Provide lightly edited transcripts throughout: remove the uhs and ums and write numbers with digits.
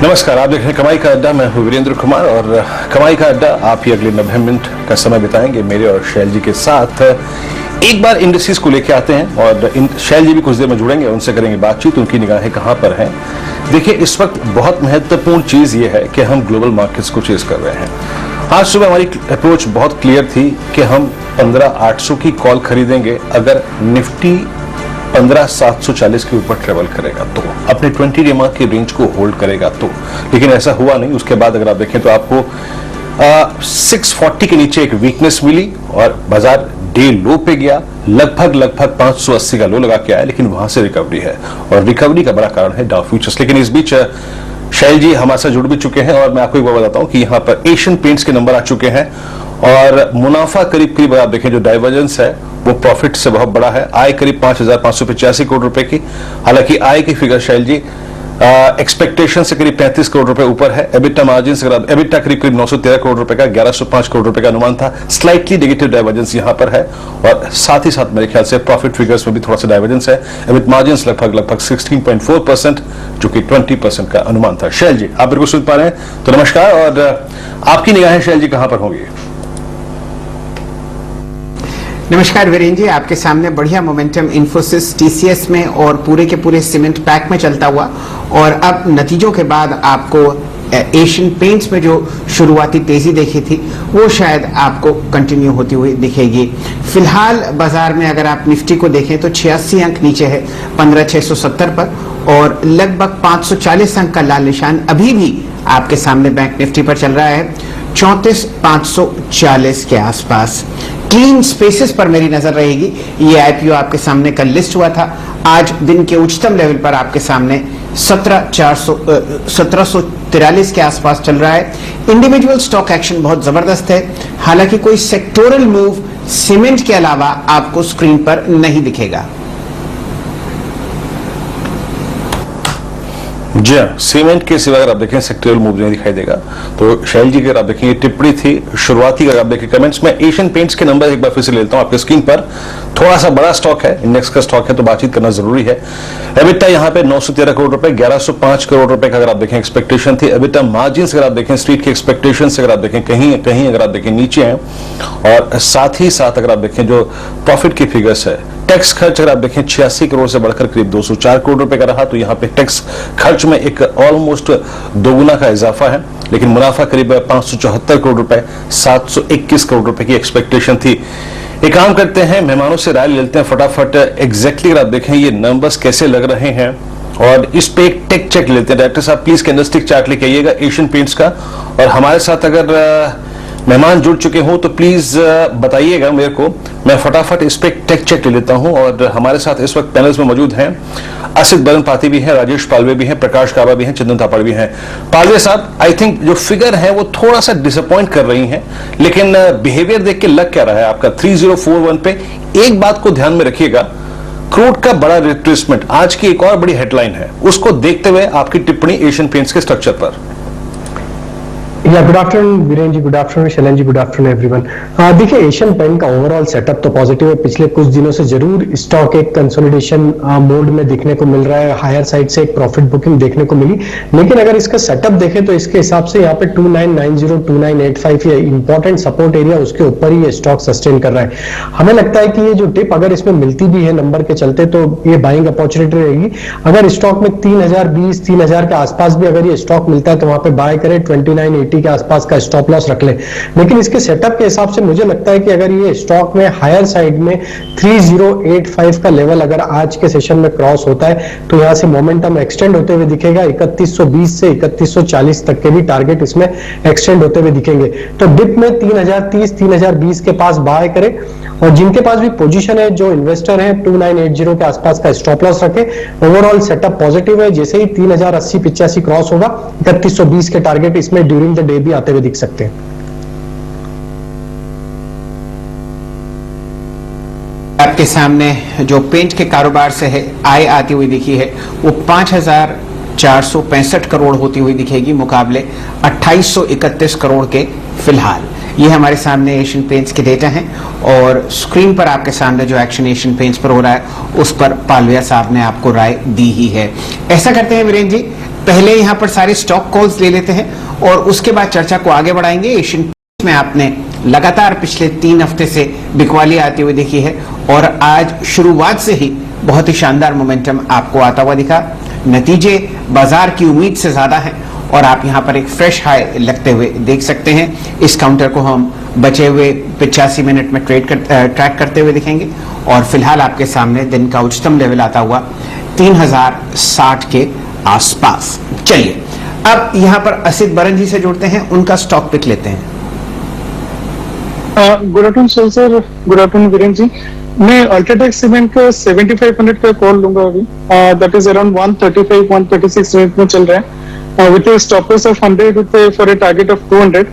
नमस्कार, आप देख रहे हैं कमाई का अड्डा। मैं हूं वीरेंद्र कुमार और कमाई का अड्डा आप ही अगले 90 मिनट का समय बिताएंगे मेरे और शैल जी के साथ। एक बार इंडस्ट्रीज को लेके आते हैं और शैल जी भी कुछ देर में जुड़ेंगे, उनसे करेंगे बातचीत, उनकी निगाहें कहां पर हैं। देखिए, इस वक्त बहुत महत्वपूर्ण चीज ये है कि हम ग्लोबल मार्केट्स को चेस कर रहे हैं। आज सुबह हमारी अप्रोच बहुत क्लियर थी कि हम 15,800 की कॉल खरीदेंगे अगर निफ्टी 15,740 के ऊपर ट्रेवल करेगा तो, अपने 20 डे मार्क की रेंज को होल्ड करेगा तो। लेकिन ऐसा हुआ नहीं। उसके बाद अगर आप देखें तो आपको 640 के नीचे एक वीकनेस मिली और बाजार डे लो पे गया, लगभग 580 का लो लगा के आया, लेकिन वहां से रिकवरी है और रिकवरी का बड़ा कारण है डाउ फ्यूचर्स। लेकिन इस बीच शैल जी हमारे साथ जुड़ भी चुके हैं और मैं आपको एक बार बताता हूं कि यहां पर एशियन पेंट्स के नंबर आ चुके हैं और मुनाफा करीब आप देखें जो डाइवर्जेंस है वो प्रॉफिट से बहुत बड़ा है। आय करीब 5,585 करोड़ रुपए की, हालांकि आय की फिगर शैल जी एक्सपेक्टेशन से करीब 35 करोड़ रुपए ऊपर है। एबिटा मार्जिन से एबिटा करीब 913 करोड़ रुपए का, 1105 करोड़ रुपए का अनुमान था। स्लाइटली नेगेटिव डाइवर्जेंस यहां पर है और साथ ही साथ मेरे ख्याल से प्रॉफिट फिगर्स में भी थोड़ा सा डाइवर्जेंस है। एबिट मार्जिन लगभग 16.4%, जो कि 20% का अनुमान था। शैल जी, आप मेरे को सुन पा रहे हैं तो नमस्कार, और आपकी निगाहें शैल जी कहां पर होंगी? नमस्कार वीरेंद्र जी, आपके सामने बढ़िया मोमेंटम इन्फोसिस, टीसीएस में और पूरे के पूरे सीमेंट पैक में चलता हुआ, और अब नतीजों के बाद आपको एशियन पेंट्स में जो शुरुआती तेजी देखी थी वो शायद आपको कंटिन्यू होती हुई दिखेगी। फिलहाल बाजार में अगर आप निफ्टी को देखें तो 86 अंक नीचे है 15,670 पर, और लगभग 540 अंक का लाल निशान अभी भी आपके सामने बैंक निफ्टी पर चल रहा है 34,540 के आसपास। क्लीन स्पेसेस पर मेरी नजर रहेगी। ये आईपीओ आपके सामने कल लिस्ट हुआ था, आज दिन के उच्चतम लेवल पर आपके सामने 1743 के आसपास चल रहा है। इंडिविजुअल स्टॉक एक्शन बहुत जबरदस्त है, हालांकि कोई सेक्टोरल मूव सीमेंट के अलावा आपको स्क्रीन पर नहीं दिखेगा। जी हाँ, सीमेंट के सिवा अगर आप देखें सेक्टोरल मूव नहीं दिखाई देगा। तो शैल जी की अगर आप देखें, ये टिप्पणी थी शुरुआती, अगर आप देखें कमेंट्स में। एशियन पेंट्स के नंबर एक बार फिर से ले लेता हूं आपके स्क्रीन पर। थोड़ा सा बड़ा स्टॉक है, इंडेक्स का स्टॉक है, तो बातचीत करना जरूरी है। एबिटा यहाँ पे 913 करोड़ रुपए, 1105 करोड़ रुपए का अगर आप देखें एक्सपेक्टेशन थी। एबिटा मार्जिन अगर आप देखें स्ट्रीट के एक्सपेक्टेशन से अगर आप देखें कहीं अगर आप देखें नीचे हैं, और साथ ही साथ अगर आप देखें जो प्रॉफिट की फिगर्स है, टैक्स खर्च अगर आप देखें 86 करोड़ से बढ़कर करीब 204 करोड़ रुपए का रहा, तो यहाँ पे टैक्स खर्च में एक ऑलमोस्ट दोगुना का इजाफा है। लेकिन मुनाफा करीब 574 करोड़ रुपए, 721 करोड़ रुपए की एक्सपेक्टेशन थी। एक काम करते हैं, मेहमानों से राय लेते हैं फटाफट। एग्जैक्टली अगर आप देखें ये नंबर्स कैसे लग रहे हैं, और इस पे एक टेक चेक लेते हैं। डायरेक्टर साहब प्लीज कैंडलस्टिक चार्ट लेके आइएगा एशियन पेंट्स का, और हमारे साथ अगर मेहमान जुड़ चुके हो तो प्लीज बताइएगा मेरे को। मैं फटाफट इस पे टेक चेक ले लेता हूं। और हमारे साथ इस वक्त पैनल्स में मौजूद हैं असित बरन पाती भी हैं, राजेश पालवे भी हैं, प्रकाश काबा भी हैं, चंदन थापड़ भी हैं। पालवे साहब, आई थिंक जो फिगर है वो थोड़ा सा डिसअपॉइंट कर रही हैं, लेकिन बिहेवियर देख के लग क्या रहा है आपका 3041 पे? एक बात को ध्यान में रखिएगा, क्रूड का बड़ा रिट्रेसमेंट आज की एक और बड़ी हेडलाइन है, उसको देखते हुए आपकी टिप्पणी एशियन पेंट्स के स्ट्रक्चर पर। गुड आफ्टरनून वीरेंद्र जी, गुड आफ्टरनून शैलन जी, गुड आफ्टरनून एवरीवन। देखिए, एशियन पेंट का ओवरऑल सेटअप तो पॉजिटिव है। पिछले कुछ दिनों से जरूर स्टॉक एक कंसोलिडेशन मोड में देखने को मिल रहा है, हायर साइड से एक प्रॉफिट बुकिंग देखने को मिली। लेकिन अगर इसका सेटअप देखें तो इसके हिसाब से यहाँ पे 2990 2985 ये इंपॉर्टेंट सपोर्ट एरिया, उसके ऊपर ही ये स्टॉक सस्टेन कर रहा है। हमें लगता है कि ये जो डिप अगर इसमें मिलती भी है नंबर के चलते, तो ये बाइंग अपॉर्चुनिटी रहेगी। अगर स्टॉक में 3020 3000 के आसपास भी अगर ये स्टॉक मिलता है तो वहां पे बाय करें, 2980 के आसपास का स्टॉप लॉस रख लें। लेकिन इसके सेटअप के हिसाब से मुझे लगता है कि अगर ये स्टॉक में हायर साइड में 3085 का लेवल अगर आज के सेशन में क्रॉस होता है तो यहां से मोमेंटम एक्सटेंड होते हुए दिखेगा। 3120 से 3140 तक के भी टारगेट इसमें एक्सटेंड होते हुए दिखेंगे। तो डिप में 3030 3020 के पास बाय करें, और जिनके पास भी पोजीशन है, जो इन्वेस्टर हैं, 2980 के आसपास का स्टॉप लॉस रखें। ओवरऑल सेटअप पॉजिटिव है। जैसे ही 3080-85 क्रॉस होगा, 3120 के टारगेट इसमें ड्यूरिंग द डे भी आते हुए दिख सकते हैं। आपके सामने जो पेंट के कारोबार से है आय आती हुई दिखी है वो 5,465 करोड़ होती हुई दिखेगी, मुकाबले 2,831 करोड़ के फिलहाल। ये हमारे सामने एशियन पेंट्स के डेटा हैं, और स्क्रीन पर आपके सामने जो एक्शन एशियन पेंट्स पर हो रहा है उस पर पालविया साहब ने आपको राय दी ही है। ऐसा करते हैं वीरेंद्र जी, पहले यहाँ पर सारे स्टॉक कॉल्स ले लेते हैं और उसके बाद चर्चा को आगे बढ़ाएंगे। एशियन पेंट्स में आपने लगातार पिछले 3 हफ्ते से बिकवाली आती हुई देखी है और आज शुरुआत से ही बहुत ही शानदार मोमेंटम आपको आता हुआ दिखा। नतीजे बाजार की उम्मीद से ज्यादा हैं और आप यहाँ पर एक फ्रेश हाई लगते हुए देख सकते हैं। इस काउंटर को हम बचे हुए 85 मिनट में ट्रैक करते हुए दिखेंगे और फिलहाल आपके सामने दिन का उच्चतम लेवल आता हुआ 3060 के आसपास। चलिए अब यहाँ पर असित बरन जी से जुड़ते हैं, उनका स्टॉक पिक लेते हैं। Good afternoon sir, good afternoon Virendra ji. मैं अल्ट्राटेक सीमेंट का 7500 का कॉल लूंगा अभी, दैट इज अराउंड 135-136 रेंज में चल रहा है, with A stop loss of 100 with for a target of 200।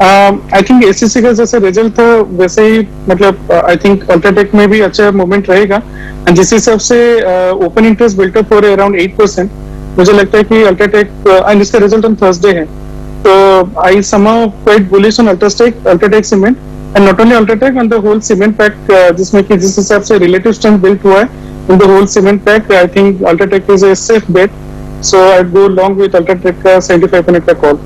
I think ACC का जैसे रिजल्ट था वैसे ही मतलब आई थिंक अल्ट्राटेक में भी अच्छा मूवमेंट रहेगा, एंड जिस हिसाब से ओपन इंटरेस्ट बिल्टअप हो रहे अराउंड 8%, मुझे लगता है कि अल्ट्राटेक एंड इसका रिजल्ट ऑन थर्सडे है, तो आई somehow quite bullish on UltraTech cement, and not only UltraTech on the whole cement pack, जिसमें कि जिस हिसाब से relative strength built हुआ है in the whole cement pack, I think UltraTech is a safe bet, so I'd go along with UltraTech का 7500 का call.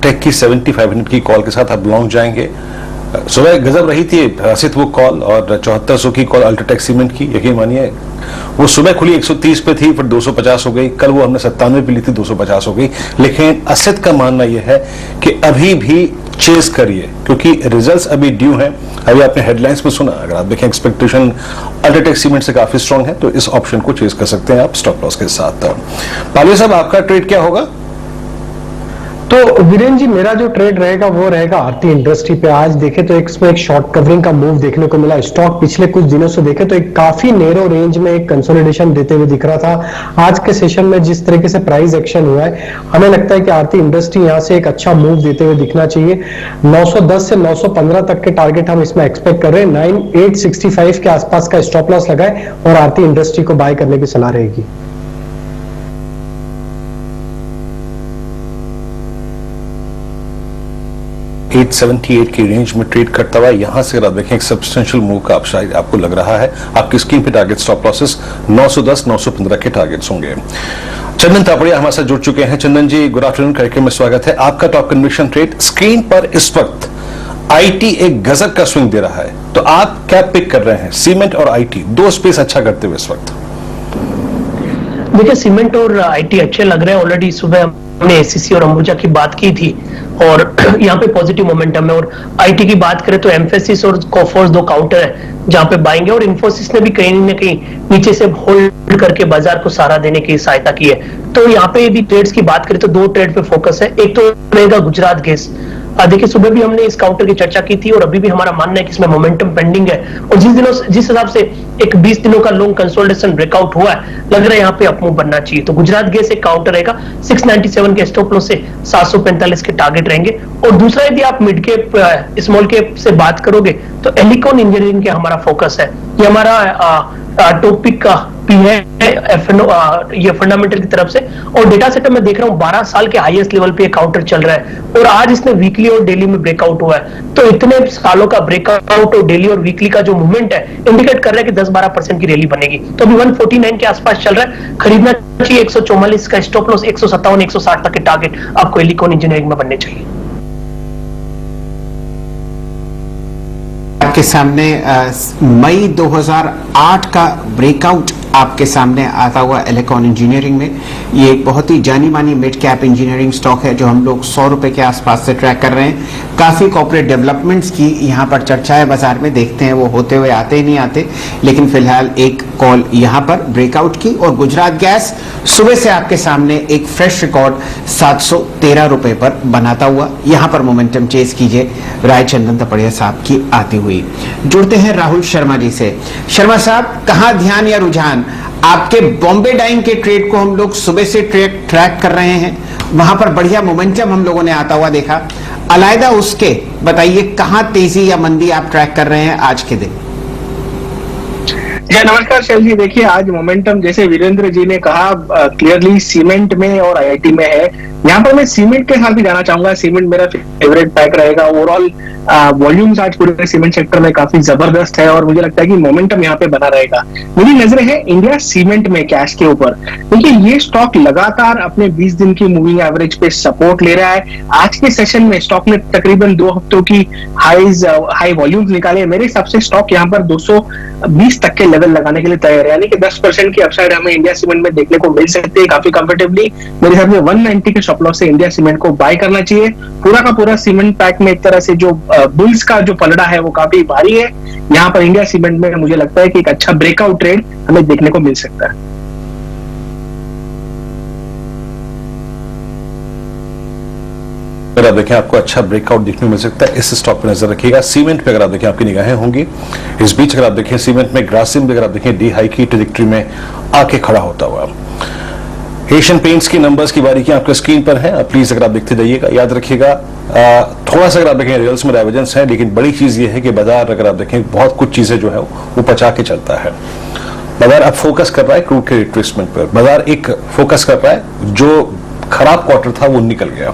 Take की 7500 की कॉल के साथ आप लॉन्ग जाएंगे। सुबह गजब रही थी हसित वो कॉल और 7400 की कॉल अल्ट्राटेक सीमेंट की, यकीन मानिए वो सुबह खुली 130 पे थी, फिर 250 हो गई, कल वो हमने 97 पे ली थी, 250 हो गई। लेकिन असित का मानना यह है कि अभी भी चेस करिए क्योंकि रिजल्ट्स अभी ड्यू हैं। अभी आपने हेडलाइंस में सुना, अगर आप देखें एक्सपेक्टेशन अल्ट्राटेक सीमेंट से काफी स्ट्रांग है, तो इस ऑप्शन को चेस कर सकते हैं आप स्टॉप लॉस के साथ। पालिया साहब आपका ट्रेड क्या होगा? तो वीरेंद्र जी मेरा जो ट्रेड रहेगा वो रहेगा आरती इंडस्ट्री पे। आज देखे तो इसमें एक शॉर्ट कवरिंग का मूव देखने को मिला। स्टॉक पिछले कुछ दिनों से देखे तो एक काफी नैरो रेंज में एक कंसोलिडेशन देते हुए दिख रहा था। आज के सेशन में जिस तरीके से प्राइस एक्शन हुआ है, हमें लगता है कि आरती इंडस्ट्री यहां से एक अच्छा मूव देते हुए दिखना चाहिए। 910 से 915 तक के टारगेट हम इसमें एक्सपेक्ट कर रहे हैं। 9865 के आसपास का स्टॉप लॉस लगाए और आरती इंडस्ट्री को बाय करने की सलाह रहेगी। $878 की रेंज में ट्रेड करता हुआ यहां से अगर देखें एक सब्सटेंशियल मूव का अपसाइड आपको लग रहा है। आपकी स्क्रीन पे टारगेट स्टॉप लॉसेस 910 915 के टारगेट्स होंगे। चंदन तापड़िया हमारे साथ जुड़ चुके हैं। चंदन जी गुड आफ्टरनून, कार्यक्रम में स्वागत है। आपका टॉप कन्विक्शन ट्रेड स्क्रीन पर इस वक्त आईटी एक गजब का स्विंग दे रहा है, तो आप क्या पिक कर रहे हैं? सीमेंट और आईटी दो स्पेस अच्छा करते हुए इस वक्त। देखिए सीमेंट और आईटी अच्छे लग रहे हैं। ऑलरेडी सुबह हमने एसीसी और अंबुजा की बात की थी और यहाँ पे पॉजिटिव मोमेंटम है। और आईटी की बात करें तो एम्फेसिस और कोफोर्स दो काउंटर है जहां पे बाइंग है, और इन्फोसिस ने भी कहीं न कहीं नीचे से होल्ड करके बाजार को सहारा देने की सहायता की है। तो यहाँ पे यदि ट्रेड्स की बात करें तो दो ट्रेड पे फोकस है। एक तो रहेगा गुजरात गैस। देखिए सुबह भी हमने इस काउंटर की चर्चा की थी और अभी भी हमारा मानना है कि इसमें मोमेंटम पेंडिंग है, और जिस हिसाब से एक 20 दिनों का लॉन्ग कंसोलिडेशन ब्रेकआउट हुआ है, लग रहा है यहाँ पे अपमूव बनना चाहिए। तो गुजरात गैस एक काउंटर रहेगा, 697 के स्टॉप लॉस से 745 के टारगेट रहेंगे। और दूसरा यदि आप मिड कैप स्मॉल कैप से बात करोगे तो एलिकॉन इंजीनियरिंग के हमारा फोकस है। ये हमारा टॉपिक का पी है ये फंडामेंटल की तरफ से, और डेटा सेट में देख रहा हूं 12 साल के हाईएस्ट लेवल पे काउंटर चल रहा है और आज इसने वीकली और डेली में ब्रेकआउट हुआ है। तो इतने सालों का ब्रेकआउट और डेली और वीकली का जो मूवमेंट है इंडिकेट कर रहा है कि 10-12% की रैली बनेगी। तो अभी 149 के आसपास चल रहा है, खरीदना चाहिए। 144 का स्टॉप लॉस, 157-160 तक के टारगेट आपको एलिकॉन इंजीनियरिंग में बनने चाहिए। आपके सामने मई 2008 का ब्रेकआउट आपके सामने आता हुआ एलिकॉन इंजीनियरिंग में। ये एक बहुत ही जानी मानी मिड कैप इंजीनियरिंग स्टॉक है जो हम लोग 100 रुपए के आसपास से ट्रैक कर रहे हैं। काफी कॉर्पोरेट डेवलपमेंट्स की यहाँ पर चर्चा है बाजार में, देखते हैं वो होते हुए आते ही नहीं आते, लेकिन फिलहाल एक कॉल यहाँ पर ब्रेकआउट की। और गुजरात गैस सुबह से आपके सामने एक फ्रेश रिकॉर्ड 713 रुपए पर बनाता हुआ, यहाँ पर मोमेंटम चेस कीजिए। राय चंदन तपड़िया साहब की आती हुई जुड़ते हैं राहुल शर्मा जी से। शर्मा साहब, कहाँ ध्यान या रुझान? आपके बॉम्बे डाइंग के ट्रेड को हम लोग सुबह से ट्रैक कर रहे हैं, वहां पर बढ़िया मोमेंटम हम लोगों ने आता हुआ देखा। अलग उसके बताइए कहां तेजी या मंदी आप ट्रैक कर रहे हैं आज के दिन? जी नमस्कार शैल जी। देखिए आज मोमेंटम जैसे वीरेंद्र जी ने कहा क्लियरली सीमेंट में और आईआईटी में है। यहाँ पर मैं सीमेंट के साथ भी जाना चाहूंगा। सीमेंट मेरा फेवरेट पैक रहेगा। ओवरऑल वॉल्यूम्स आज पूरे सीमेंट सेक्टर में काफी जबरदस्त है और मुझे लगता है कि मोमेंटम यहाँ पे बना रहेगा। मेरी नजर है इंडिया सीमेंट में कैश के ऊपर। देखिए ये स्टॉक लगातार अपने 20 दिन की मूविंग एवरेज पे सपोर्ट ले रहा है। आज के सेशन में स्टॉक ने तकरीबन 2 हफ्तों की हाई वॉल्यूम्स निकाले। मेरे हिसाब से स्टॉक यहाँ पर 220 तक के लेवल लगाने के लिए तैयार है, यानी कि 10% की अपसाइड हमें इंडिया सीमेंट में देखने को मिल सकती है काफी कंफर्टेबली। मेरे हिसाब से 190 के स्टॉप लॉस से इंडिया सीमेंट को बाय करना चाहिए। पूरा का पूरा सीमेंट पैक में एक तरह से जो बुल्स का जो पलड़ा है वो काफी भारी है। यहाँ पर इंडिया सीमेंट में मुझे लगता है कि एक अच्छा ब्रेकआउट ट्रेड हमें देखने को मिल सकता है। अगर आप देखें आपको अच्छा ब्रेकआउट देखने को मिल सकता है, इस स्टॉक पे नजर रखिएगा। सीमेंट पे अगर आप देखें आपकी निगाहें होंगी। इस बीच अगर आप देखें सीमेंट में ग्रासिम भी अगर आप देखें डी हाई की ट्रेजेक्टरी में आके खड़ा होता हुआ। एशियन पेंट्स की नंबर्स की बारीकियां आपके स्क्रीन पर हैं, प्लीज अगर आप देखते जाइएगा। याद रखिएगा थोड़ा सा अगर आप देखें रिजल्ट्स में डाइवर्जेंस है, लेकिन बड़ी चीज ये है कि बाजार अगर आप देखें बहुत कुछ चीजें जो है वो पचा के चलता है। बाजार अब फोकस कर रहा है क्रूड के रिट्रेसमेंट पर। बाजार एक फोकस कर रहा है, जो खराब क्वार्टर था वो निकल गया।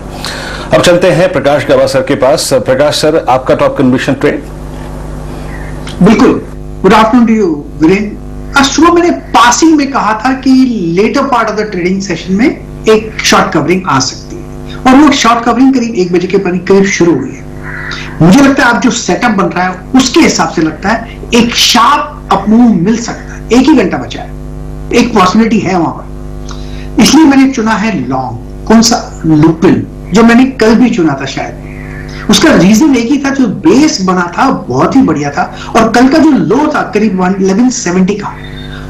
अब चलते हैं प्रकाश गावस्कर के पास। प्रकाश सर, आपका टॉप कन्विक्शन ट्रेड। बिल्कुल, good afternoon to you Virendra. आज सुबह मैंने पासिंग में कहा था कि latter part of the trading session में एक शॉर्ट कवरिंग आ सकती है और वो शॉर्ट कवरिंग करीब 1 बजे के करीब शुरू हुई है। मुझे लगता है अब जो सेटअप बन रहा है उसके हिसाब से लगता है एक शार्प अपमूव मिल सकता है। 1 ही घंटा बचा है, एक पॉसिबिलिटी है वहां पर, इसलिए मैंने चुना है लॉन्ग। कौन सा? लुपिन, जो मैंने कल भी चुना था शायद। उसका रीजन एक ही था, जो बेस बना था बहुत ही बढ़िया था और कल का जो लो था करीब 1170 का,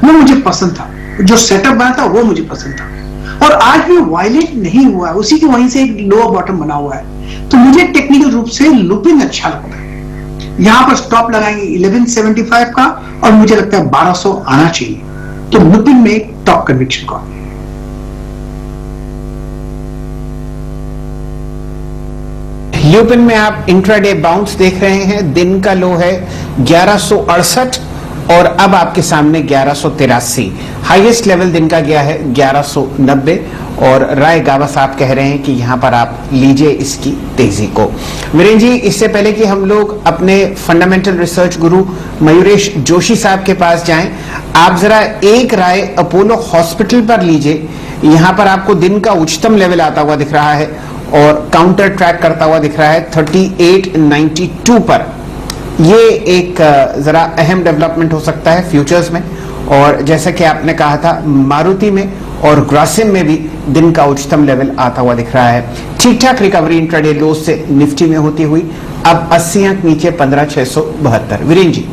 वो मुझे पसंद था। जो सेटअप बना था वो मुझे पसंद था और आज भी वायलेट नहीं हुआ है, उसी के वहीं से एक लो बॉटम बना हुआ है। तो मुझे टेक्निकल रूप से लुपिन अच्छा लगता है। यहां पर स्टॉप लगाएंगे 1175 का और मुझे लगता है 1200 आना चाहिए। तो लुपिन में टॉप कन्विक्शन कॉल। ल्यूपिन में आप इंट्राडे बाउंस देख रहे हैं। दिन का लो है 1168 और अब आपके सामने 1183। हाईएस्ट लेवल दिन का गया है 1190 और राय गावा साहब कह रहे हैं कि यहां पर आप लीजिए इसकी तेजी को। वीरेंद्र जी, इससे पहले कि हम लोग अपने फंडामेंटल रिसर्च गुरु मयूरेश जोशी साहब के पास जाएं, आप जरा एक राय अपोलो हॉस्पिटल पर लीजिए। यहां पर आपको दिन का उच्चतम लेवल आता हुआ दिख रहा है और काउंटर ट्रैक करता हुआ दिख रहा है 3892 पर। ये एक जरा अहम डेवलपमेंट हो सकता है फ्यूचर्स में। और जैसा कि आपने कहा था, मारुति में और ग्रासिम में भी दिन का उच्चतम लेवल आता हुआ दिख रहा है। ठीक ठाक रिकवरी इंट्राडे लो से निफ्टी में होती हुई अब 80 अंक नीचे 15672। वीरेंद्र जी।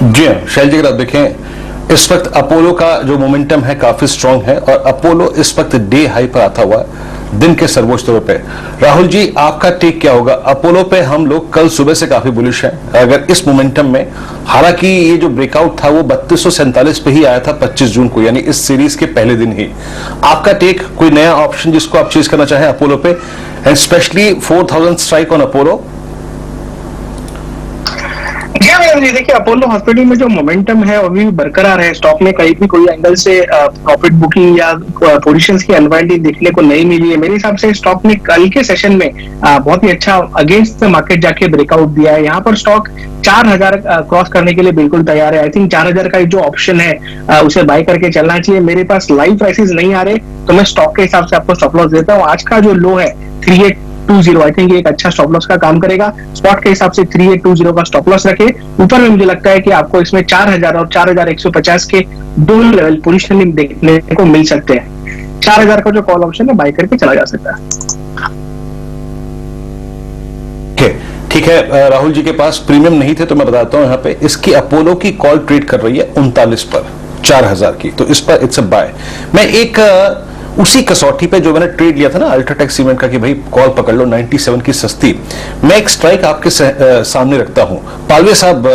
जी हाँ शैल जी, अगर आप देखें इस वक्त अपोलो का जो मोमेंटम है काफी स्ट्रांग है और अपोलो इस वक्त डे हाई पर आता हुआ है दिन के सर्वोच्च तौर पे। राहुल जी, आपका टेक क्या होगा? अपोलो पे हम लोग कल सुबह से काफी बुलिश हैं। अगर इस मोमेंटम में, हालांकि ये जो ब्रेकआउट था वो 3247 पे ही आया था 25 जून को, यानी इस सीरीज के पहले दिन ही। आपका टेक, कोई नया ऑप्शन जिसको आप चेज करना चाहें अपोलो पे, and specially 4000 strike on Apollo? देखिए अपोलो हॉस्पिटल में जो मोमेंटम है वो भी बरकरार है। स्टॉक में कहीं भी कोई एंगल से प्रॉफिट बुकिंग या पोजीशंस की अनवाइंडिंग देखने को नहीं मिली है। मेरे हिसाब से स्टॉक ने कल के सेशन में बहुत ही अच्छा अगेंस्ट द मार्केट जाके ब्रेकआउट दिया है। यहाँ पर स्टॉक 4000 क्रॉस करने के लिए बिल्कुल तैयार है। आई थिंक 4000 का जो ऑप्शन है उसे बाय करके चलना चाहिए। मेरे पास लाइव प्राइसेस नहीं आ रहे तो मैं स्टॉक के हिसाब से आपको स्टॉप लॉस देता हूँ। आज का जो लो है 3820, आई थिंक ये एक अच्छा स्टॉप लॉस का काम करेगा। स्पॉट के हिसाब से 3820 का स्टॉप लॉस रखे। ऊपर में मुझे लगता है कि आपको इसमें 4000 और 4150 के दोनों लेवल पोजिशनिंग देखने को मिल सकते हैं। 4000 का जो कॉल ऑप्शन है बाय करके चला जा सकता है। ठीक है, राहुल जी के पास प्रीमियम नहीं थे तो मैं बताता हूं यहाँ पे इसकी अपोलो की कॉल ट्रेड कर रही है 39 पर 4000 की, तो इस पर इट्स अ बाय। मैं एक उसी कसौटी पे जो मैंने ट्रेड लिया था ना अल्ट्राटेक सीमेंट का कि भाई कॉल पकड़ लो 97 की सस्ती, मैं एक स्ट्राइक आपके सामने रखता हूं। पालवे साहब,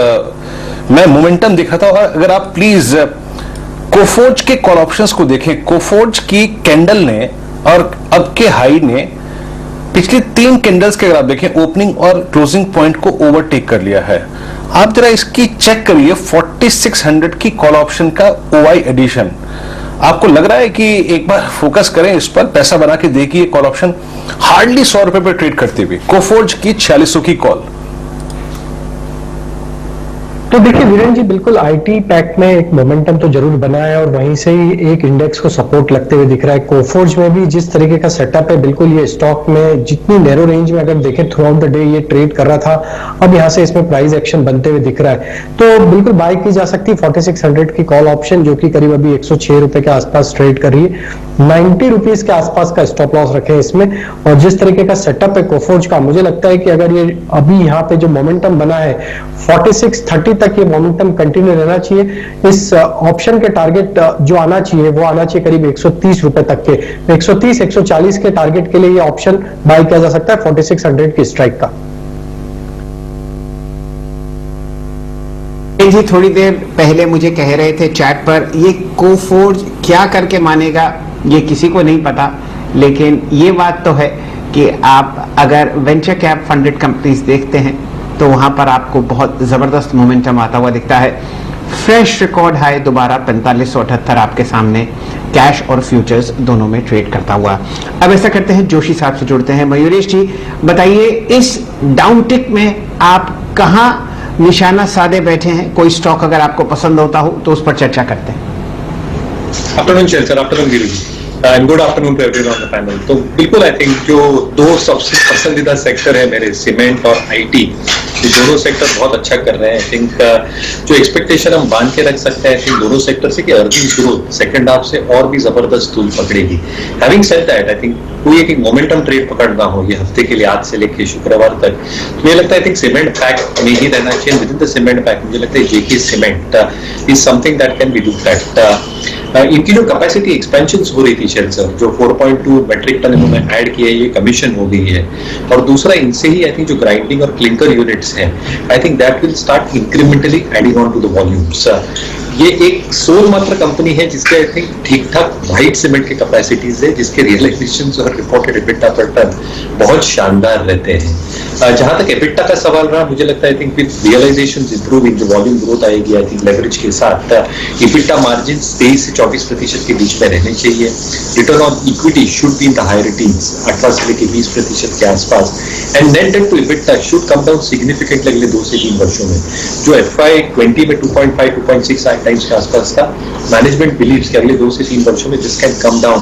मैं मोमेंटम देखा था और अगर आप प्लीज कोफोर्ज के कॉल ऑप्शंस को देखें, कोफोर्ज की कैंडल ने और अब के हाई ने पिछले 3 कैंडल्स के अगर आप देखें ओपनिंग और क्लोजिंग पॉइंट को ओवरटेक कर लिया है। आप जरा इसकी चेक करिए 4600 की कॉल ऑप्शन का ओआई एडिशन। आपको लग रहा है कि एक बार फोकस करें इस पर, पैसा बना के देखिए कॉल ऑप्शन हार्डली 100 रुपए पर ट्रेड करते हुए, कोफोर्ज की 4600 की कॉल। तो देखिए वीरेन जी, बिल्कुल आईटी पैक में एक मोमेंटम तो जरूर बना है और वहीं से ही एक इंडेक्स को सपोर्ट लगते हुए दिख रहा है। कोफोर्ज में भी जिस तरीके का सेटअप है, बिल्कुल ये स्टॉक में जितनी नैरो रेंज में अगर देखें थ्रू आउट द डे ये ट्रेड कर रहा था, अब यहां से इसमें प्राइस एक्शन बनते हुए दिख रहा है, तो बिल्कुल बाय की जा सकती है 4600 की कॉल ऑप्शन, जो कि करीब अभी 106 रुपए के आसपास ट्रेड कर रही है। 90 रुपीज के आसपास का स्टॉप लॉस रखे इसमें, और जिस तरीके का सेटअप है कोफोर्ज का, मुझे लगता है कि अगर ये अभी यहाँ पे जो मोमेंटम बना है 4630 तक ये मोमेंटम कंटिन्यू रहना चाहिए। इस ऑप्शन के टारगेट जो आना चाहिए वो आना चाहिए करीब 130 रुपए तक के, 130 140 के टारगेट के लिए ये ऑप्शन बाय किया जा सकता है 4600 की स्ट्राइक का। जी थोड़ी देर पहले मुझे कह रहे थे चैट पर, ये कोफोर्ज क्या करके मानेगा ये किसी को नहीं पता, लेकिन ये बात तो है कि आप अगर वेंचर कैप फंडेड कंपनीज देखते हैं तो वहां पर आपको बहुत जबरदस्त मोमेंटम आता हुआ दिखता है। फ्रेश रिकॉर्ड हाई दोबारा 4578 आपके सामने, कैश और फ्यूचर्स दोनों में ट्रेड करता हुआ। अब ऐसा करते हैं, जोशी साहब से जुड़ते हैं। मयूरेश जी बताइए, इस डाउन टिक में आप कहां निशाना साधे बैठे हैं? कोई स्टॉक अगर आपको पसंद होता हो तो उस पर चर्चा करते हैं। Afternoon sir, afternoon Giri and good afternoon to everyone on the panel. तो बिल्कुल आई थिंक जो दो सबसे पसंदीदा सेक्टर है मेरे, सीमेंट और आईटी, ये दोनों सेक्टर बहुत अच्छा कर रहे हैं। आई थिंक जो एक्सपेक्टेशन हम बांध के रख सकते हैं, आई थिंक दोनों सेक्टर से कि अर्निंग ग्रोथ सेकंड हाफ से और भी जबरदस्त तूल पकड़ेगी। Having said that, I think कोई एक मोमेंटम ट्रेड पकड़ना हो ये हफ्ते के लिए, आज से लेकर शुक्रवार तक, तो मुझे लगता है आई थिंक सीमेंट पैक में ही रहना चाहिए। Within the cement pack मुझे लगता है JK cement is something that can be looked at. इनकी जो कैपेसिटी एक्सपेंशन हो रही थी शेयर सर, जो 4.2 मेट्रिक टन इन्होंने ऐड किया है, ये कमीशन हो गई है। और दूसरा इनसे ही आई थिंक जो ग्राइंडिंग और क्लिंकर यूनिट्स हैं, I think that will start incrementally adding on to the volumes. ये एक सोल मात्र कंपनी है जिसके आई थिंक ठीक ठाक व्हाइट सीमेंट के कैपेसिटीज है, जिसके रियलाइजेशंस और रिपोर्टेड एबिटा पर टन बहुत शानदार रहते हैं। जहां तक एबिटा का सवाल रहा, मुझे लगता है I think with realisations improving, जो वॉल्यूम ग्रोथ आएगी आई थिंक लेवरेज के साथ, एबिटा मार्जिन 23 से 24% के बीच में रहने चाहिए। Return on equity should be in the higher teens, 18 से लेकर 20% के आसपास। And net debt to EBITDA should come down significantly अगले 2 से 3 वर्षों में। जो FY20 में 2.5-2.6 टाइम्स के आसपास था, मैनेजमेंट बिलीव्स कि अगले 2 से 3 वर्षों में this can come down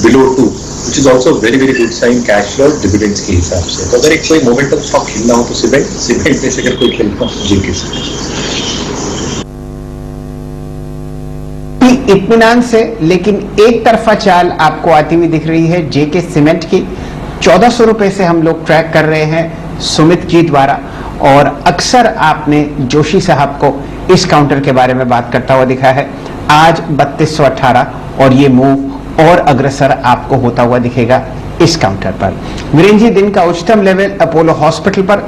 below 2, which is also very very good sign cash flow और डिविडेंड्स के हिसाब से। तो अगर एक कोई मोमेंटम स्टॉक खेलना हो तो सीमेंट में से अगर कोई खेलना हो जेके से। इत्मीनान से, लेकिन एक तरफा चाल आपको आती हुई दिख रही है जेके सीमेंट की। 1400 रुपए से हम लोग ट्रैक कर रहे हैं सुमित जी द्वारा, और अक्सर आपने जोशी साहब को इस काउंटर के बारे में बात करता हुआ दिखा है। आज 3218 और ये मूव और अग्रसर आपको होता हुआ दिखेगा इस काउंटर पर। वीरेंद्र जी, दिन का उच्चतम लेवल अपोलो हॉस्पिटल पर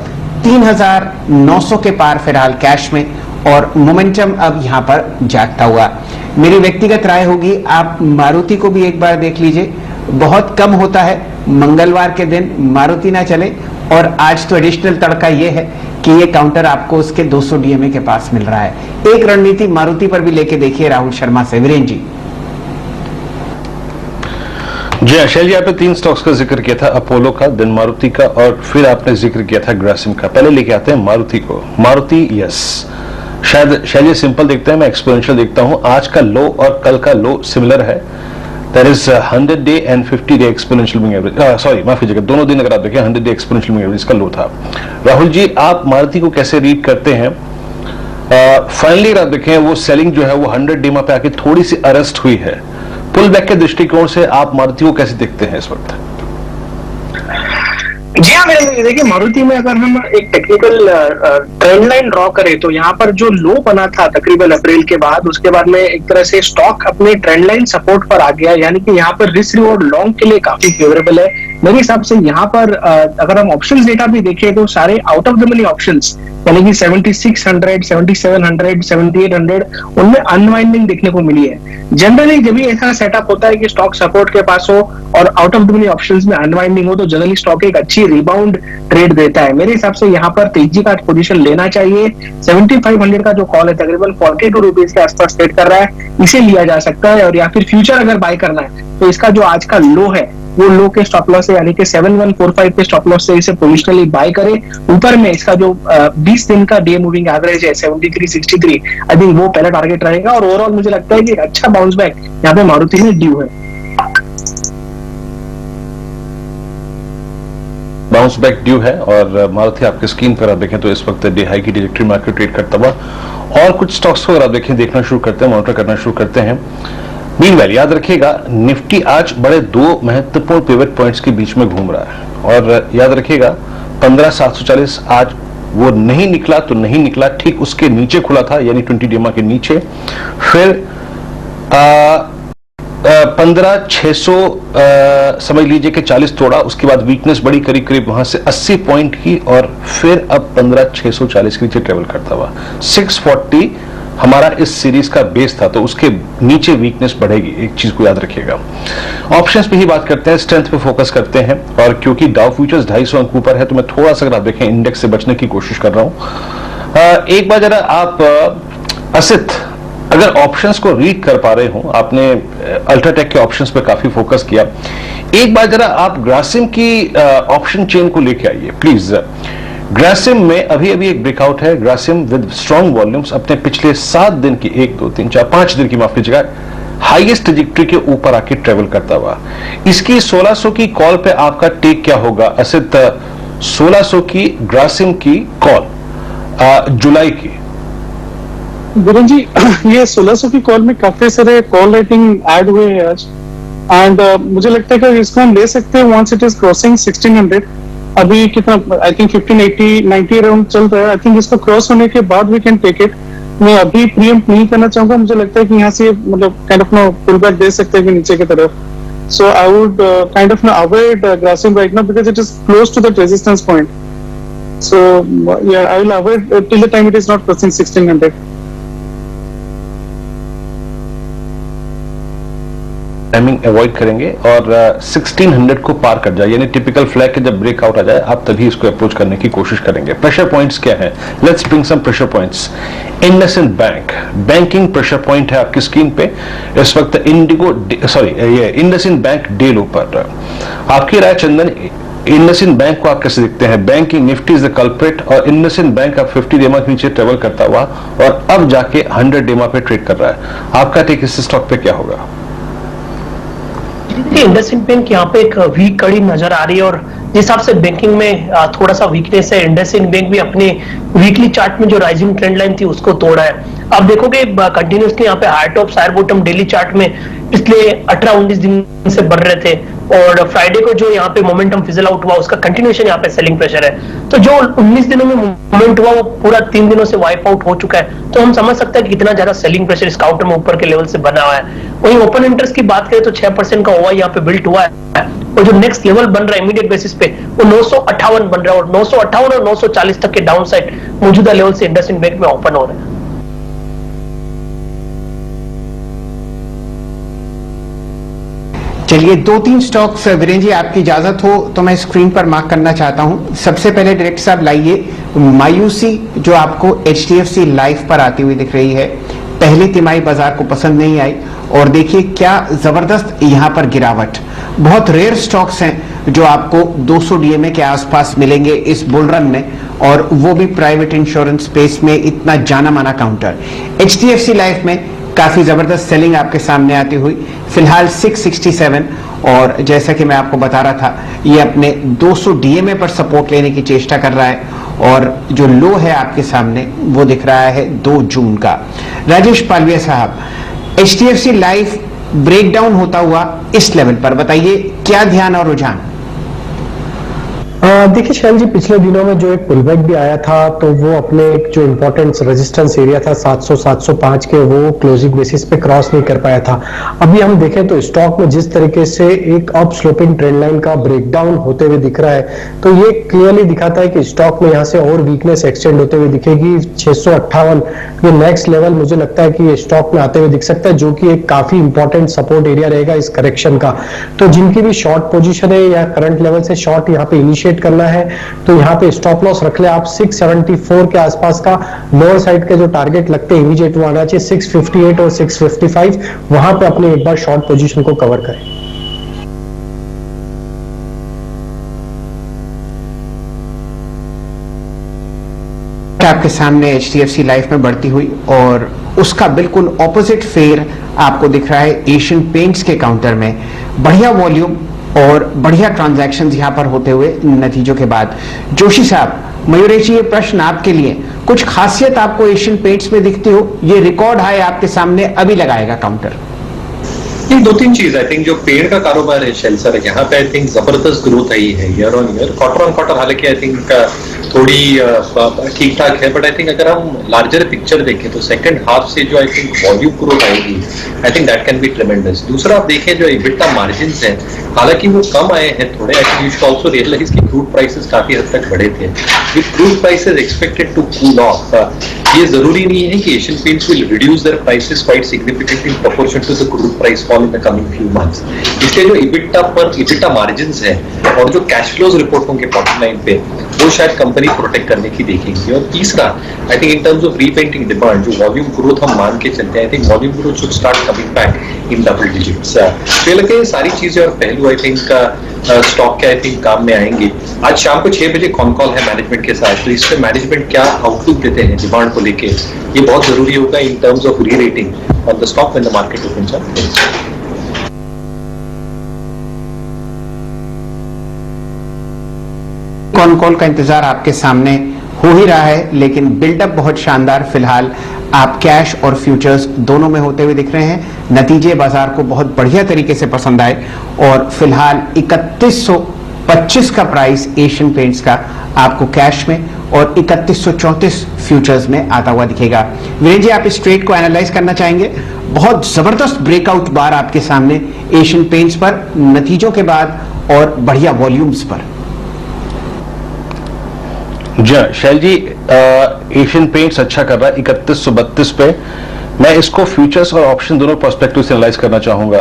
3900 के पार फिलहाल कैश में, और मोमेंटम अब यहां पर जागता हुआ। मेरी व्यक्तिगत राय होगी, आप मारुति को भी एक बार देख लीजिए। बहुत कम होता है मंगलवार के दिन मारुति ना चले, और आज तो एडिशनल तड़का ये है कि ये काउंटर आपको उसके 200 डीएमए के पास मिल रहा है। एक रणनीति मारुति पर भी लेके देखिए राहुल शर्मा से। वीरेंद्र जी। जी शैल जी, आपने 3 स्टॉक्स का जिक्र किया था, अपोलो का, देन मारुति का, और फिर आपने जिक्र किया था ग्रासिम का। पहले लेके आते हैं मारुति को। मारुति, यस, शायद शैल जी सिंपल देखते हैं, मैं एक्सपोनेंशियल देखता हूं। आज का लो और कल का लो सिमिलर है। That is 100 day and 50 day exponential moving average, sorry माफी कीजिएगा, दोनों दिन अगर आप देखें 100 डे एक्सपोनेंशियल मूविंग एवरेज का लो था। राहुल जी, आप मारुति को कैसे रीड करते हैं? फाइनली अगर आप देखें वो सेलिंग जो है वो 100 डे पे आके थोड़ी सी अरेस्ट हुई है। पुल बैक के दृष्टिकोण से आप मारुति को कैसे देखते हैं इस वक्त? जी हाँ, देखिए मारुति में अगर हम एक टेक्निकल ट्रेंड लाइन ड्रॉ करें तो यहाँ पर जो लो बना था तकरीबन अप्रैल के बाद, उसके बाद में एक तरह से स्टॉक अपने ट्रेंड लाइन सपोर्ट पर आ गया, यानी कि यहाँ पर रिस्क रिवॉर्ड लॉन्ग के लिए काफी फेवरेबल है। मेरे हिसाब से यहाँ पर अगर हम ऑप्शंस डेटा भी देखें तो सारे out of the money options यानी कि 7600, 7700, 7800 उनमें अनवाइंडिंग देखने को मिली है। जनरली जब भी ऐसा सेटअप होता है कि स्टॉक सपोर्ट के पास हो और out of the money options में अनवाइंडिंग हो तो जनरली स्टॉक एक अच्छी रिबाउंड ट्रेड देता है। मेरे हिसाब से यहाँ पर तेजी का पोजीशन लेना चाहिए। 7500 का जो कॉल है तकरीबन 42 रुपीज के आसपास ट्रेड कर रहा है, इसे लिया जा सकता है। और या फिर फ्यूचर अगर बाय करना है तो इसका जो आज का लो है वो लो के स्टॉप लॉस है यानी कि 7145 के स्टॉप लॉस से इसे पोजिशनली बाय करें। ऊपर में इसका जो 20 दिन का डे मूविंग एवरेज है 7363, आई थिंक वो पहला टारगेट रहेगा। और ओवरऑल मुझे लगता है कि एक अच्छा बाउंस बैक यहाँ पे मारुति में ड्यू है। बाउंस बैक ड्यू है और मारुति आपके स्क्रीन पर आप देखें तो इस वक्त डे हाई की ट्रैजेक्टरी मार्केट ट्रेड करता हुआ। और कुछ स्टॉक्स को अगर आप देखें, देखना शुरू करते हैं, मॉनिटर करना शुरू करते हैं। मीनवाइल याद रखिएगा निफ्टी आज बड़े दो महत्वपूर्ण पिवट पॉइंट्स के बीच में घूम रहा है और याद रखिएगा 15740 आज वो नहीं निकला तो नहीं निकला, ठीक उसके नीचे खुला था यानी 20 डेमा के नीचे। फिर 15600 समझ लीजिए कि 40 तोड़ा, उसके बाद वीकनेस बड़ी करीब करीब वहां से 80 पॉइंट की और फिर अब 15640 के नीचे ट्रेवल करता हुआ 640 हमारा इस सीरीज का बेस था, तो उसके नीचे वीकनेस बढ़ेगी, एक चीज को याद रखिएगा। ऑप्शंस पे ही बात करते हैं, स्ट्रेंथ पे फोकस करते हैं और क्योंकि डाउ फ्यूचर्स 250 अंक ऊपर है तो मैं थोड़ा सा अगर आप देखें इंडेक्स से बचने की कोशिश कर रहा हूं। एक बार जरा आप असित अगर ऑप्शंस को रीड कर पा रहे हो, आपने अल्ट्राटेक के ऑप्शंस पे काफी फोकस किया, एक बार जरा आप ग्रासिम की ऑप्शन चेन को लेके आइए प्लीज। ग्रासिम में अभी अभी एक ब्रेकआउट है, ग्रासिम विद स्ट्रॉन्ग वॉल्यूम्स अपने पिछले 7 दिन की 1 2 3 4 5 दिन की माफ कीजिएगा हाईएस्ट ट्रैजेक्टरी के ऊपर आके ट्रेवल करता हुआ। इसकी 1600 की कॉल पे आपका टेक क्या होगा असित? 1600 की ग्रासिम की कॉल जुलाई की। गुरु जी ये 1600 की कॉल में काफी सारे कॉल रेटिंग ऐड हुए हैं आज एंड मुझे लगता है कि इसको हम ले सकते हैं वंस इट इज क्रॉसिंग 1600। अभी कितना आई थिंक 1580 90 अराउंड चल रहा है। आई थिंक इसको क्रॉस होने के बाद वी कैन टेक इट। मैं अभी प्रीएम्प्ट नहीं करना चाहूंगा, मुझे लगता है कि यहाँ से मतलब kind of no pull back दे सकते हैं कि नीचे की तरफ। So I would kind of no avoid Grasim right now because it is close to that resistance point. So या I will avoid till the time it is not crossing 1600। Timing avoid करेंगे और 1600 को पार कर जाए यानी टिपिकल फ्लैग के जब breakout आ जाए आप तभी इसको अप्रोच करने की कोशिश करेंगे। प्रेशर पॉइंट्स क्या है? Let's bring some pressure points. IndusInd bank banking pressure point है आपकी स्क्रीन पे इस वक्त। ये इंडसइंड बैंक डे लो पर। आपकी राय चंदन, इंडसइंड बैंक को आप कैसे देखते हैं? Banking Nifty is the culprit और इंडसइंड बैंक अब 50 डेमा के नीचे ट्रेवल करता हुआ और अब जाके 100 डेमा पे ट्रेड कर रहा है। आपका टेक इस स्टॉक पे क्या होगा? इंडसइंड बैंक यहाँ पे एक वीक कड़ी नजर आ रही है और जिस हिसाब से बैंकिंग में थोड़ा सा वीकनेस है, इंडसइंड बैंक भी अपने वीकली चार्ट में जो राइजिंग ट्रेंड लाइन थी उसको तोड़ा है। आप देखोगे कंटिन्यूसली यहाँ पे high top higher bottom daily chart में पिछले 18-19 दिन से बढ़ रहे थे और फ्राइडे को जो यहाँ पे मोमेंटम फिजल आउट हुआ उसका कंटिन्यूएशन यहाँ पे सेलिंग प्रेशर है। तो जो 19 दिनों में मूवमेंट हुआ वो पूरा 3 दिनों से वाइप आउट हो चुका है। तो हम समझ सकते हैं कि कितना ज्यादा सेलिंग प्रेशर इस काउंटर में ऊपर के लेवल से बना हुआ है। वहीं ओपन इंटरेस्ट की बात करें तो 6% का ओवाई यहाँ पे बिल्ट हुआ है और जो नेक्स्ट लेवल बन रहा है इमीडिएट बेसिस पे वो 958 बन रहा है और 958 और 940 तक के डाउन साइड मौजूदा लेवल से इंडसइंड बैंक में ओपन हो रहे हैं। चलिए 2-3 स्टॉक्स वीरेंद्र जी आपकी इजाजत हो तो मैं स्क्रीन पर मार्क करना चाहता हूं। सबसे पहले डायरेक्टर साहब लाइए मायूसी जो आपको HDFC लाइफ पर आती हुई दिख रही है। पहली तिमाही बाजार को पसंद नहीं आई और देखिए क्या जबरदस्त यहां पर गिरावट। बहुत रेयर स्टॉक्स हैं जो आपको 200 DMA के आसपास मिलेंगे इस बुल रन में और वो भी प्राइवेट इंश्योरेंस स्पेस में इतना जाना माना काउंटर। HDFC लाइफ में काफी जबरदस्त सेलिंग आपके सामने आती हुई फिलहाल 667 और जैसा कि मैं आपको बता रहा था ये अपने 200 DMA पर सपोर्ट लेने की चेष्टा कर रहा है और जो लो है आपके सामने वो दिख रहा है 2 जून का। राजेश पालविया साहब, HDFC लाइफ ब्रेकडाउन होता हुआ इस लेवल पर बताइए क्या ध्यान और रुझान? देखिए शैल जी, पिछले दिनों में जो एक पुलबैक भी आया था तो वो अपने एक जो इम्पोर्टेंट रेजिस्टेंस एरिया था 700-705 के, वो क्लोजिंग बेसिस पे क्रॉस नहीं कर पाया था। अभी हम देखें तो स्टॉक में जिस तरीके से एक अप स्लोपिंग ट्रेंड लाइन का ब्रेकडाउन होते हुए दिख रहा है, तो ये क्लियरली दिखाता है कि स्टॉक में यहाँ से और वीकनेस एक्सटेंड होते हुए दिखेगी। 658 ये नेक्स्ट लेवल मुझे लगता है कि ये स्टॉक में आते हुए दिख सकता है, जो कि एक काफी इंपॉर्टेंट सपोर्ट एरिया रहेगा इस करेक्शन का। तो जिनकी भी शॉर्ट पोजीशन है या करंट लेवल से शॉर्ट यहाँ पे इनिशिएट करना है, तो यहाँ पे स्टॉप लॉस रख ले आप 674 के आसपास का। लोअर साइड के जो टारगेट लगते हैं इमीडिएट वो आना चाहिए 658 और 655, वहां पे अपने एक बार शॉर्ट पोजीशन को कवर करें। आपके सामने HDFC लाइफ में बढ़ती हुई और उसका बिल्कुल ऑपोजिट फेयर आपको दिख रहा है एशियन पेंट्स के काउंटर में। बढ़िया वॉल्यूम और बढ़िया ट्रांजैक्शंस यहां पर होते हुए नतीजों के बाद। जोशी साहब, मयूरेश जी, ये प्रश्न आपके लिए, कुछ खासियत आपको एशियन पेंट्स में दिखती हो? ये रिकॉर्ड हाई आपके सामने अभी लगाएगा काउंटर। ये दो तीन चीज आई थिंक जो पेड़ का कारोबार है शेल सर, यहाँ पे आई थिंक जबरदस्त ग्रोथ आई है year on year. Quarter on quarter हालांकि आई थिंक थोड़ी ठीक ठाक है, बट आई थिंक अगर हम लार्जर पिक्चर देखें तो सेकंड हाफ से जो आई थिंक वॉल्यूम ग्रोथ आएगी, आई थिंक दैट कैन बी ट्रेमेंडस। दूसरा आप देखें जो EBITDA मार्जिन्स हैं, हालांकि वो कम आए हैं थोड़े। I think you should also realize कि क्रूड प्राइसेस काफी हद तक बढ़े थे। With crude prices expected to cool off, ये जरूरी नहीं है कि Asian Paints will reduce their prices quite significantly in proportion to the crude price fall in the coming few months. इसलिए जो EBITDA मार्जिन्स है और जो कैश फ्लोज रिपोर्ट होंगे बॉटम लाइन पे, वो शायद कंपनी प्रोटेक्ट करने की देखेंगे। और तीसरा I think in terms of repainting demand, जो वॉल्यूम ग्रोथ हम मान के चलते हैं, I think volume growth should start coming back in double digits. तो ये लगता है सारी चीजें और पहलू आई थिंक स्टॉक के आई थिंक काम में आएंगे। आज शाम को 6 बजे कॉन कॉल है मैनेजमेंट के साथ, तो इसमें मैनेजमेंट क्या आउटलुक देते हैं डिमांड को लेके, ये बहुत जरूरी होगा इन टर्म्स ऑफ री rating on the stock when the market opens up. Con call का इंतजार आपके सामने हो ही रहा है, लेकिन बिल्डअप बहुत शानदार फिलहाल आप कैश और फ्यूचर्स दोनों में होते हुए दिख रहे हैं। नतीजे बाजार को बहुत बढ़िया तरीके से पसंद आए और फिलहाल 3125 का प्राइस एशियन पेंट्स का आपको कैश में और 3134 फ्यूचर्स में आता हुआ दिखेगा। वीरेंद्र जी, आप इस ट्रेड को एनालाइज करना चाहेंगे? बहुत जबरदस्त ब्रेकआउट बार आपके सामने एशियन पेंट्स पर नतीजों के बाद और बढ़िया वॉल्यूम्स पर। जी शैल जी, एशियन पेंट्स अच्छा कर रहा है 3132 पे। मैं इसको फ्यूचर्स और ऑप्शन दोनों पर्सपेक्टिव से एनालाइज करना चाहूंगा।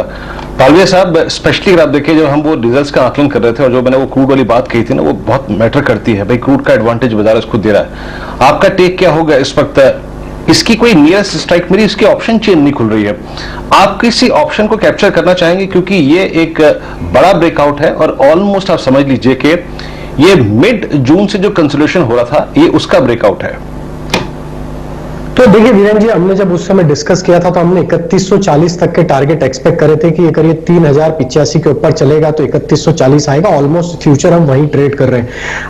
पालविया साहब, स्पेशली अगर आप देखिए, जब हम वो रिजल्ट्स का आकलन कर रहे थे और जो मैंने वो क्रूड वाली बात कही थी ना, वो बहुत मैटर करती है भाई। क्रूड का एडवांटेज बाजार इसको दे रहा है। आपका टेक क्या होगा इस वक्त? इसकी कोई नियरेस्ट स्ट्राइक मेरी इसकी ऑप्शन चेन नहीं खुल रही है। आप किसी ऑप्शन को कैप्चर करना चाहेंगे, क्योंकि ये एक बड़ा ब्रेकआउट है और ऑलमोस्ट आप समझ लीजिए कि ये मिड जून से जो कंसोलिडेशन हो रहा था, ये उसका ब्रेकआउट है। तो देखिए वीरेंद्र जी, हमने जब उस समय डिस्कस किया था तो हमने 3140 तक के टारगेट एक्सपेक्ट करे थे कि अगर ये 3085 के ऊपर चलेगा तो 3140 आएगा। ऑलमोस्ट फ्यूचर हम वहीं ट्रेड कर रहे हैं।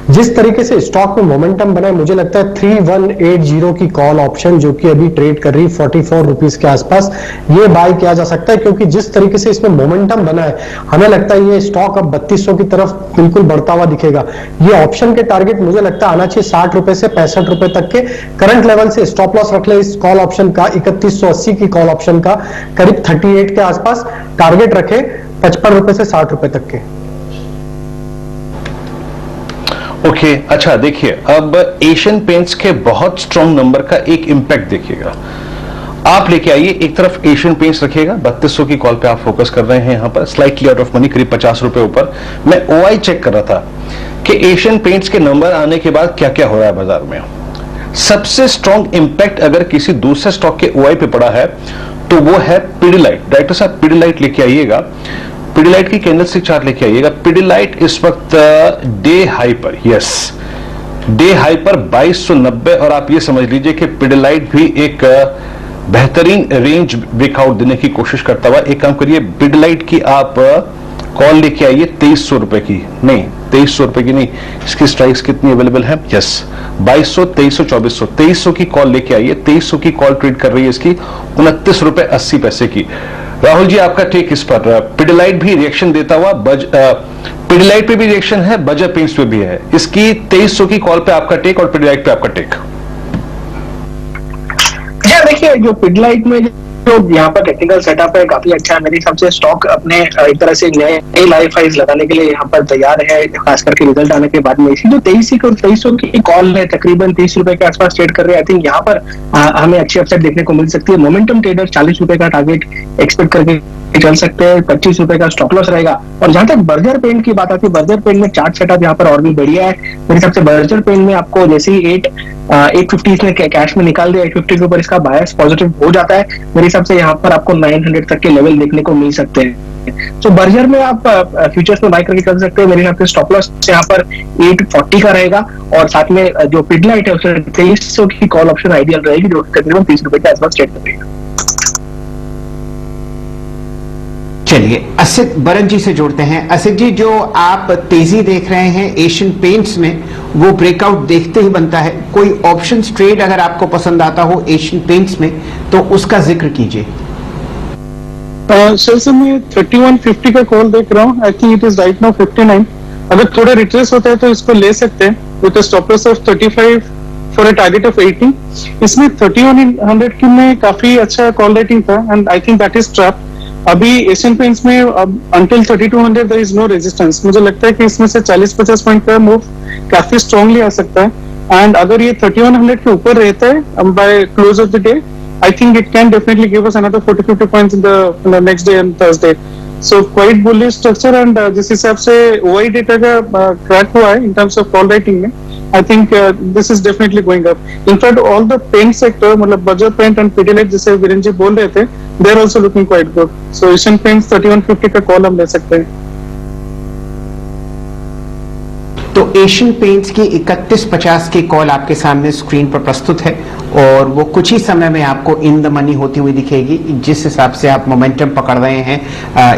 जिस तरीके से स्टॉक में मोमेंटम बना है, मुझे लगता है 3180 की कॉल ऑप्शन जो कि अभी ट्रेड कर रही 44 रुपीज के आसपास, ये बाय किया जा सकता है, क्योंकि जिस तरीके से इसमें मोमेंटम बना है, हमें लगता है ये स्टॉक अब 3200 की तरफ बिल्कुल बढ़ता हुआ दिखेगा। ये ऑप्शन के टारगेट मुझे लगता है आना चाहिए 60 रुपए से 65 रुपए तक के। करंट लेवल से स्टॉप लॉस रख ले इस कॉल ऑप्शन का 3180 की कॉल ऑप्शन का करीब 38 के आसपास। टारगेट रखे 55 रुपए से 60 रुपए तक के। ओके, अच्छा देखिए, अब एशियन पेंट्स के बहुत स्ट्रॉन्ग नंबर का एक इंपैक्ट देखिएगा। आप लेके आइए, एक तरफ एशियन पेंट्स रखिएगा, 3200 की कॉल पे आप फोकस कर रहे हैं, यहां पर स्लाइटली आउट ऑफ मनी, करीब 50 रुपए ऊपर। मैं ओआई चेक कर रहा था कि एशियन पेंट्स के नंबर आने के बाद क्या क्या हो रहा है बाजार में। सबसे स्ट्रॉन्ग इंपैक्ट अगर किसी दूसरे स्टॉक के ओआई पे पड़ा है तो वो है पिडिलाइट। डायरेक्टर साहब, पिडिलाइट लेके आइएगा, पिडिलाइट की कैंडलस्टिक चार्ट लेके आइएगा। पिडिलाइट इस वक्त डे हाई पर, यस, डे हाई पर 2290, और आप ये समझ लीजिए कि पिडिलाइट भी एक बेहतरीन रेंज ब्रेकआउट देने की कोशिश करता हुआ। एक काम करिए, पिडिलाइट की आप कॉल लेके आइए 2300 रुपए की, नहीं 2300 रुपए की नहीं, इसकी स्ट्राइक्स कितनी अवेलेबल है? यस, 2200, 2300, 2400, 2300 की कॉल लेके आइए। 2300 की कॉल ट्रेड कर रही है इसकी 29 रुपए 80 पैसे की। राहुल जी, आपका टेक इस पर? पिडिलाइट भी रिएक्शन देता हुआ, पिडिलाइट पे भी रिएक्शन है, बजर पेंट्स पे भी है। इसकी 2300 की कॉल पे आपका टेक और पिडिलाइट पे आपका टेक? देखिए, जो पिडलाइट में जो यहाँ पर टेक्निकल सेटअप है काफी अच्छा है। मेरे हिसाब से स्टॉक अपने एक तरह से नए लाइफ हाइज लगाने के लिए यहाँ पर तैयार है, खास करके रिजल्ट आने के बाद में। इसी जो 2300 की कॉल है, तकरीबन 30 रुपए के आसपास ट्रेड कर रहे हैं। आई थिंक यहाँ पर हमें अच्छी अपसाइड देखने को मिल सकती है। मोमेंटम ट्रेडर 40 रुपए का टारगेट एक्सपेक्ट करके चल सकते हैं, 25 रुपए का स्टॉप लॉस रहेगा। और जहां तक बर्जर पेंट की बात आती है, बर्जर पेंट में चार्ट सेटअप यहाँ पर और भी बढ़िया है मेरे हिसाब से। बर्जर पेंट में आपको जैसे ही 850 इसने कैश में निकाल दिया, 850 के ऊपर इसका बायस पॉजिटिव हो जाता है। मेरे हिसाब से यहाँ पर आपको 900 तक के लेवल देखने को मिल सकते हैं। तो बर्जर में आप फ्यूचर्स में बाय करके चल सकते हैं। मेरे हिसाब से स्टॉप लॉस यहाँ पर 840 का रहेगा, और साथ में जो पिडलाइट है उसमें 2300 की कॉल ऑप्शन आइडियल रहेगी, जो तकरीबन 30 रुपए के आसपास ट्रेड करेगा। चलिए असित बरन जी से जोड़ते हैं। असित जी, जो आप तेजी देख रहे हैं एशियन पेंट्स में, वो ब्रेकआउट देखते ही बनता है। कोई ऑप्शन ट्रेड अगर आपको पसंद आता हो एशियन पेंट्स में तो उसका जिक्र कीजिए। सर मैं 3150 का कॉल देख रहा हूँ। I think it is right now 59। अगर थोड़ा रिट्रेस होता है तो इसको ले सकते हैं with stop loss of 35 for a target of 80। इसमें 3100 की में काफी अच्छा कॉल रेटिंग था, and I think that is trap. अभी एशियन पेंट्स में until 3200 there is no resistance. मुझे लगता है कि इसमें से 40-50 पॉइंट का मूव काफी स्ट्रांगली आ सकता है, एंड अगर ये 3100 के ऊपर रहता है by close of the day, I think it can definitely give us another 40-50 points in the next day and Thursday. So quite bullish structure, and जिस हिसाब से OI data का crack हुआ है in terms of call rating में, I think this is definitely going up. In fact, all the paint sector, मतलब buzzer paint and Pidilite जैसे वीरेन जी बोल रहे थे, they are also looking quite good. So Asian Paints 3150 का call हम ले सकते हैं। तो एशियन पेंट्स की 3150 की कॉल आपके सामने स्क्रीन पर प्रस्तुत है, और वो कुछ ही समय में आपको इन द मनी होती हुई दिखेगी, जिस हिसाब से आप मोमेंटम पकड़ रहे हैं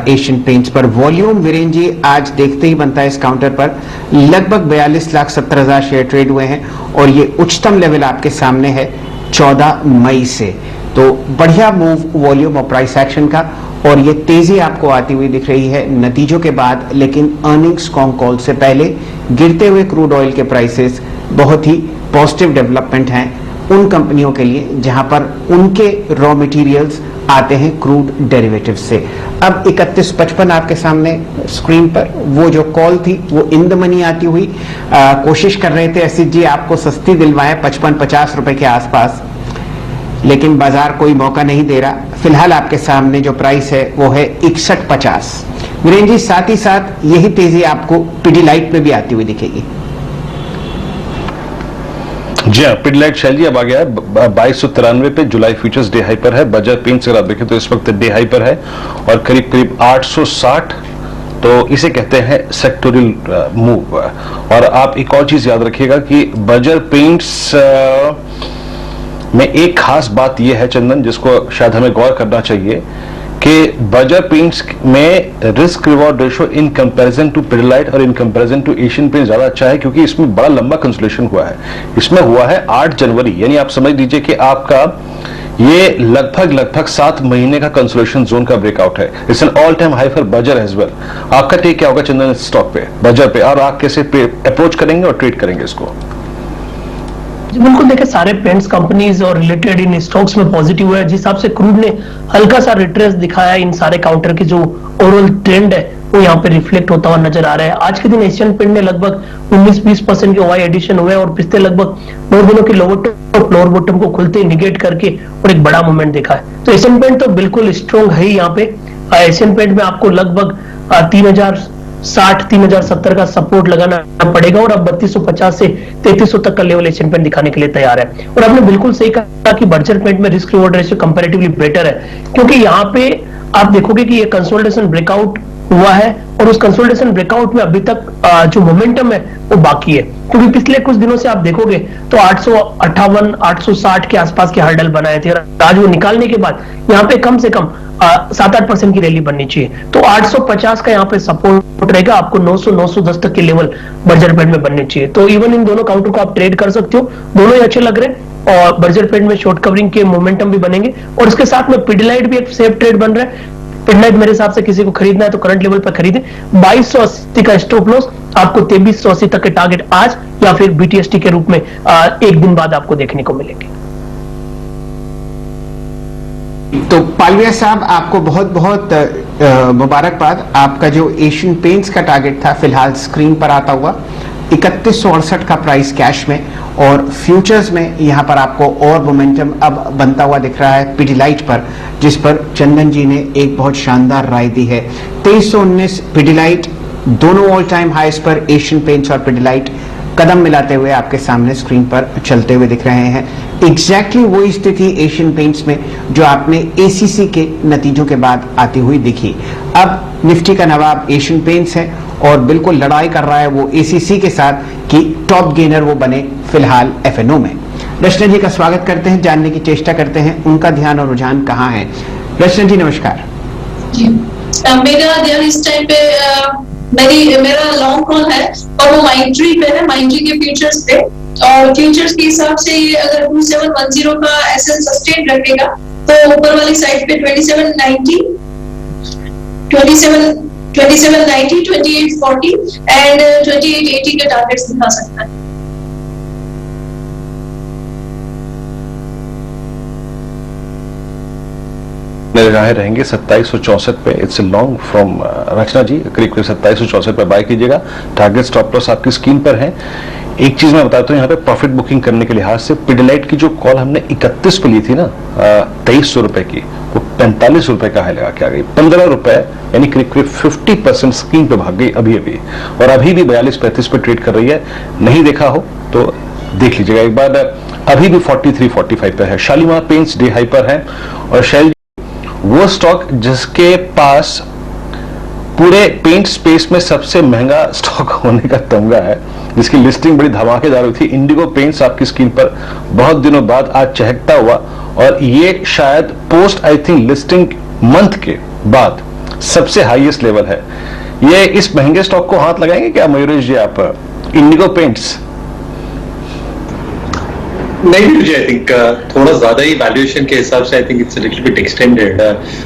एशियन पेंट्स पर। वॉल्यूम वीरेन जी आज देखते ही बनता है इस काउंटर पर, लगभग 42,70,000 शेयर ट्रेड हुए हैं, और ये उच्चतम लेवल आपके सामने है 14 मई से। तो बढ़िया मूव वॉल्यूम और प्राइस एक्शन का, और ये तेजी आपको आती हुई दिख रही है नतीजों के बाद, लेकिन अर्निंग्स स्ट्रॉन्ग कॉल से पहले गिरते हुए क्रूड ऑयल के प्राइसेस बहुत ही पॉजिटिव डेवलपमेंट हैं उन कंपनियों के लिए जहां पर उनके रॉ मटेरियल्स आते हैं क्रूड डेरिवेटिव से। अब 3155 आपके सामने स्क्रीन पर, वो जो कॉल थी वो इन द मनी आती हुई कोशिश कर रहे थे असित जी आपको सस्ती दिलवाएं 55-50 रुपए के आसपास, लेकिन बाजार कोई मौका नहीं दे रहा। फिलहाल आपके सामने जो प्राइस है वो है 6150। वीरेन जी, साथ ही साथ यही तेजी आपको पिडिलाइट पे भी आती हुई दिखेगी। जी हाँ, पिडलाइट शैल जी अब आ गया है 2293 पे, जुलाई फ्यूचर्स डे हाई पर है। बजर पेंट्स अगर आप देखें तो इस वक्त डे हाई पर है और करीब करीब 860। तो इसे कहते हैं सेक्टोरियल मूव। और आप एक और चीज याद रखिएगा कि बजर पेंट्स में एक खास बात यह है चंदन, जिसको शायद हमें गौर करना चाहिए, कि बजर पेंट्स में risk reward ratio in comparison to Pidilite और in comparison to Asian paints ज्यादा अच्छा है, क्योंकि इसमें बड़ा लंबा कंसोलिडेशन हुआ है। इसमें हुआ है 8 जनवरी, यानी आप समझ लीजिए कि आपका ये लगभग 7 महीने का कंसोलिडेशन जोन का ब्रेकआउट है। It's an all time high for बजर एज वेल। आपका टेक क्या होगा चंदन इस स्टॉक पे, बजर पे, और आप कैसे अप्रोच करेंगे और ट्रेड करेंगे इसको? बिल्कुल, देखिए सारे पेंट्स कंपनीज और रिलेटेड इन स्टॉक्स में पॉजिटिव है। जिस हिसाब से क्रूड ने हल्का सा रिट्रेस दिखाया, इन सारे काउंटर की जो ओवरऑल ट्रेंड है वो यहाँ पे रिफ्लेक्ट होता हुआ नजर आ रहा है। आज के दिन एशियन पेंट ने लगभग 19-20% के ओआई एडिशन हुए, और पिछले लगभग 9 दिनों की लोअर बॉटम को खुलते निगेट करके और एक बड़ा मूवमेंट देखा है। तो एशियन पेंट तो बिल्कुल स्ट्रॉन्ग है यहाँ पे। एशियन पेंट में आपको लगभग 3060-3070 का सपोर्ट लगाना पड़ेगा, और अब 3250 से 3300 तक का लेवल एशियन पेंट दिखाने के लिए तैयार है। और आपने बिल्कुल सही कहा कि बर्जर पेंट में risk reward ratio comparatively better है, क्योंकि यहाँ पे आप देखोगे कि ये कंसोलिडेशन ब्रेकआउट हुआ है, और उस कंसोलिडेशन ब्रेकआउट में अभी तक जो मोमेंटम है वो बाकी है। क्योंकि पिछले कुछ दिनों से आप देखोगे तो 858, 860 के आसपास के हर्डल बनाए थे, और आज वो निकालने के बाद यहाँ पे कम से कम 7-8% की रैली बननी चाहिए। तो 850 का यहाँ पे सपोर्ट रहेगा, आपको 900-910 तक के लेवल बर्जर पेंट में बनने चाहिए। तो इवन इन दोनों काउंटर को आप ट्रेड कर सकते हो, दोनों ही अच्छे लग रहे हैं, और बर्जर पेंट में शॉर्ट कवरिंग के मोमेंटम भी बनेंगे, और इसके साथ में पिडिलाइट भी एक सेफ ट्रेड बन रहा है। पिडलाइट मेरे हिसाब से किसी को खरीदना है तो करंट लेवल पर खरीदे। 2280 का स्टॉप लॉस, आपको 2380 तक के टारगेट आज या फिर BTST के रूप में एक दिन बाद आपको देखने को मिलेंगे। तो पालविया साहब, आपको बहुत बहुत मुबारकबाद। आपका जो एशियन पेंट्स का टारगेट था फिलहाल स्क्रीन पर आता हुआ 3168 का प्राइस कैश में, और फ्यूचर्स में यहां पर आपको और मोमेंटम अब बनता हुआ दिख रहा है पिडिलाइट पर, जिस पर चंदन जी ने एक बहुत शानदार राय दी है। 2319 पिडिलाइट, दोनों ऑल टाइम हाईस पर एशियन पेंट्स और पिडिलाइट कदम मिलाते हुए आपके सामने स्क्रीन पर चलते हुए दिख रहे हैं। एग्जैक्टली वही स्थिति एशियन पेंट्स में जो आपने ACC के नतीजों के बाद आती हुई दिखी। अब निफ्टी का नवाब एशियन पेंट्स है और बिल्कुल लड़ाई कर रहा है वो ACC के साथ कि टॉप गेनर वो बने फिलहाल FNO में। रचना जी का स्वागत करते हैं, जानने की चेष्टा करते हैं उनका ध्यान और रुझान कहाँ है। रचना जी नमस्कार। मेरा ध्यान इस टाइम पे मेरा लॉन्ग कॉल है और वो माइंट्री पे है, माइंट्री के फ्यूचर्स पे, और फ्यूचर्स के हिसाब से ये अगर 2710 का एसएल सस्टेन रखेगा तो ऊपर वाली साइड पे 2790, 2840 एंड 2880 के टारगेट्स दिखा सकता है। मेरे राय रहेंगे 2764 पे। इट्स लॉन्ग फ्रॉम रचना जी, करीब करीब 2764 पे बाय कीजिएगा। टारगेट स्टॉप लॉस आपकी स्क्रीन पर है। एक चीज मैं बताता हूँ यहाँ पे प्रॉफिट बुकिंग करने के लिहाज से, पिडिलाइट की जो कॉल हमने 31 पे ली थी ना 2300 रुपए की, वो 45 रुपए का हाई लगा के आ गई, 15 रुपए यानी करीब करीब 50% स्क्रीन पे भाग गई अभी अभी, और अभी भी 42-35 पे ट्रेड कर रही है। नहीं देखा हो तो देख लीजिएगा एक बार। अभी भी 43-45 पे है। शालीमार पेंट्स डे हाई पर है, और शेल वो स्टॉक जिसके पास पूरे पेंट स्पेस में सबसे महंगा स्टॉक होने का तमगा है, जिसकी लिस्टिंग बड़ी धमाकेदार हुई थी। इंडिगो पेंट्स आपकी स्क्रीन पर बहुत दिनों बाद आज चहकता हुआ, और ये शायद post I think listing month के बाद सबसे हाईएस्ट लेवल है। ये इस महंगे स्टॉक को हाथ लगाएंगे क्या मयूरेश जी आप, इंडिगो पेंट्स? नहीं मुझे आई थिंक थोड़ा ज्यादा ही वैल्यूएशन के हिसाब से I think it's little bit extended.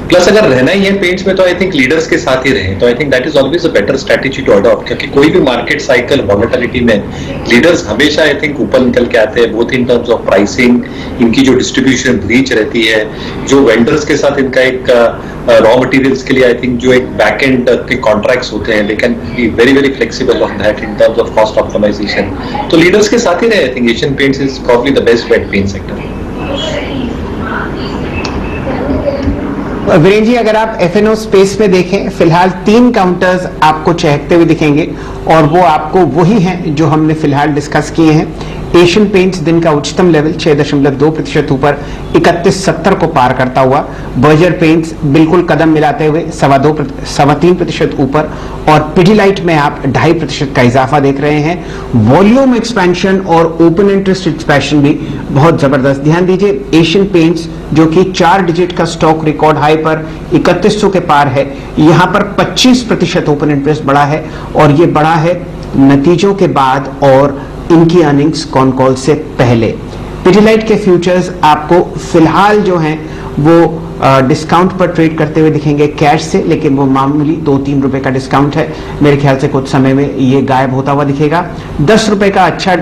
Plus अगर रहना ही है पेंट्स में तो आई थिंक लीडर्स के साथ ही रहें, तो I think that is always a better strategy to adopt, क्योंकि कोई भी मार्केट साइकिल वॉलेटिलिटी में लीडर्स हमेशा आई थिंक ऊपर निकल के आते हैं, both in terms of pricing, इनकी जो डिस्ट्रीब्यूशन रीच रहती है, जो वेंडर्स के साथ इनका एक रॉ मटेरियल्स के लिए आई थिंक जो एक बैक एंड के कॉन्ट्रैक्ट्स होते हैं, they can be very very flexible on that in terms of cost optimisation. तो लीडर्स के साथ ही रहे, I think Asian paints is probably the best bet paint sector. Virendra ji, अगर आप FNO स्पेस में देखें फिलहाल 3 काउंटर्स आपको चहकते हुए दिखेंगे, और वो आपको वही हैं जो हमने फिलहाल डिस्कस किए हैं। एशियन पेंट्स दिन का उच्चतम लेवल 6.2% ऊपर 3170 को पार करता हुआ, बर्जर पेंट्स बिल्कुल कदम मिलाते हुए 2.25-3% ऊपर, और पिडिलाइट में आप 2.5% का इजाफा देख रहे हैं। वॉल्यूम एक्सपेंशन और ओपन इंटरेस्ट एक्सपेंशन भी बहुत जबरदस्त। ध्यान दीजिए, एशियन पेंट्स जो कि 4 डिजिट का स्टॉक रिकॉर्ड हाई पर 3100 के पार है, यहां पर 25% ओपन इंटरेस्ट बढ़ा है, और ये बढ़ा है नतीजों के बाद और इनकी अर्निंग्स कॉन कॉल से पहले। पिडिलाइट के फ्यूचर्स आपको फिलहाल जो हैं वो डिस्काउंट पर ट्रेड करते हुए दिखेंगे कैश से, लेकिन वो मामूली 2-3 रुपए का डिस्काउंट है। मेरे ख्याल से कुछ समय में ये गायब होता हुआ दिखेगा। 10 रुपए का अच्छा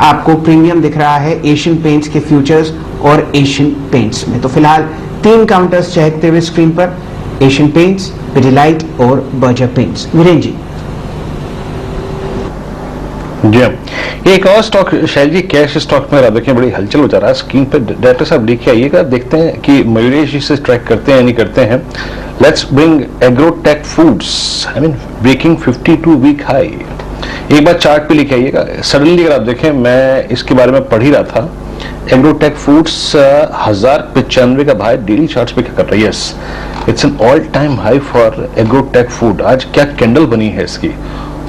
आपको प्रीमियम दिख रहा है एशियन पेंट्स के फ्यूचर्स और एशियन पेंट्स में। तो फिलहाल 3 काउंटर्स चहकते हुए स्क्रीन पर, एशियन पेंट्स, पिडिलाइट और बर्जर पेंट्स। वीरेंद्र जी। जी एक और स्टॉक शैल जी, कैश स्टॉक में आप देखें बड़ी हलचल हो जा रहा है स्क्रीन पे। डायरेक्टर साहब देखिए आइएगा, देखते हैं कि मयूरेश जी से ट्रैक करते हैं नहीं करते हैं। Let's bring Agrotech Foods, I mean breaking 52 week high. एक बार चार्ट पे लिखे आइएगा। सडनली अगर आप देखें, मैं इसके बारे में पढ़ ही रहा था, एग्रोटेक फूड्स 1095 का भाई डेली चार्ट्स पे क्या कर रही है। It's an all time high for agrotech food. आज क्या कैंडल बनी है इसकी,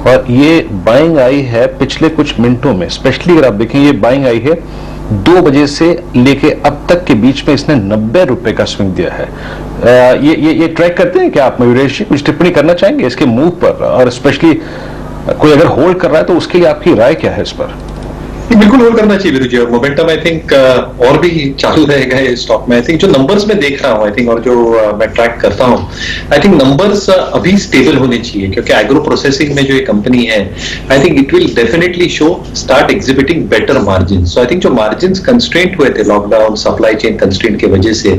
और ये बाइंग आई है पिछले कुछ मिनटों में। स्पेशली अगर आप देखें, ये बाइंग आई है 2 बजे से लेके अब तक के बीच में इसने 90 रुपए का स्विंग दिया है। ये ट्रैक करते हैं क्या आप मयूरेश जी? कुछ टिप्पणी करना चाहेंगे इसके मूव पर, और स्पेशली कोई अगर होल्ड कर रहा है तो उसके लिए आपकी राय क्या है इस पर? बिल्कुल होल्ड करना चाहिए विरुजी, और मोमेंटम आई थिंक और भी चालू रहेगा इस स्टॉक में। आई थिंक जो नंबर्स में देख रहा हूँ आई थिंक, और जो मैं ट्रैक करता हूँ, आई थिंक नंबर्स अभी स्टेबल होने चाहिए, क्योंकि एग्रो प्रोसेसिंग में जो ये कंपनी है I think it will definitely start exhibiting better margin. So I think जो मार्जिन कंस्ट्रेंट हुए थे लॉकडाउन सप्लाई चेन कंस्ट्रेंट की वजह से,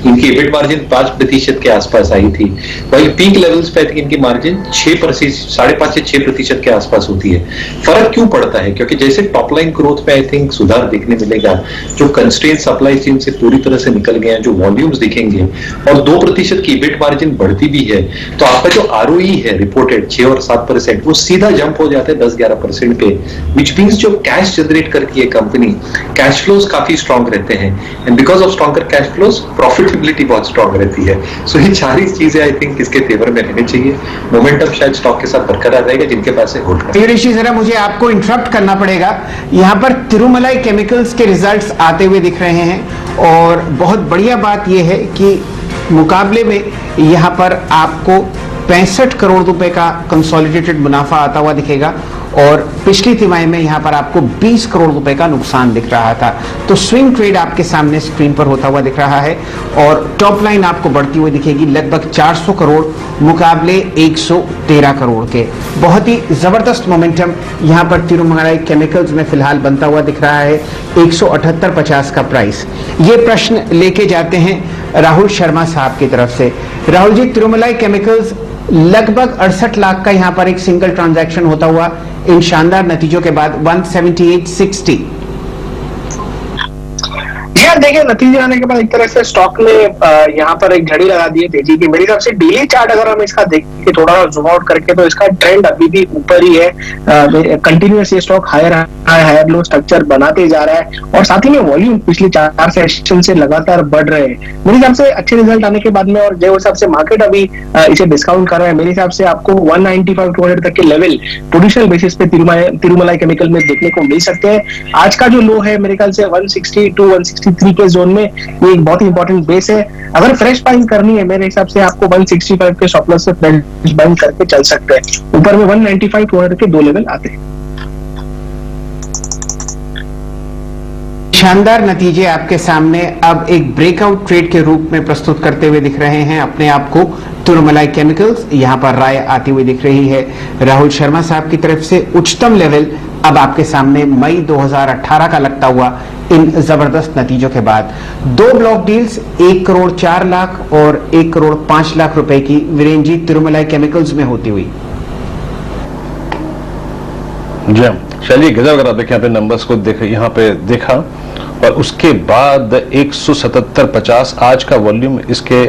इनकी EBIT मार्जिन 5% के आसपास आई थी, वही पीक लेवल्स पे आई थिंक इनकी मार्जिन 5.5 से 6% के आसपास होती है। फर्क क्यों पड़ता है? क्योंकि जैसे टॉप लाइन ग्रोथ में आई थिंक सुधार देखने मिलेगा, जो कंस्ट्रेंट सप्लाई चेन से पूरी तरह से निकल गए हैं, जो वॉल्यूम्स दिखेंगे, और 2% की EBIT मार्जिन बढ़ती भी है, तो आपका जो ROE है रिपोर्टेड 6 और 7%, वो सीधा जंप हो जाते हैं 10-11% पे, विच मीन्स जो कैश जनरेट करती है कंपनी, कैश फ्लोज काफी स्ट्रॉन्ग रहते हैं, and because of stronger cash flows profitability बहुत स्ट्रॉन्ग रहती है। सो ये सारी चीजें आई थिंक इसके फेवर में रहनी चाहिए। मोमेंटम शायद स्टॉक के साथ बरकरार रहेगा जिनके पास है होल्ड करें। ऋषि, जरा मुझे आपको इंटरप्ट करना पड़ेगा। यहाँ पर तिरुमलाई केमिकल्स के रिजल्ट्स आते हुए दिख रहे हैं, और बहुत बढ़िया बात यह है कि मुकाबले में यहाँ पर आपको 65 करोड़ रुपए का कंसोलिडेटेड मुनाफा आता हुआ दिखेगा, और पिछली तिमाही में यहाँ पर आपको 20 करोड़ रुपए का नुकसान दिख रहा था। तो स्विंग ट्रेड आपके सामने स्क्रीन पर होता हुआ दिख रहा है, और टॉप लाइन आपको बढ़ती हुई दिखेगी लगभग 400 करोड़ मुकाबले 113 करोड़ के। बहुत ही जबरदस्त मोमेंटम यहाँ पर तिरुमलाई केमिकल्स में फिलहाल बनता हुआ दिख रहा है। 178.50 का प्राइस। ये प्रश्न लेके जाते हैं राहुल शर्मा साहब की तरफ से। राहुल जी, तिरुमलाई केमिकल्स लगभग 68 लाख का यहाँ पर एक सिंगल ट्रांजैक्शन होता हुआ इन शानदार नतीजों के बाद 178.60। यार देखिए, नतीजे आने के बाद एक तरह से स्टॉक ने यहाँ पर एक झड़ी लगा दी है तेजी की। मेरी हिसाब से डेली चार्ट अगर हम इसका देखें थोड़ा जूम आउट करके, तो इसका ट्रेंड अभी भी ऊपर ही है। कंटिन्यूअस ये स्टॉक हायर लो स्ट्रक्चर बनाते जा रहा है, और साथ ही में वॉल्यूम पिछले 4 सेशन से लगातार बढ़ रहे हैं। मेरे हिसाब से अच्छे रिजल्ट आने के बाद में, और जो हिसाब से मार्केट अभी इसे डिस्काउंट कर रहा है, मेरे हिसाब से आपको 195-200 तक के लेवल पोजिशनल बेसिस पे तिरुमलाई केमिकल में देखने को मिल सकते हैं। आज का जो लो है मेरे ख्याल से 160-163 के जोन में, ये एक बहुत ही इंपॉर्टेंट बेस है। अगर फ्रेश बाइंग करनी है मेरे हिसाब से आपको 165 के स्टॉप लॉस से फ्रेश बाइंग करके चल सकते हैं। ऊपर में 195-200 के 2 लेवल आते हैं। शानदार नतीजे आपके सामने अब एक ब्रेकआउट ट्रेड के रूप में प्रस्तुत करते हुए दिख रहे हैं अपने आप को तिरुमलाई केमिकल्स। यहां पर राय आती हुई दिख रही है राहुल शर्मा साहब की तरफ से। उच्चतम लेवल अब आपके सामने मई 2018 का लगता हुआ इन जबरदस्त नतीजों के बाद। 2 ब्लॉक डील्स 1 करोड़ 4 लाख और 1 करोड़ 5 लाख रुपए की वीरेन जी तिरुमलाई केमिकल्स में होती हुई। जी चलिए, गजब। अगर आप देखें यहाँ पे नंबर्स को यहाँ पे देखा, और उसके बाद 177.50 आज का वॉल्यूम इसके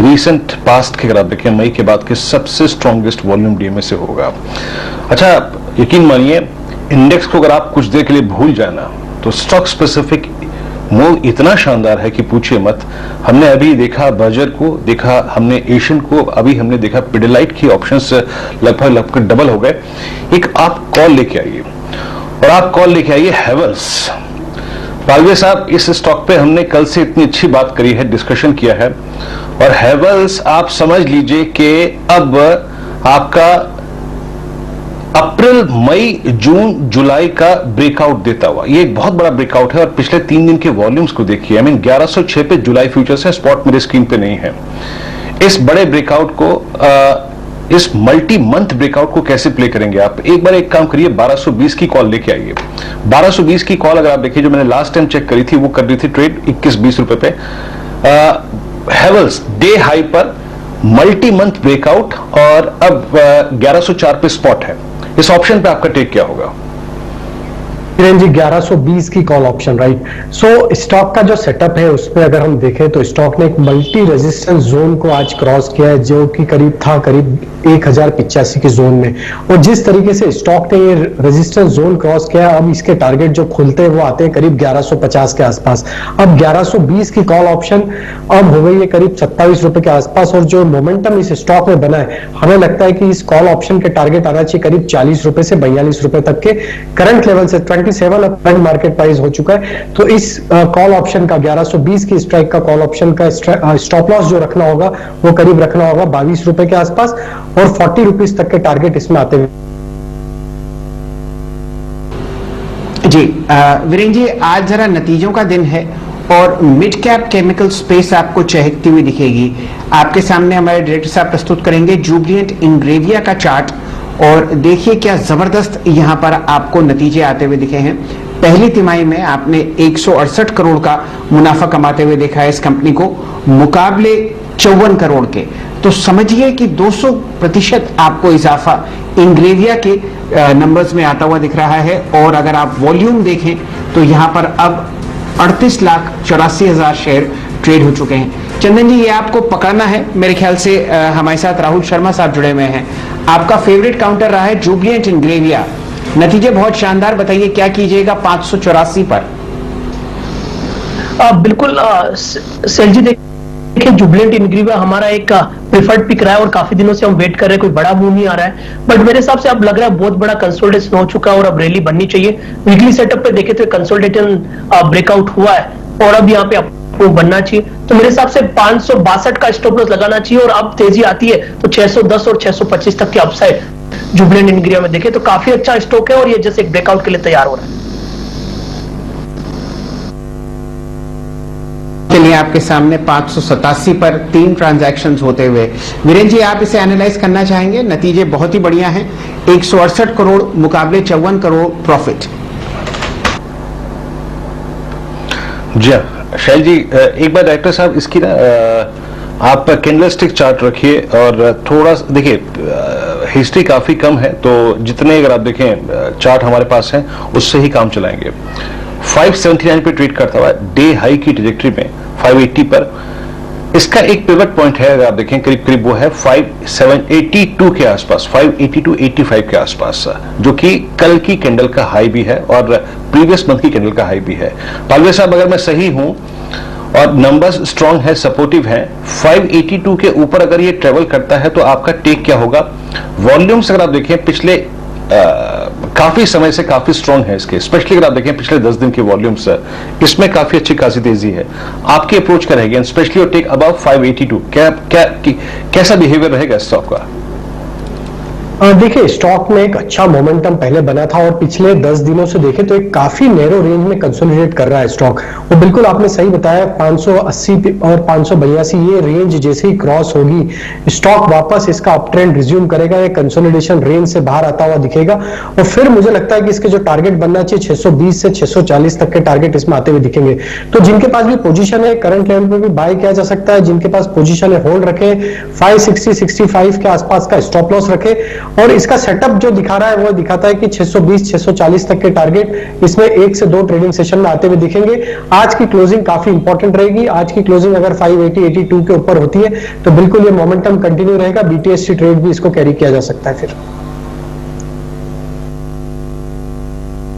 रीसेंट पास्ट के अगर आप देखें मई के बाद के सबसे स्ट्रॉन्गेस्ट वॉल्यूम डे में से होगा। अच्छा, यकीन मानिए इंडेक्स को अगर आप कुछ देर के लिए भूल जाए ना, तो स्टॉक स्पेसिफिक मूव इतना शानदार है कि पूछिए मत। हमने अभी देखा बर्जर को, देखा हमने एशियन को, अभी हमने देखा पिडिलाइट की ऑप्शंस लगभग डबल हो गए। एक आप कॉल लेके आइए, और आप कॉल लेके आइए हैवेल्स। पालवे साहब, इस स्टॉक पे हमने कल से इतनी अच्छी बात करी है, डिस्कशन किया है, और हैवेल्स आप समझ लीजिए कि अब आपका अप्रैल मई जून जुलाई का ब्रेकआउट देता हुआ, ये एक बहुत बड़ा ब्रेकआउट है। और पिछले 3 दिन के वॉल्यूम्स को देखिए, 1106 पे जुलाई फ्यूचर्स है, स्पॉट मेरे स्क्रीन पे नहीं है। इस बड़े ब्रेकआउट को इस मल्टी मंथ ब्रेकआउट को कैसे प्ले करेंगे आप? एक बार एक काम करिए, 1220 की कॉल लेके आइए। 1220 की कॉल अगर आप देखिए, जो मैंने लास्ट टाइम चेक करी थी, वो कर रही थी ट्रेड 21-20 रुपए पे। हैवेल्स डे हाई पर मल्टी मंथ ब्रेकआउट, और अब 1104 पे स्पॉट है। इस ऑप्शन पे आपका टेक क्या होगा? जी 1120 की कॉल ऑप्शन, राइट। सो स्टॉक का जो सेटअप है उसमें अगर हम देखें तो स्टॉक ने एक मल्टी रेजिस्टेंस जोन को आज क्रॉस किया है, जो कि करीब 1085 के जोन में। और जिस तरीके से स्टॉक ने ये रेजिस्टेंस जोन क्रॉस किया, अब इसके टारगेट जो खुलते हैं वो आते हैं करीब 1150 के आसपास। अब 1120 की कॉल ऑप्शन अब हो गई है करीब 27 रुपए के आसपास, और जो मोमेंटम इस स्टॉक में बना है, हमें लगता है कि इस कॉल ऑप्शन के टारगेट आना चाहिए करीब 40 रुपए से 42 रुपए तक के। करंट लेवल से 27 अब मार्केट प्राइस हो चुका है, तो इस कॉल ऑप्शन का 1120 की स्ट्राइक का कॉल ऑप्शन का स्टॉप लॉस जो रखना होगा वो करीब रखना होगा 22 रुपए के आसपास, और 40 रुपीज तक के टारगेट इसमें आते हुए। जी वीरेंद्र जी, आज जरा नतीजों का दिन है और मिड कैप केमिकल स्पेस आपको चहकती हुई दिखेगी। आपके सामने हमारे डायरेक्टर साहब प्रस्तुत करेंगे जुबिलिएंट इंग्रेविया का चार्ट, और देखिए क्या जबरदस्त यहां पर आपको नतीजे आते हुए दिखे हैं। पहली तिमाही में आपने 168 करोड़ का मुनाफा कमाते हुए देखा है इस कंपनी को, मुकाबले 54 करोड़ के। तो समझिए कि 200% आपको इजाफा इंग्रेविया के नंबर्स में आता हुआ दिख रहा है। और अगर आप वॉल्यूम देखें तो यहां पर अब 38,84,000 शेयर ट्रेड हो चुके हैं। चंदन जी, ये आपको पकड़ना है। मेरे ख्याल से हमारे साथ राहुल शर्मा साहब जुड़े हुए हैं। आपका फेवरेट काउंटर रहा है जुबिलिएंट इंग्रेविया, नतीजे बहुत शानदार, बताइए क्या कीजिएगा 584 पर? बिल्कुल सेल जी, देखिए जुबिलिएंट इंग्रेविया हमारा एक प्रिफर्ड पिक रहा है और काफी दिनों से हम वेट कर रहे हैं, कोई बड़ा मूव नहीं आ रहा है। बट मेरे हिसाब से अब लग रहा है बहुत बड़ा कंसोलिडेशन हो चुका है और अब रैली बननी चाहिए। वीकली सेटअप पे देखे तो कंसोलिडेशन ब्रेकआउट हुआ है और अब यहाँ पे आपको बनना चाहिए। तो मेरे हिसाब से 562 का स्टॉप लॉस लगाना चाहिए और अब तेजी आती है तो 610 और 625 तक की अपसाइड जुबिलिएंट इंग्रेविया में देखे तो काफी अच्छा स्टॉक है और ये जैसे एक ब्रेकआउट के लिए तैयार हो रहा है। चलिए, आपके सामने 587 पर 3 ट्रांजैक्शंस होते हुए। वीरेंद्र जी, आप इसे एनालाइज करना चाहेंगे? नतीजे बहुत ही बढ़िया हैं, 168 करोड़ मुकाबले 54 करोड़ प्रॉफिट। जी हाँ शैल जी, एक बार डायरेक्टर साहब इसकी ना आप कैंडलस्टिक चार्ट रखिए और थोड़ा देखिए, हिस्ट्री काफी कम है तो जितने अगर आप देखें चार्ट हमारे पास हैं उससे ही काम चलाएंगे। 579 पे ट्रेड करता हुआ डे हाई की ट्रेजेक्टरी में 580 पर, इसका एक पिवट पॉइंट है अगर आप देखें करीब करीब वो है 5782 के आसपास, 582.85 के आसपास, जो कि कल की कैंडल का हाई भी है और प्रीवियस मंथ की कैंडल का हाई भी है। पालवे साहब, अगर मैं सही हूं और नंबर्स स्ट्रांग है, सपोर्टिव है, 582 के ऊपर अगर ये ट्रेवल करता है तो आपका टेक क्या होगा? वॉल्यूम्स अगर आप देखें पिछले काफी समय से काफी स्ट्रांग है इसके, स्पेशली अगर आप देखें पिछले 10 दिन के वॉल्यूम्स, इसमें काफी अच्छी खासी तेजी है। आपकी अप्रोच क्या रहेगी? स्पेशली और टेक अबाउट 582, कैसा बिहेवियर रहेगा इस स्टॉक का? देखिए, स्टॉक में एक अच्छा मोमेंटम पहले बना था और पिछले 10 दिनों से देखें तो एक काफी नैरो रेंज में कंसोलिडेट कर रहा है स्टॉक। वो बिल्कुल आपने सही बताया, 580 और 582 ये रेंज जैसे ही क्रॉस होगी स्टॉक वापस इसका अप ट्रेंड रिज्यूम करेगा, ये कंसोलिडेशन रेंज से बाहर आता हुआ दिखेगा और फिर मुझे लगता है कि इसके जो टारगेट बनना चाहिए 620 से 640 तक के टारगेट इसमें आते हुए दिखेंगे। तो जिनके पास भी पोजीशन है करंट लेवल पे भी बाय किया जा सकता है, जिनके पास पोजीशन है होल्ड रखे, 560-65 के आसपास का स्टॉप लॉस रखे। और इसका सेटअप जो दिखा रहा है वो दिखाता है कि 620-640 तक के टारगेट इसमें 1 से 2 ट्रेडिंग सेशन में आते हुए दिखेंगे। आज की क्लोजिंग काफी इंपॉर्टेंट रहेगी। आज की क्लोजिंग अगर 580-82 के ऊपर होती है तो बिल्कुल ये मोमेंटम कंटिन्यू रहेगा, बीटीएससी ट्रेड भी इसको कैरी किया जा सकता है। फिर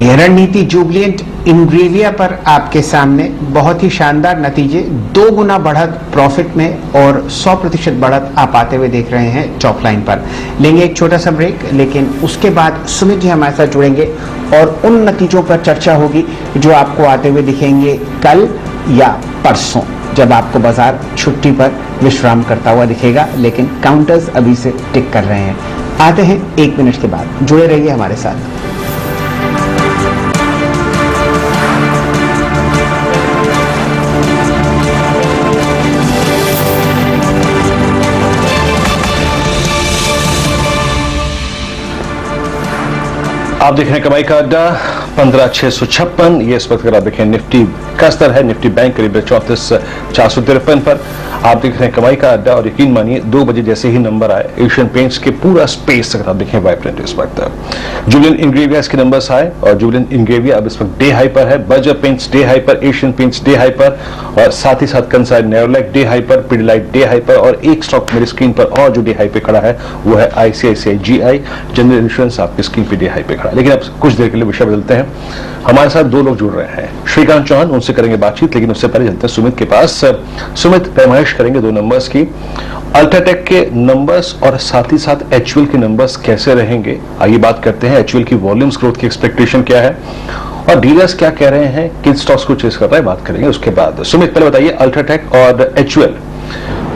रणनीति जुबिलिएंट इंग्रेविया पर आपके सामने बहुत ही शानदार नतीजे, 2 गुना बढ़त प्रॉफिट में और 100% बढ़त आप आते हुए देख रहे हैं टॉप लाइन पर। लेंगे एक छोटा सा ब्रेक, लेकिन उसके बाद सुमित जी हमारे साथ जुड़ेंगे और उन नतीजों पर चर्चा होगी जो आपको आते हुए दिखेंगे कल या परसों, जब आपको बाजार छुट्टी पर विश्राम करता हुआ दिखेगा, लेकिन काउंटर्स अभी से टिक कर रहे हैं। आते हैं 1 मिनट के बाद, जुड़े रहिए हमारे साथ। आप देख रहे हैं कमाई का अड्डा, 15,656 ये इस वक्त अगर आप देखें निफ्टी का स्तर है, निफ्टी बैंक करीब 34,453 पर। आप देख रहे हैं कमाई का अड्डा और यकीन मानिए 2 बजे जैसे ही नंबर आए एशियन पेंट्स के पूरा स्पेस अगर आप देखें वाइब्रेंट इस वक्त। जुबिलिएंट इंग्रेविया इसके नंबर्स आए और जुबिलिएंट इंग्रेविया अब इस वक्त डे हाई पर है, बर्जर पेंट्स डे हाई पर, एशियन पेंट्स डे हाई पर और साथ ही साथ कंसाइड नेरोलैक डे हाई पर, पिडिलाइट डे हाई पर और एक स्टॉक मेरी स्क्रीन पर और जो डे हाई पे खड़ा है वो है ICICI GI जनरल इंश्योरेंस, आपकी स्क्रीन पे डे हाई पे खड़ा है। लेकिन अब कुछ देर के लिए विषय बदलते हैं। हमारे साथ 2 लोग जुड़ रहे हैं, श्रीकांत चौहान, उनसे करेंगे बातचीत, लेकिन उससे पहले चलते हैं सुमित के पास। सुमित, पैमाइश करेंगे 2 नंबर्स की, अल्ट्राटेक के नंबर्स और साथ ही साथ HUL के नंबर्स कैसे रहेंगे। आइए बात करते हैं HUL की वॉल्यूम्स ग्रोथ की एक्सपेक्टेशन क्या है और डीलर्स क्या कह रहे हैं, किन स्टॉक्स को चेस कर रहा है, बात करेंगे उसके बाद। सुमित, पहले बताइए अल्ट्राटेक और HUL।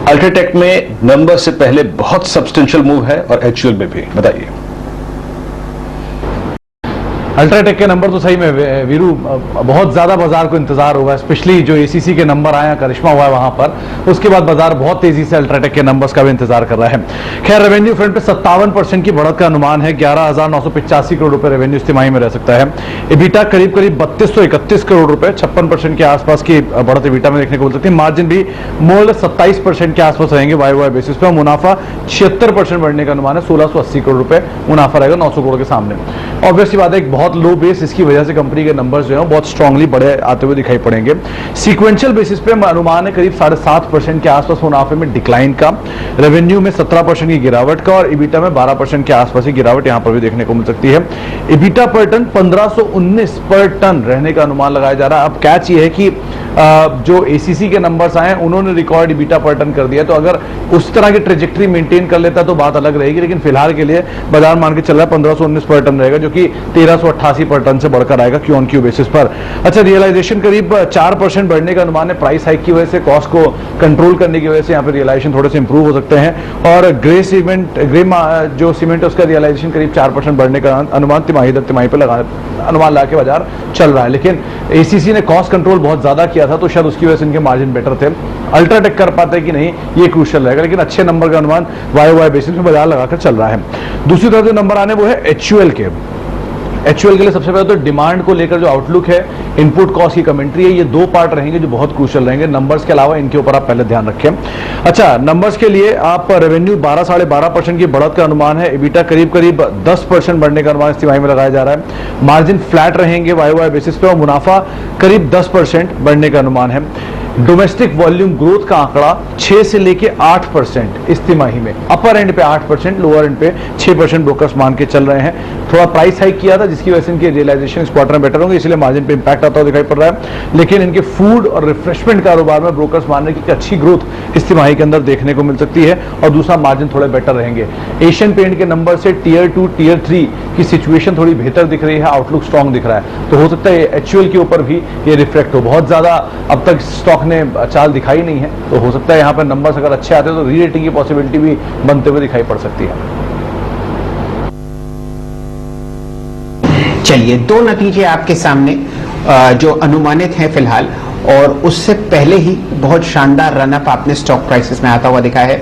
अल्ट्राटेक में नंबर से पहले बहुत सब्सटेंशियल मूव है और HUL में भी, बताइए। अल्ट्राटेक के नंबर तो सही में वीरू बहुत ज्यादा बाजार को इंतजार होगा, स्पेशली जो एसीसी के नंबर आए, करिश्मा हुआ है वहां पर, उसके बाद बाजार बहुत तेजी से अल्ट्राटेक के नंबर्स का भी इंतजार कर रहा है। खैर रेवेन्यू फ्रंट पे 57% की बढ़त का अनुमान है, 11,985 करोड़ रुपए रेवेन्यू इस तिमाही में रह सकता है। इबिटा करीब 3231 करोड़ रुपए, 56% के आसपास की बढ़त इबिटा में देखने को मिल सकती है। मार्जिन भी मोर 27% के आसपास रहेंगे वाई बेसिस पे। मुनाफा 76% बढ़ने का अनुमान है, 1680 करोड़ रुपए मुनाफा रहेगा 900 करोड़ के सामने। ऑब्वियसली बात है एक बहुत लो बेस, इसकी वजह से कंपनी के नंबर्स जो है बहुत स्ट्रांगली बड़े आते हुए दिखाई पड़ेंगे। सीक्वेंशियल बेसिस पे अनुमान है करीब 7.5% के आसपास मुनाफे में डिक्लाइन का, रेवेन्यू में 17% की गिरावट का और इबिटा में 12% के आसपास की गिरावट यहां पर भी देखने को मिल सकती है। इबिटा पर टन 1519 पर टन रहने का अनुमान लगाया जा रहा है। अब कैच ये है कि जो एसीसी के नंबर्स आए उन्होंने रिकॉर्ड इबिटा पर टन कर दिया, तो अगर उस तरह की ट्रेजेक्टरी मेंटेन कर लेता तो बात अलग रहेगी, लेकिन फिलहाल के लिए बाजार मान के चल रहा है 1519 पर टन रहेगा, जो कि 1388 पर टन से बढ़कर आएगा क्यू ऑन क्यू बेसिस पर। अच्छा, रियलाइजेशन करीब 4% बढ़ने का अनुमान है, प्राइस हाइक की वजह से, कॉस्ट को कंट्रोल करने की वजह से यहाँ पर रियलाइजेशन थोड़े से इंप्रूव हो सकते हैं। और ग्रे जो सीमेंट है उसका रियलाइजेशन करीब 4% बढ़ने का अनुमान तिमाही दर तिमाही पर अनुमान ला के बाजार चल रहा है। लेकिन एसीसी ने कॉस्ट कंट्रोल बहुत ज्यादा किया था, तो शायद उसकी वजह से इनके मार्जिन बेटर थे। अल्ट्राटेक कर पाते कि नहीं ये क्रूशियल रहेगा, लेकिन अच्छे नंबर का अनुमान वाई बेसिस में बाजार लगाकर चल रहा है। दूसरी तरफ जो नंबर आने वो है एचयूएल के। एचयूएल के लिए सबसे पहले तो डिमांड को लेकर जो आउटलुक है, इनपुट कॉस्ट की कमेंट्री है, ये दो पार्ट रहेंगे जो बहुत क्रूशियल रहेंगे। नंबर्स के अलावा इनके ऊपर आप पहले ध्यान रखें। अच्छा, नंबर्स के लिए आप रेवेन्यू 12-12.5% की बढ़त का अनुमान है, इबिटा करीब 10% बढ़ने का अनुमान इस तिमाही में लगाया जा रहा है। मार्जिन फ्लैट रहेंगे वाई बेसिस पे और मुनाफा करीब 10% बढ़ने का अनुमान है। डोमेस्टिक वॉल्यूम ग्रोथ का आंकड़ा 6 से लेके 8% इस तिमाही में, अपर एंड पे 8%, लोअर एंड पे 6% ब्रोकर्स मान के चल रहे हैं। थोड़ा प्राइस हाइक किया था जिसकी वजह से इनके रियलाइजेशन इस क्वार्टर में बेटर होंगे, इसलिए मार्जिन पे इंपैक्ट आता हुआ दिखाई पड़ रहा है। लेकिन इनके फूड और रिफ्रेशमेंट कारोबार में ब्रोकर्स मान रहे हैं कि अच्छी ग्रोथ इस तिमाही के अंदर देखने को मिल सकती है और दूसरा मार्जिन थोड़े बेटर रहेंगे। एशियन पेंट के नंबर से टीयर 2 टीयर 3 की सिचुएशन थोड़ी बेहतर दिख रही है, आउटलुक स्ट्रॉन्ग दिख रहा है, तो हो सकता है एचयूएल के ऊपर भी ये रिफ्लेक्ट हो। बहुत ज्यादा अब तक स्टॉक ने चाल दिखाई नहीं है, तो हो सकता है यहाँ पर नंबर्स अगर अच्छे आते हैं तो री-रेटिंग की पॉसिबिलिटी भी बनते हुए दिखाई पड़ सकती है। चलिए, दो नतीजे आपके सामने जो अनुमानित हैं फिलहाल, और उससे पहले ही बहुत शानदार रनअप आपने स्टॉक प्राइसेस में आता हुआ दिखा है।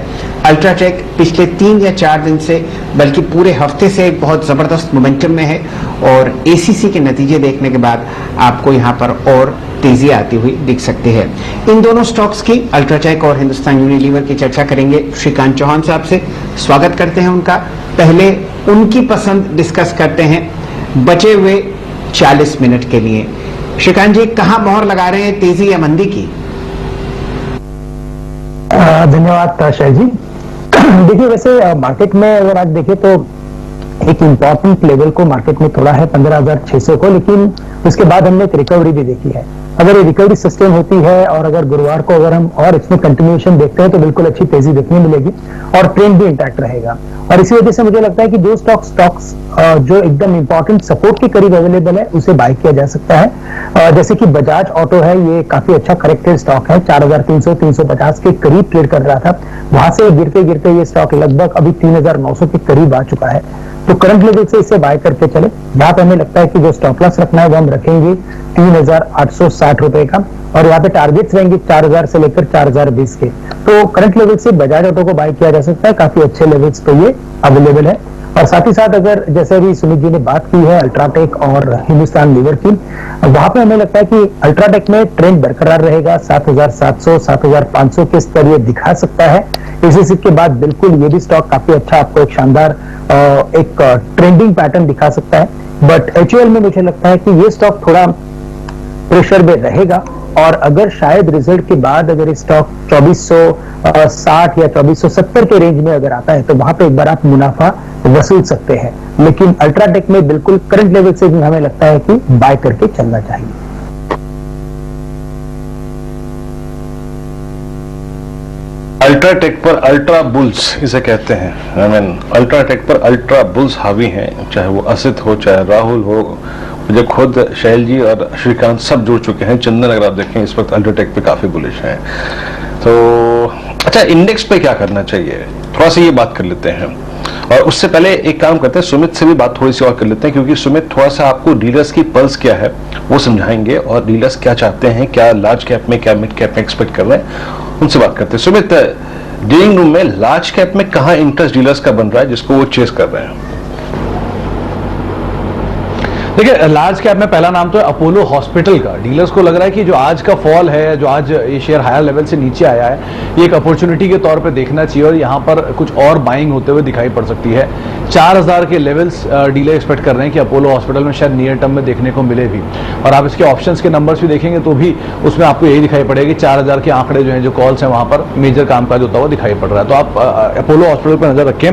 अल्ट्राटेक पिछले 3 या 4 दिन से बल्कि पूरे हफ्ते से एक बहुत जबरदस्त मोमेंटम में है और एसीसी के नतीजे देखने के बाद आपको यहाँ पर और तेजी आती हुई दिख सकती है। इन दोनों स्टॉक्स की, अल्ट्राटेक और हिंदुस्तान यूनिलीवर की चर्चा करेंगे श्रीकांत चौहान साहब से। स्वागत करते हैं उनका। पहले उनकी पसंद डिस्कस करते हैं बचे हुए 40 मिनट के लिए। श्रीकांत जी, कहां मोहर लगा रहे हैं, तेजी या मंदी की? धन्यवाद शाह जी। देखिए, वैसे मार्केट में अगर आज देखें तो एक इम्पॉर्टेंट लेवल को मार्केट में तोड़ा है 15,600 को, लेकिन उसके बाद हमने एक रिकवरी भी देखी है। अगर ये रिकवरी सस्टेन होती है और अगर गुरुवार को अगर हम और इसमें कंटिन्यूएशन देखते हैं तो बिल्कुल अच्छी तेजी देखने मिलेगी और ट्रेंड भी इंटैक्ट रहेगा। और इसी वजह से मुझे लगता है कि जो स्टॉक्स जो एकदम इंपॉर्टेंट सपोर्ट के करीब अवेलेबल है उसे बाय किया जा सकता है। जैसे कि बजाज ऑटो है, ये काफी अच्छा करेक्टेड स्टॉक है, 4,300-350 के करीब ट्रेड कर रहा था, वहां से गिरते गिरते ये स्टॉक लगभग अभी 3,900 के करीब आ चुका है। तो करंट लेवल से इसे बाय करके चले। यहाँ पे हमें लगता है कि जो स्टॉप लॉस रखना है वो हम रखेंगे 3,860 रुपए का, और यहाँ पे टारगेट्स रहेंगे 4,000 से लेकर 4,020 के। तो करंट लेवल से बजाज ऑटो को बाय किया जा सकता है, काफी अच्छे लेवल्स पे ये अवेलेबल है। और साथ ही साथ अगर जैसे अभी सुमित जी ने बात की है अल्ट्राटेक और हिंदुस्तान लीवर की, वहां पे हमें लगता है कि अल्ट्राटेक में ट्रेंड बरकरार रहेगा, 7,700 7,500 के स्तर ये दिखा सकता है। इसी के बाद बिल्कुल ये भी स्टॉक काफी अच्छा आपको एक शानदार एक ट्रेंडिंग पैटर्न दिखा सकता है। बट एचयूएल में मुझे लगता है कि ये स्टॉक थोड़ा प्रेशर में रहेगा, और अगर शायद रिजल्ट के बाद अगर ये स्टॉक 2460 या 2470 के रेंज में अगर आता है तो वहां पे एक बार आप मुनाफा वसूल सकते हैं। लेकिन अल्ट्राटेक में बिल्कुल करंट लेवल से भी हमें लगता है कि बाय करके चलना चाहिए। अल्ट्राटेक पर अल्ट्रा बुल्स इसे कहते हैं। अल्ट्राटेक पर अल्ट्रा बुल्स हावी हैं, चाहे वो असित हो, चाहे राहुल हो, मुझे खुद शैल जी और श्रीकांत सब जुड़ चुके हैं। चंदन अगर आप देखें इस वक्त अल्ट्राटेक पे काफी बुलिश हैं। तो अच्छा, इंडेक्स पे क्या करना चाहिए, थोड़ा सा ये बात कर लेते हैं। और उससे पहले एक काम करते हैं, सुमित से भी बात थोड़ी सी और कर लेते हैं, क्योंकि सुमित थोड़ा सा आपको डीलर्स की पल्स क्या है वो समझाएंगे और डीलर्स क्या चाहते हैं, क्या लार्ज कैप में क्या मिड कैप में एक्सपेक्ट कर रहे हैं, उनसे बात करते हैं। सुमित, डीलिंग रूम में लार्ज कैप में कहां इंटरेस्ट डीलर्स का बन रहा है जिसको वो चेस कर रहे हैं? देखिए, लार्ज कैप में पहला नाम तो है अपोलो हॉस्पिटल का। डीलर्स को लग रहा है कि जो आज का फॉल है, जो आज ये शेयर हायर लेवल से नीचे आया है, ये एक अपॉर्चुनिटी के तौर पे देखना चाहिए और यहाँ पर कुछ और बाइंग होते हुए दिखाई पड़ सकती है। 4000 के लेवल्स डीलर एक्सपेक्ट कर रहे हैं कि अपोलो हॉस्पिटल में शायद नियर टर्म में देखने को मिले भी, और आप इसके ऑप्शंस के नंबर्स भी देखेंगे तो भी उसमें आपको यही दिखाई पड़ेगा कि 4000 के आंकड़े जो हैं, जो कॉल्स हैं, वहाँ पर मेजर कामकाज होता हुआ दिखाई पड़ रहा है। तो आप अपोलो हॉस्पिटल पर नजर रखें।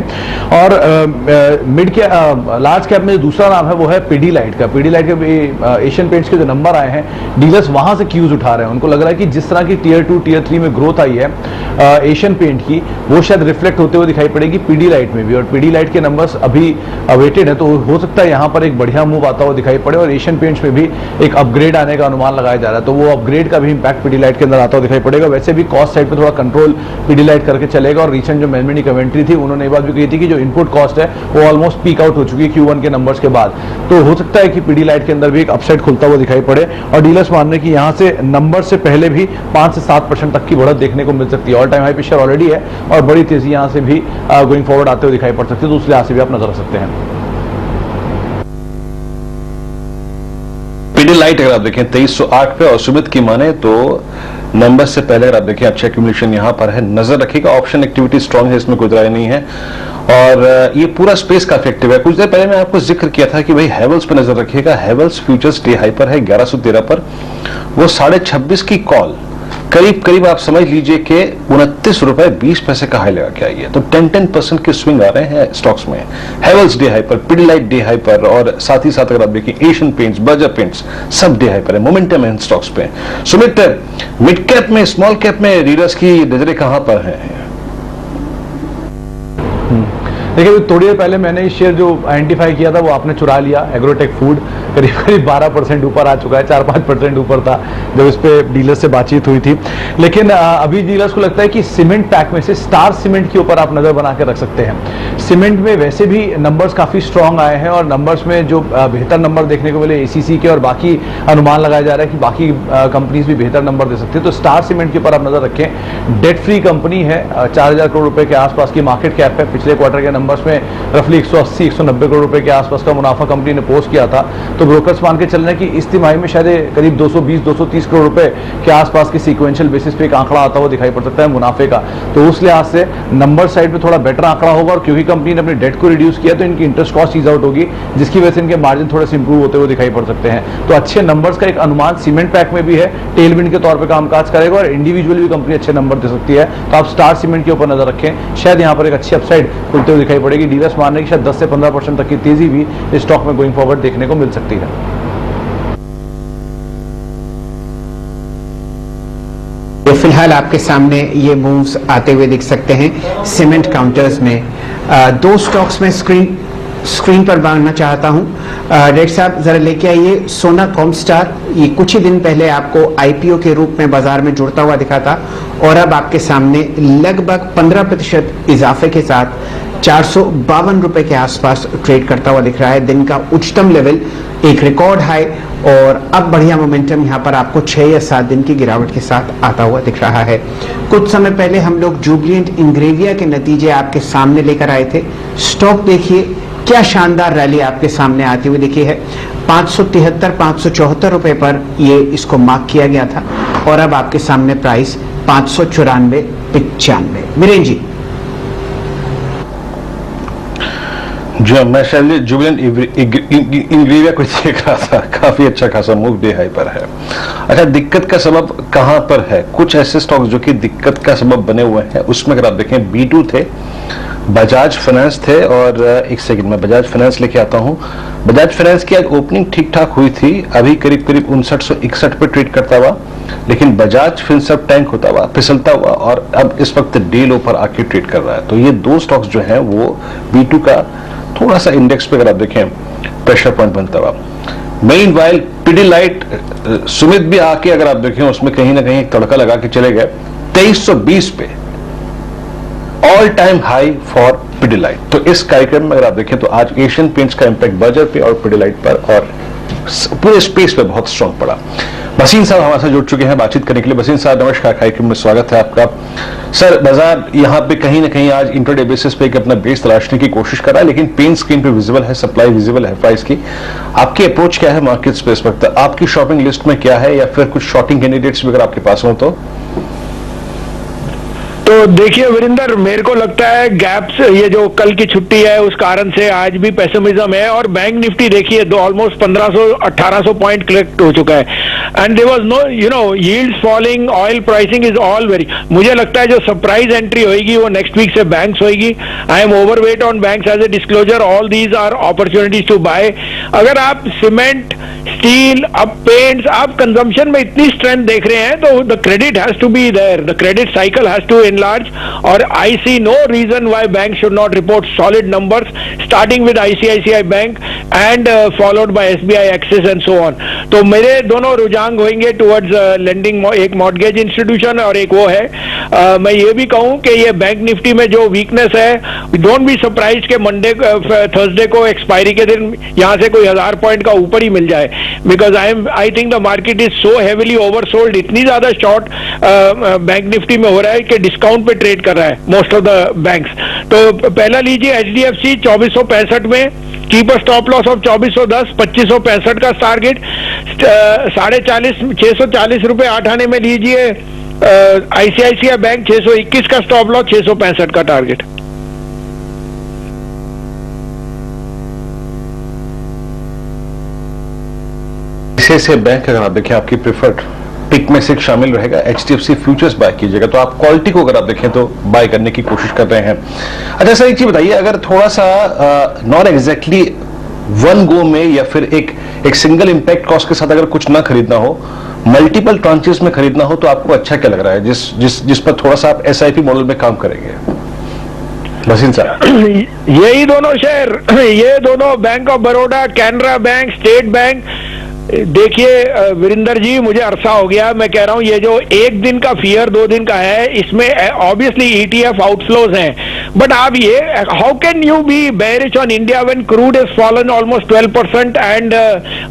और मिड के लार्ज कैप में जो दूसरा नाम है वो है पीडीलाइट का। पीडीलाइट के एशियन पेंट्स के जो नंबर आए हैं, डीलर्स वहां से क्यूज उठा रहे हैं। उनको लग रहा है कि जिस तरह की टियर 2 टियर 3 में ग्रोथ आई है एशियन पेंट की, वो शायद रिफ्लेक्ट होते हुए दिखाई पड़ेगी पीडीलाइट में भी, और पीडीलाइट के नंबर्स अभी अवेटेड है, तो हो सकता है यहाँ पर एक बढ़िया मूव आता हुआ दिखाई पड़े और एशियन पेंट्स में भी एक अपग्रेड आने का अनुमान लगाया जा रहा है, तो वो अपग्रेड का भी इंपैक्ट पीडीलाइट के अंदर आता हुआ दिखाई पड़ेगा। वैसे भी कॉस्ट साइड पे थोड़ा कंट्रोल पीडीलाइट करके चलेगा, और रिसेंट जो मैनेजमेंट की कमेंट्री थी उन्होंने ये बात भी कही थी कि जो इनपुट कॉस्ट है वो ऑलमोस्ट पीक आउट हो चुकी है Q1 के नंबर्स के बाद, तो हो सकता है कि पीडीलाइट के अंदर भी एक अपसाइड खुलता हुआ दिखाई पड़े, और डीलर्स मान रहे हैं कि यहाँ से नंबर से पहले भी 5 से 7% तक की बढ़त देखने को मिल सकती है। ऑल टाइम हाई पे शेयर ऑलरेडी है और बड़ी तेजी यहाँ से भी गोइंग फॉरवर्ड आते हुए दिखाई पड़ सकती है, तो उस लिहाज से भी आप नजर रख सकते हैं। पीडीलाइट अगर आप देखें 2308 पे, और सुमित की माने तो नंबर से पहले अगर आप देखें अच्छा एक्यूमुलेशन यहां पर है, नजर रखिएगा। ऑप्शन एक्टिविटी स्ट्रांग है, इसमें कोई राय नहीं है, और ये पूरा स्पेस काफी एक्टिव है। कुछ देर पहले मैं आपको जिक्र किया था कि भाई हेवल्स पे नजर रखिएगा। हेवल्स फ्यूचर्स डे हाई पर है 1113 पर, वो 26.5 की कॉल करीब करीब आप समझ लीजिए कि 29 रुपए 20 पैसे का हाई लगा के आई है, तो 10% के स्विंग आ रहे हैं स्टॉक्स में। हेवल्स डे हाई पर, पीडीलाइट डे हाई पर, और साथ ही साथ अगर आप देखिए एशियन पेंट्स, बर्जर पेंट्स सब डे हाई पर है। मोमेंटम है इन स्टॉक्स पे। सुमित, मिड कैप में स्मॉल कैप में रीडर्स की नजरें कहां पर हैं? देखिए, थोड़ी देर पहले मैंने इस शेयर जो आइडेंटिफाई किया था वो आपने चुरा लिया। एग्रोटेक फूड करीब करीब 12% ऊपर आ चुका है, 4-5% ऊपर था जब इस पे डीलर्स से बातचीत हुई थी। लेकिन अभी डीलर्स को लगता है कि सीमेंट पैक में से स्टार सीमेंट के ऊपर आप नजर बना के रख सकते हैं। सीमेंट में वैसे भी नंबर्स काफी स्ट्रांग आए हैं, और नंबर्स में जो बेहतर नंबर देखने को मिले एसीसी के, और बाकी अनुमान लगाया जा रहा है कि बाकी कंपनीज भी बेहतर नंबर दे सकती है, तो स्टार सीमेंट के ऊपर आप नजर रखें। डेट फ्री कंपनी है, 4000 करोड़ रुपए के आसपास की मार्केट कैप है। पिछले क्वार्टर के नंबर्स में रफली 180-190 करोड़ रुपए के आसपास का मुनाफा कंपनी ने पोस्ट किया था, तो ब्रोकर्स मान के चल रहे हैं कि इस तिमाही में शायद करीब 220-230 करोड़ रुपए के आसपास की सीक्वेंशियल बेसिस पे एक आंकड़ा आता हुआ दिखाई पड़ सकता है मुनाफे का, तो उस लिहाज से नंबर साइड पे थोड़ा बेटर आंकड़ा होगा। और क्योंकि कंपनी ने अपने डेट को रिड्यूस किया तो इनकी इंटरेस्ट कॉस्ट चीज आउट होगी, जिसकी वजह से इनके मार्जिन थोड़े से इंप्रूव होते हुए दिखाई पड़ सकते हैं। तो अच्छे नंबर्स का एक अनुमान सीमेंट पैक में भी है, टेलविंड के तौर पर कामकाज करेगा, और इंडिविजुअली भी कंपनी अच्छे नंबर दे सकती है, तो आप स्टार सीमेंट के ऊपर नजर रखें। शायद यहाँ पर एक अच्छी अपसाइड खुलते हुए दिखाई पड़ेगी। डीलर्स मान रहे हैं कि शायद 10 से 15% तक की तेजी भी इस स्टॉक में गोइंग फॉरवर्ड देखने को मिल सकती है। तो फिलहाल आपके सामने ये मूव्स आते हुए दिख सकते हैं सीमेंट काउंटर्स में। दो स्टॉक्स में स्क्रीन पर बांधना चाहता हूं। रेड साहब जरा लेके आइए सोना कॉमस्टार। ये कुछ ही दिन पहले आपको आईपीओ के रूप में बाजार में जुड़ता हुआ दिखा था, और अब आपके सामने लगभग 15% इजाफे के साथ 452 रुपए के आसपास ट्रेड करता हुआ दिख रहा है। दिन का उच्चतम लेवल एक रिकॉर्ड हाई, और अब बढ़िया मोमेंटम यहाँ पर आपको 6 या 7 दिन की गिरावट के साथ आता हुआ दिख रहा है। कुछ समय पहले हम लोग जुबिलिएंट इंग्रेविया के नतीजे आपके सामने लेकर आए थे। स्टॉक देखिए क्या शानदार रैली आपके सामने आती हुई दिखी है। 573-574 रुपए पर ये इसको मार्क किया गया था, और अब आपके सामने प्राइस 594-95। वीरेन जी। जो मैं शायद जुबिलेंट इंग्रेविया को देख रहा था, काफी अच्छा खासा मूव डे हाई पर है। अच्छा, दिक्कत का सबब कहां पर है? कुछ ऐसे स्टॉक्स जो कि दिक्कत का सबब बने हुए हैं, उसमें अगर आप देखें B2 थे, बजाज फाइनेंस थे, और एक सेकंड में बजाज फाइनेंस लेके आता हूं। बजाज फाइनेंस की आज ओपनिंग ठीक ठाक हुई थी, अभी करीब करीब 5961 पे ट्रेड करता हुआ, लेकिन बजाज फिनसर्व टैंक होता हुआ, फिसलता हुआ, और अब इस वक्त डे लो पर आके ट्रेड कर रहा है। तो ये दो स्टॉक्स जो हैं वो B2 का थोड़ा सा इंडेक्स पे अगर आप देखें प्रेशर पॉइंट बनता हुआ। मेन वाइल पीडीलाइट, सुमित भी आके अगर आप देखें उसमें कहीं ना कहीं तड़का लगा के चले गए 2320 पे, all time high for Pidilite. तो इस कार्यक्रम में अगर आप देखें तो आज एशियन पेंट्स का इंपैक्ट बर्जर पे और पिडिलाइट पर और पूरे स्पेस पे बहुत स्ट्रांग पड़ा। बसीन साहब हमारे साथ जुड़ चुके हैं बातचीत करने के लिए। बसीन साहब नमस्कार, कार्यक्रम में स्वागत है आपका। सर, बाजार यहाँ पे कहीं ना कहीं आज इंट्राडे बेसिस पे एक अपना बेस तलाशने की कोशिश कर रहा है, लेकिन पेन स्क्रीन पे विजिबल है, सप्लाई विजिबल है प्राइस की। आपकी अप्रोच क्या है मार्केट स्पेस पर? आपकी शॉपिंग लिस्ट में क्या है, या फिर कुछ शॉर्टिंग कैंडिडेट्स भी अगर आपके पास हो तो देखिए वीरेंद्र, मेरे को लगता है गैप्स, ये जो कल की छुट्टी है उस कारण से आज भी पेसिमिज्म है। और बैंक निफ्टी देखिए ऑलमोस्ट 1500-1800 पॉइंट कलेक्ट हो चुका है and there was no yields falling, oil pricing is all very. मुझे लगता है जो सरप्राइज एंट्री होगी वो नेक्स्ट वीक से बैंक्स होगी। I am overweight on banks as a disclosure, all these are opportunities to buy. अगर आप सीमेंट, स्टील, अब पेंट्स, आप कंजम्पशन में इतनी स्ट्रेंथ देख रहे हैं तो the credit has to be there, the credit cycle has to large, or I see no reason why banks should not report solid numbers, starting with ICICI Bank and followed by SBI, Axis and so on. तो मेरे दोनों रुझान होंगे towards lending, एक mortgage institution और एक वो है। मैं ये भी कहूँ कि ये बैंक निफ्टी में जो वीकनेस है, डोंट बी सरप्राइज के मंडे थर्सडे को एक्सपायरी के दिन यहाँ से कोई 1000 पॉइंट का ऊपर ही मिल जाए, because I think the market is so heavily oversold. इतनी ज्यादा शॉर्ट बैंक निफ्टी में हो रहा है कि डिस्काउंट पे ट्रेड कर रहा है मोस्ट ऑफ द बैंक्स। तो पहला लीजिए HDFC 2465 में, कीपर स्टॉप लॉस ऑफ 2410, 2565 का टारगेट, 640 रुपए 8 आने में लीजिए ICICI बैंक 621 का स्टॉप लॉस, 665 का टारगेट। ऐसे बैंक अगर आप देखें आपकी प्रिफर्ड पिक में से शामिल रहेगा, HDFC फ्यूचर्स बाय कीजिएगा। तो आप क्वालिटी को अगर आप देखें तो बाय करने की कोशिश कर रहे हैं। अच्छा सर, एक चीज बताइए, अगर थोड़ा सा नॉट एग्जैक्टली वन गो में या फिर एक सिंगल इंपैक्ट कॉस्ट के साथ अगर कुछ ना खरीदना हो, मल्टीपल ट्रांचेस में खरीदना हो, तो आपको अच्छा क्या लग रहा है जिस पर थोड़ा सा आप SIP मॉडल में काम करेंगे? बसीन साहब, यही दोनों शेयर, ये दोनों bank of Baroda, Canara bank, state bank. देखिए वीरेंद्र जी, मुझे अरसा हो गया मैं कह रहा हूं, ये जो एक दिन का फियर 2 दिन का है, इसमें ऑब्वियसली ETF आउटफ्लोज हैं, बट आप ये how can you be bearish on India when crude has fallen almost 12% and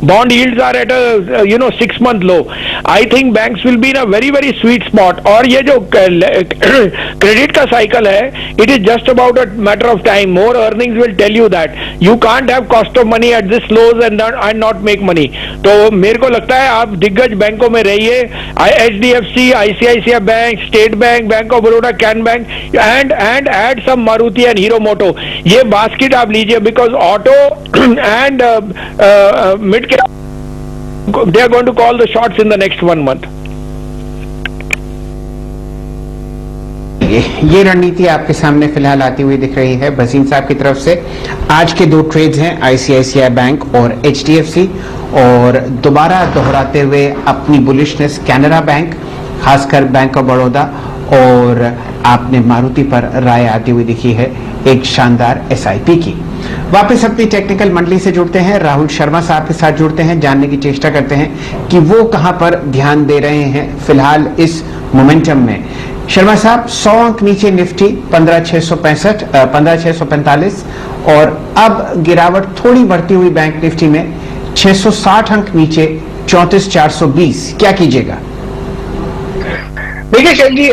bond yields are at a 6 month low. I think banks will be in a very very sweet spot. और ये जो credit का cycle है, it is just about a matter of time. More earnings will tell you that you can't have cost of money at this lows and not make money. तो मेरे को लगता है आप दिग्गज बैंकों में रहिए, HDFC, ICICI bank, state bank, bank of Baroda, can bank and add some Maruti and Hero moto. ये बास्केट आप लीजिए, because auto and mid cap they are going to call the shots in the next 1 month। ये रणनीति आपके सामने फिलहाल आती हुई दिख रही है बसीन साहब की तरफ से। आज के 2 ट्रेड्स हैं ICICI बैंक और HDFC, और दोबारा दोहराते हुए अपनी बुलिशनेस कैनरा बैंक, खासकर बैंक ऑफ बड़ौदा, और आपने मारुति पर राय आती हुई दिखी है एक शानदार SIP की। वापस अपनी टेक्निकल मंडली से जुड़ते हैं, राहुल शर्मा साहब के साथ जुड़ते हैं, जानने की चेष्टा करते हैं कि वो कहां पर ध्यान दे रहे हैं फिलहाल इस मोमेंटम में। शर्मा साहब, 100 अंक नीचे निफ्टी 15,665, 15,645, और अब गिरावट थोड़ी बढ़ती हुई बैंक निफ्टी में 660 अंक नीचे 34,420, क्या कीजिएगा? देखिए शैल जी,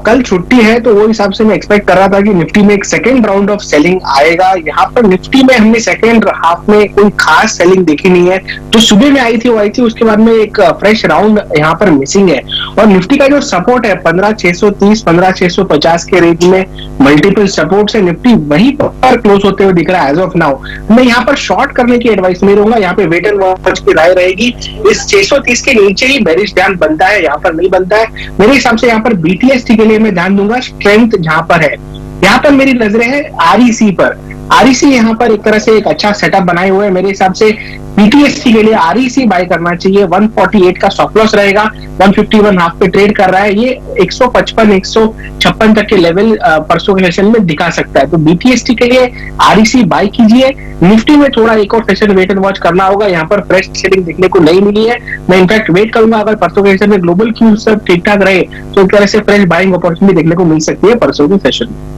कल छुट्टी है तो वो हिसाब से मैं एक्सपेक्ट कर रहा था कि निफ्टी में एक सेकेंड राउंड ऑफ सेलिंग आएगा। यहाँ पर निफ्टी में हमने सेकेंड हाफ में कोई खास सेलिंग देखी नहीं है, तो सुबह में आई थी, उसके बाद में एक फ्रेश राउंड यहाँ पर मिसिंग है। और निफ्टी का जो सपोर्ट है 15,630, 15,650 के रेंज में मल्टीपल सपोर्ट से निफ्टी वहीं पर क्लोज होते हुए दिख रहा है एज ऑफ नाउ। मैं यहाँ पर शॉर्ट करने की एडवाइस नहीं दूंगा, यहाँ पे वेट एंड वॉच की राय रहेगी। इस 630 के नीचे ही बेरिश ध्यान बनता है, यहाँ पर नहीं बनता है। मेरे हिसाब से यहाँ पर BTST के लिए मैं ध्यान दूंगा, स्ट्रेंथ जहां पर है। यहाँ पर मेरी नजरें हैं REC पर। REC यहाँ पर एक तरह से एक अच्छा सेटअप बनाए हुए हैं। मेरे हिसाब से BTST के लिए REC बाय करना चाहिए। 148 का स्टॉप लॉस रहेगा, 151 हाफ पे ट्रेड कर रहा है। ये 155, 156 तक के लेवल परसों के सेशन में दिखा सकता है। तो BTST के लिए REC बाय कीजिए। निफ्टी में थोड़ा एक और सेशन वेट एंड वॉच करना होगा, यहाँ पर फ्रेश सेलिंग देखने को नहीं मिली है। मैं इनफैक्ट वेट करूंगा, अगर परसों के सेशन में ग्लोबल क्यू सब ठीक ठाक रहे तो एक तरह से फ्रेश बाइंग अपॉर्चुनिटी देखने को मिल सकती है परसों के सेशन में।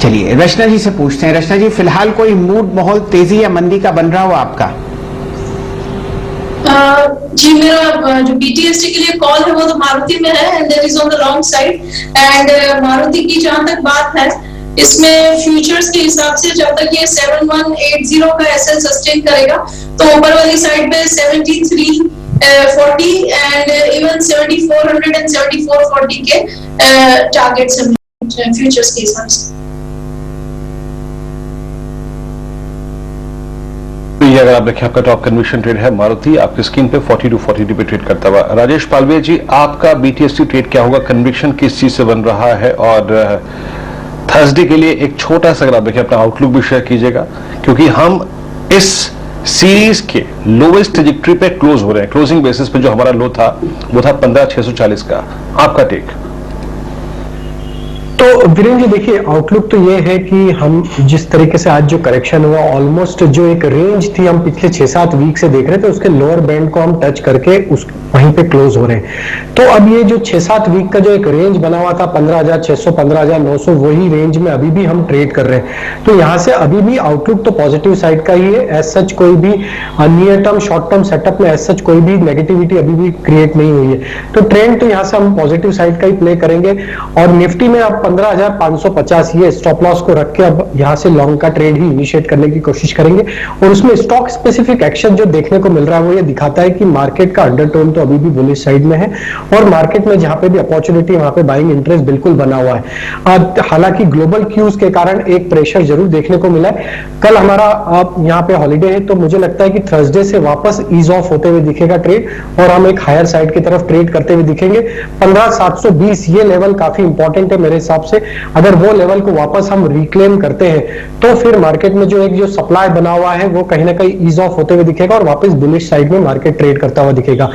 चलिए रचना जी से पूछते हैं। रचना जी, फिलहाल कोई मूड माहौल तेजी या मंदी का बन रहा हो आपका? जी, मेरा जो BTST के लिए कॉल है वो तो मारुति में है and that is on the long side. And Maruti की जहां तक बात है, इसमें फ्यूचर्स के हिसाब से जब तक ये 7180 का एसएल सस्टेन करेगा तो ऊपर वाली साइड पे 7340 एंड इवन 7400 एंड 7440 के टारगेट्स हैं फ्यूचर्स के हिसाब से। ये अगर आप देखें, आपका टॉप कन्विक्शन ट्रेड है मारुति, आपकी स्क्रीन पे 40 to 42 पे ट्रेड करता हुआ। राजेश पालवे जी, आपका BTST ट्रेड क्या होगा? कन्विक्शन किस चीज से बन रहा है? और थर्सडे के लिए एक छोटा सा अगर आप देखें अपना आउटलुक भी शेयर कीजिएगा, क्योंकि हम इस सीरीज के लोवेस्ट ट्रेजेक्टरी पे क्लोज हो रहे हैं। क्लोजिंग बेसिस पे जो हमारा लो था वो था 15,640 का। आपका टेक? तो वीरेंद्र जी देखिए, आउटलुक तो ये है कि हम जिस तरीके से आज जो करेक्शन हुआ, ऑलमोस्ट जो एक रेंज थी हम पिछले 6-7 वीक से देख रहे थे, उसके लोअर बैंड को हम टच करके उस वहीं पे क्लोज हो रहे हैं। तो अब ये जो 6-7 वीक का जो एक रेंज बना हुआ था 15,600 15,900, वही रेंज में अभी भी हम ट्रेड कर रहे हैं। तो यहाँ से अभी भी आउटलुक तो पॉजिटिव साइड का ही है। एज सच कोई भी near term short term setup में एज सच कोई भी नेगेटिविटी अभी भी क्रिएट नहीं हुई है। तो ट्रेंड तो यहाँ से हम पॉजिटिव साइड का ही प्ले करेंगे। और निफ्टी में अब 15,550 ये स्टॉप लॉस को रख के अब यहाँ से लॉन्ग का ट्रेड ही इनिशिएट करने की कोशिश करेंगे। और उसमें स्टॉक स्पेसिफिक एक्शन जो देखने को मिल रहा है वो ये दिखाता है कि मार्केट का अंडरटोन तो अभी भी बुलिश साइड में है और मार्केट में जहां पे भी अपॉर्चुनिटी वहां पे बाइंग इंटरेस्ट बिल्कुल बना हुआ है। हालांकि ग्लोबल क्यूज के कारण एक प्रेशर जरूर देखने को मिला है। कल हमारा यहाँ पे हॉलीडे है, तो मुझे लगता है कि थर्सडे से वापस ईज ऑफ होते हुए दिखेगा ट्रेड और हम एक हायर साइड की तरफ ट्रेड करते हुए दिखेंगे। 15,720 ये लेवल काफी इंपॉर्टेंट है मेरे हिसाब से। अगर वो लेवल को वापस हम रिक्लेम करते हैं तो फिर मार्केट में जो सप्लाई बना हुआ है वो कहीं ना कहीं ईज ऑफ होते हुए दिखेगा और वापस बुलिश साइड में मार्केट ट्रेड करता हुआ दिखेगा।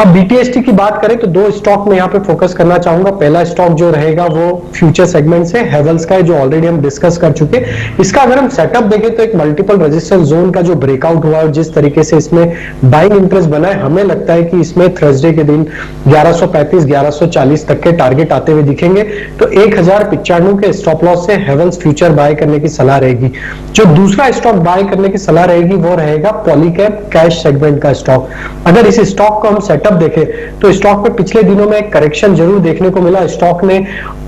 अब BTST की बात करें तो दो स्टॉक में यहाँ पे फोकस करना चाहूंगा। पहला स्टॉक जो रहेगा वो फ्यूचर सेगमेंट से हेवल्स का है, जो ऑलरेडी हम डिस्कस कर चुके। इसका अगर हम सेटअप देखें तो एक मल्टीपल रेजिस्टेंस जोन का जो ब्रेकआउट हुआ और जिस तरीके से इसमें बाइंग इंटरेस्ट बना है, हमें लगता है कि इसमें थर्सडे के दिन 1135 1140 तक के टारगेट आते हुए दिखेंगे। तो 1095 के स्टॉप लॉस से हेवल्स फ्यूचर बाय करने की सलाह रहेगी। जो दूसरा स्टॉक बाय करने की सलाह रहेगी वो रहेगा पॉलीकैब कैश सेगमेंट का स्टॉक। अगर इस स्टॉक को हम सेटअप देखें तो स्टॉक पे पिछले दिनों में एक करेक्शन जरूर देखने को मिला। स्टॉक ने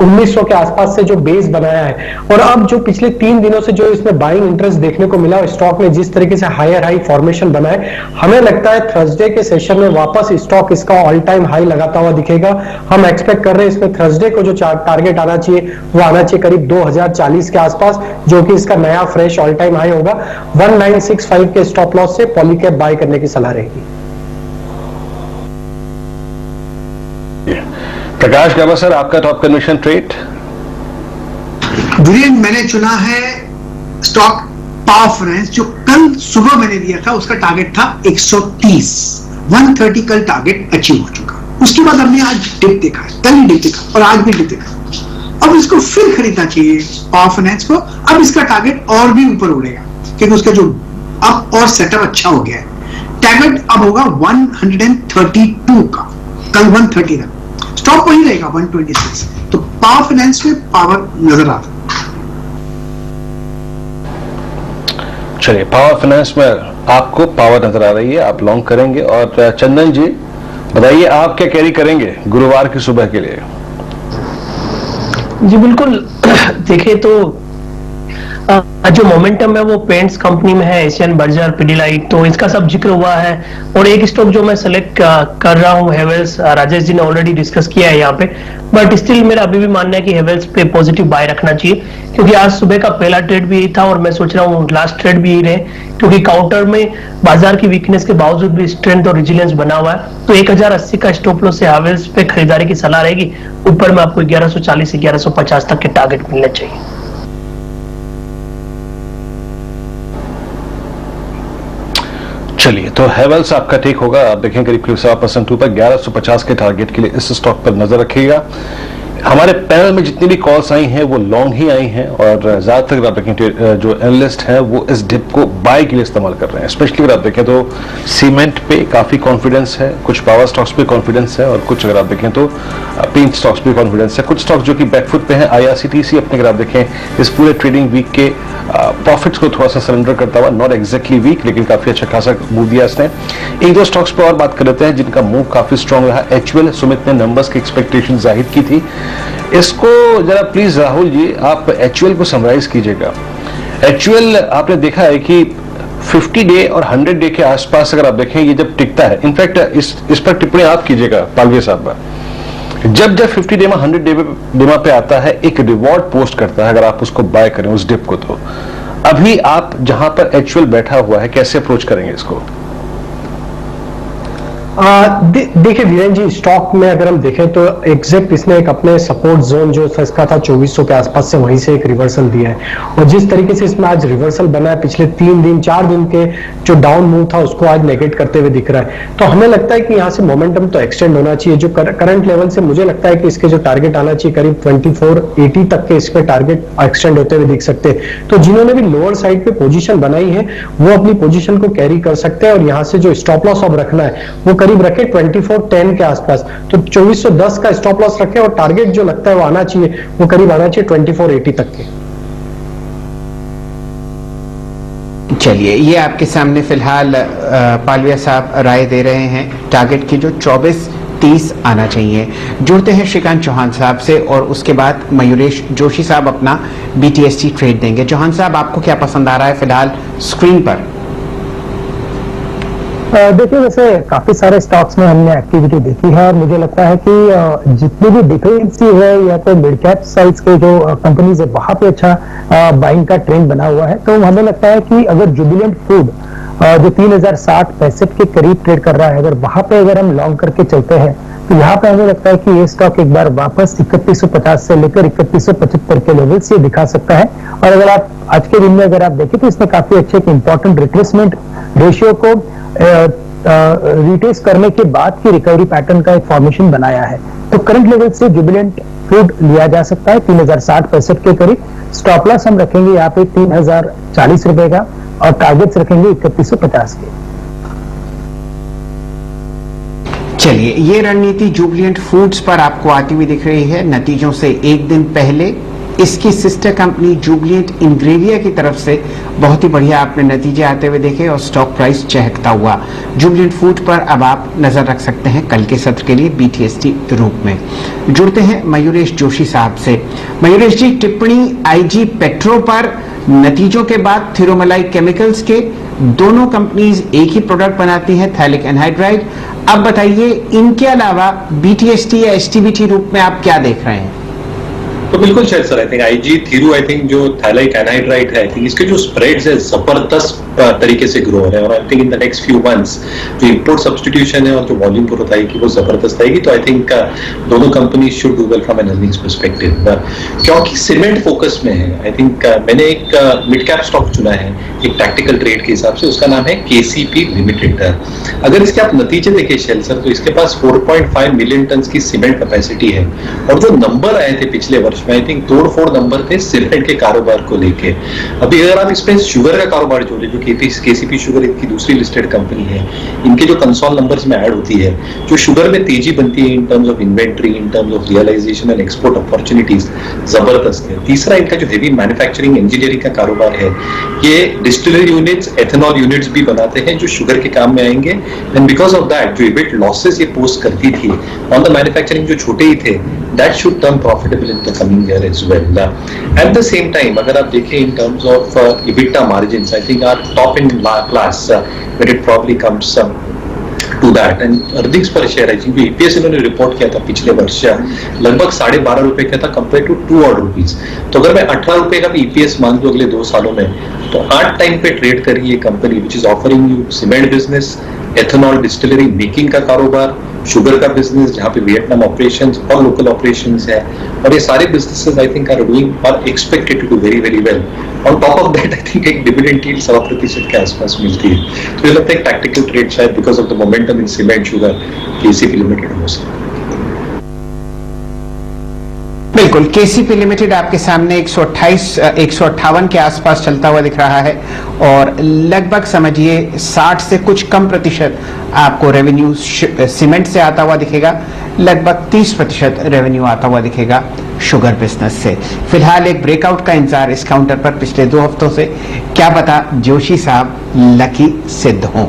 1900 के आसपास से जो बेस बनाया है और अब जो पिछले 3 दिनों से जो इसमें बाइंग इंटरेस्ट देखने को मिला, स्टॉक ने जिस तरीके से हायर हाई फॉर्मेशन बनाए, हमें लगता है थर्सडे के सेशन में वापस स्टॉक इसका ऑल टाइम हाई लगाता हुआ दिखेगा। हम एक्सपेक्ट कर रहे हैं इसमें थर्सडे को जो टारगेट आना चाहिए वो आना चाहिए करीब 2040 के आसपास, जो कि इसका नया फ्रेश ऑल टाइम हाई होगा। 1965 के स्टॉप लॉस से पॉलीकैब बाय करने की सलाह रहेगी। प्रकाश गाबा सर, आपका टॉप कन्विक्शन ट्रेड? वीरेंद्र, मैंने चुना है स्टॉक पावर फाइनेंस, जो कल सुबह मैंने दिया था। उसका टारगेट था 130, 130 कल टारगेट अचीव हो चुका। उसके बाद हमने आज डिप देखा है, कल ही डिप देखा और आज भी डिप देखा। अब इसको फिर खरीदना चाहिए पावर फाइनेंस को। अब इसका टारगेट और भी ऊपर उड़ेगा क्योंकि उसका जो अब और सेटअप अच्छा हो गया है। टारगेट अब होगा 132 का, कल 130 था। स्टॉक वही रहेगा 126। तो पावर फाइनेंस में पावर नजर आता है। चलिए, पावर फाइनेंस में आपको पावर नजर आ रही है, आप लॉन्ग करेंगे। और चंदन जी बताइए, आप क्या कैरी करेंगे गुरुवार की सुबह के लिए? जी बिल्कुल, देखिए तो जो मोमेंटम है वो पेंट्स कंपनी में है, एशियन बर्जर, पिडिलाइट, तो इसका सब जिक्र हुआ है। और एक स्टॉक जो मैं सेलेक्ट कर रहा हूँ हेवेल्स, राजेश जी ने ऑलरेडी डिस्कस किया है यहाँ पे, बट स्टिल मेरा अभी भी मानना है कि हेवेल्स पे पॉजिटिव बाय रखना चाहिए क्योंकि आज सुबह का पहला ट्रेड भी यही था और मैं सोच रहा हूँ लास्ट ट्रेड भी यही रहे, क्योंकि काउंटर में बाजार की वीकनेस के बावजूद भी स्ट्रेंथ और रिजिलियंस बना हुआ है। तो 1080 का स्टॉप लॉस से हेवेल्स पे खरीदारी की सलाह रहेगी। ऊपर में आपको 1140 से 1150 तक के टारगेट मिलने चाहिए। चलिए, तो हेवल्स आपका टेक होगा। आप देखें करीब 7% ऊपर 1150 के टारगेट के लिए इस स्टॉक पर नजर रखिएगा। हमारे पैनल में जितनी भी कॉल्स आई हैं वो लॉन्ग ही आई हैं और ज़्यादातर अगर आप देखें जो एनालिस्ट हैं वो इस डिप को बाय के लिए इस्तेमाल कर रहे हैं। स्पेशली अगर आप देखें तो सीमेंट पे काफ़ी कॉन्फिडेंस है, कुछ पावर स्टॉक्स पे कॉन्फिडेंस है और कुछ अगर आप देखें तो पेंट स्टॉक्स पे कॉन्फिडेंस है। कुछ स्टॉक्स जो कि बैकफुट पे हैं, IRCTC अपने अगर आप देखें इस पूरे ट्रेडिंग वीक के प्रॉफिट्स को थोड़ा सा सरेंडर करता हुआ, नॉट एग्जैक्टली वीक लेकिन काफ़ी अच्छा खासा मूव दिया इसने। एक दो स्टॉक्स पर और बात कर लेते हैं जिनका मूव काफ़ी स्ट्रॉन्ग रहा। HUL, सुमित ने नंबर्स की एक्सपेक्टेशन जाहिर की थी, इसको जरा प्लीज राहुल जी आप HUL को समराइज कीजिएगा। HUL आपने देखा है कि 50 डे और 100 डे के आसपास अगर आप देखें ये जब टिकता है, इनफैक्ट इस पर टिप्पणी आप कीजिएगा पालवे साहब पर, जब 50 डे में 100 डे पे आता है एक रिवॉर्ड पोस्ट करता है अगर आप उसको बाय करें उस डिप को। तो अभी आप जहां पर HUL बैठा हुआ है कैसे अप्रोच करेंगे इसको? देखिए वीरेन जी, स्टॉक में अगर हम देखें तो एग्जैक्ट इसने एक अपने सपोर्ट जोन जो इसका था 2400 के आसपास से वहीं से एक रिवर्सल दिया है और जिस तरीके से इसमें आज रिवर्सल बना है पिछले 4 दिन के जो डाउन मूव था उसको आज नेगेट करते हुए दिख रहा है। तो हमें लगता है कि यहाँ से मोमेंटम तो एक्सटेंड होना चाहिए। जो करंट लेवल से मुझे लगता है कि इसके जो टारगेट आना चाहिए करीब 2480 तक के इसके टारगेट एक्सटेंड होते हुए दिख सकते हैं। तो जिन्होंने भी लोअर साइड पे पोजीशन बनाई है वो अपनी पोजीशन को कैरी कर सकते हैं और यहाँ से जो स्टॉप लॉस अब रखना है वो करीब रखे 2410 के आसपास। तो 2410 का स्टॉप लॉस रखे और टारगेट जो लगता है वो आना चाहिए, वो करीब आना चाहिए 2480 तक के। चलिए, ये आपके सामने फिलहाल पालविया साहब राय दे रहे हैं टारगेट की जो 2430 आना चाहिए। जुड़ते हैं श्रीकांत चौहान साहब से और उसके बाद मयूरेश जोशी साहब अपना BTST ट्रेड देंगे। चौहान साहब, आपको क्या पसंद आ रहा है फिलहाल स्क्रीन पर? देखिए, वैसे काफी सारे स्टॉक्स में हमने एक्टिविटी देखी है और मुझे लगता है कि जितनी भी डिफरेंसी है या तो मिड कैप साइज के जो कंपनीज है वहां पे अच्छा बाइंग का ट्रेंड बना हुआ है। तो हमें लगता है कि अगर जुबिलेंट फूड जो 3060-65 के करीब ट्रेड कर रहा है, अगर वहां पे अगर हम लॉन्ग करके चलते हैं तो यहाँ पे हमें लगता है कि ये स्टॉक एक बार वापस 3150 से लेकर 3175 के लेवल से दिखा सकता है। और अगर आप आज के दिन में अगर आप देखें तो इसने काफी अच्छे एक इंपॉर्टेंट रिट्रेसमेंट रेशियो को रिट्रेस करने के बाद की रिकवरी पैटर्न का एक फॉर्मेशन बनाया है। तो करंट लेवल से जुबिलेंट फूड लिया जा सकता है 3060-65 के करीब। स्टॉप लॉस हम रखेंगे यहाँ पे 3040 रुपए का और टारगेट्स रखेंगे 3150 के। चलिए, ये रणनीति जुबिलेंट फूड्स पर आपको आती हुई दिख रही है। नतीजों से एक दिन पहले इसकी सिस्टर कंपनी जुबिलेंट इंग्रेविया की तरफ से बहुत ही बढ़िया आपने नतीजे आते हुए देखे और स्टॉक प्राइस चहकता हुआ। जुबिलेंट फूड पर अब आप नजर रख सकते हैं कल के सत्र के लिए BTST के रूप में। जुड़ते हैं मयूरेश जोशी साहब से। मयूरेश जी, टिप्पणी IG पेट्रो पर नतीजों के बाद थिरुमलाई केमिकल्स के दोनों कंपनीज एक ही प्रोडक्ट बनाती हैं, थैलिक एनहाइड्राइड। अब बताइए, इनके अलावा BTST या STBT रूप में आप क्या देख रहे हैं? तो बिल्कुल शायद सर, आई थिंक IG थीरू, आई थिंक जो थाइलाइक एनहाइड्राइड है, आई थिंक इसके जो स्प्रेड्स है जबरदस्त तरीके से ग्रो हो रहे हैं और I think in the next few months जो इंपोर्ट सब्स्टिट्यूशन है और जो वॉल्यूम ग्रोथ आएगी वो जबरदस्त आएगी। तो आई थिंक दोनों company should do well from an earnings perspective, क्योंकि सीमेंट फोकस में है। आई थिंक मैंने एक मिड कैप स्टॉक चुना है एक टैक्टिकल ट्रेड के हिसाब से, उसका नाम है KCP लिमिटेड। अगर इसके आप नतीजे देखें शेल सर, तो इसके पास 4.5 मिलियन टन की सीमेंट कैपेसिटी है और जो नंबर आए थे पिछले वर्ष में आई थिंक तोड़-फोड़ नंबर थे सीमेंट के कारोबार को लेके। अभी अगर आप इसमें शुगर का कारोबार जोड़े, जो KCP शुगर इनकी दूसरी लिस्टेड कंपनी है, इनके जो कंसोल नंबर्स में ऐड होती है, जो शुगर में तेजी बनती है in terms of inventory, in terms of realization and export opportunities, जबरदस्त है। तीसरा इनका जो हेवी मैन्युफैक्चरिंग इंजीनियरिंग का कारोबार है, ये डिस्टिलरी यूनिट्स, एथेनॉल यूनिट्स भी बनाते हैं जो शुगर के काम में आएंगे। एंड बिकॉज ऑफ दैट जो इबिट लॉसेस ये पोस्ट करती थी ऑन द मैन्युफैक्चरिंग जो छोटे ही थे, that should turn profitable in the coming year as well. At the same time, अगर आप देखें in terms of EBITDA margins, I think are top in class when it probably comes to that. And earnings per share, I think EPS इन्होंने report किया था पिछले वर्ष लगभग 12.5 रुपए का था कंपेयर टू 2 odd rupees। तो अगर मैं 18 रुपए का भी EPS मान लूं अगले 2 सालों में, तो 8 टाइम पे ट्रेड करी ये company which is offering you cement business, ethanol distillery making का कारोबार, शुगर का बिजनेस जहाँ पे वियतनाम ऑपरेशंस और लोकल ऑपरेशंस है, और ये सारे businesses I think are doing और expected to do very very well. On top of that I think एक डिविडेंड यील्ड 7% के आसपास मिलती है। तो ये लगता है टैक्टिकल ट्रेड शायद because of the momentum in cement sugar KCP limited हो सकता है। बिल्कुल, केसीपी लिमिटेड आपके सामने 158 के आसपास चलता हुआ दिख रहा है और लगभग समझिए 60 से कुछ कम प्रतिशत आपको रेवेन्यू सीमेंट से आता हुआ दिखेगा, लगभग 30% रेवेन्यू आता हुआ दिखेगा शुगर बिजनेस से। फिलहाल एक ब्रेकआउट का इंतजार इस काउंटर पर पिछले 2 हफ्तों से, क्या पता जोशी साहब लकी सिद्ध हों।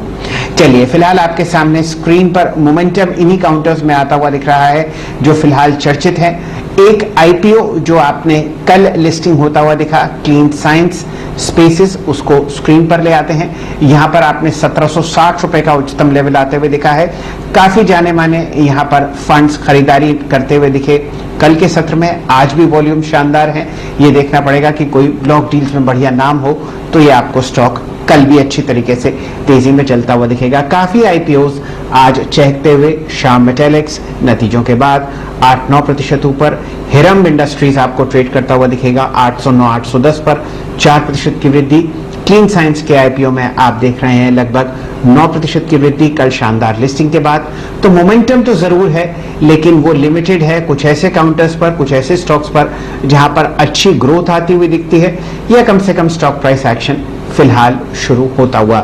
चलिए, फिलहाल आपके सामने स्क्रीन पर मोमेंटम इन्हीं काउंटर्स में आता हुआ दिख रहा है जो फिलहाल चर्चित है। एक आईपीओ जो आपने कल लिस्टिंग होता हुआ दिखा, क्लीन साइंस स्पेसेस, उसको स्क्रीन पर ले आते हैं। यहां पर आपने 1760 रुपए का उच्चतम लेवल आते हुए दिखा है। काफी जाने माने यहां पर फंड्स खरीदारी करते हुए दिखे कल के सत्र में। आज भी वॉल्यूम शानदार है, ये देखना पड़ेगा कि कोई ब्लॉक डील्स में बढ़िया नाम हो तो ये आपको स्टॉक कल भी अच्छी तरीके से तेजी में चलता हुआ दिखेगा। काफी आईपीओस आज चहकते हुए श्याम मेटालिक्स नतीजों के बाद 8-9% ऊपर। हिरम इंडस्ट्रीज आपको ट्रेड करता हुआ दिखेगा 809-810 पर 4% की वृद्धि। क्लीन साइंस के आईपीओ में आप देख रहे हैं लगभग 9% की वृद्धि कल शानदार लिस्टिंग के बाद। तो मोमेंटम तो जरूर है, लेकिन वो लिमिटेड है कुछ ऐसे काउंटर्स पर, कुछ ऐसे स्टॉक्स पर जहां पर अच्छी ग्रोथ आती हुई दिखती है, या कम से कम स्टॉक प्राइस एक्शन फिलहाल शुरू होता हुआ।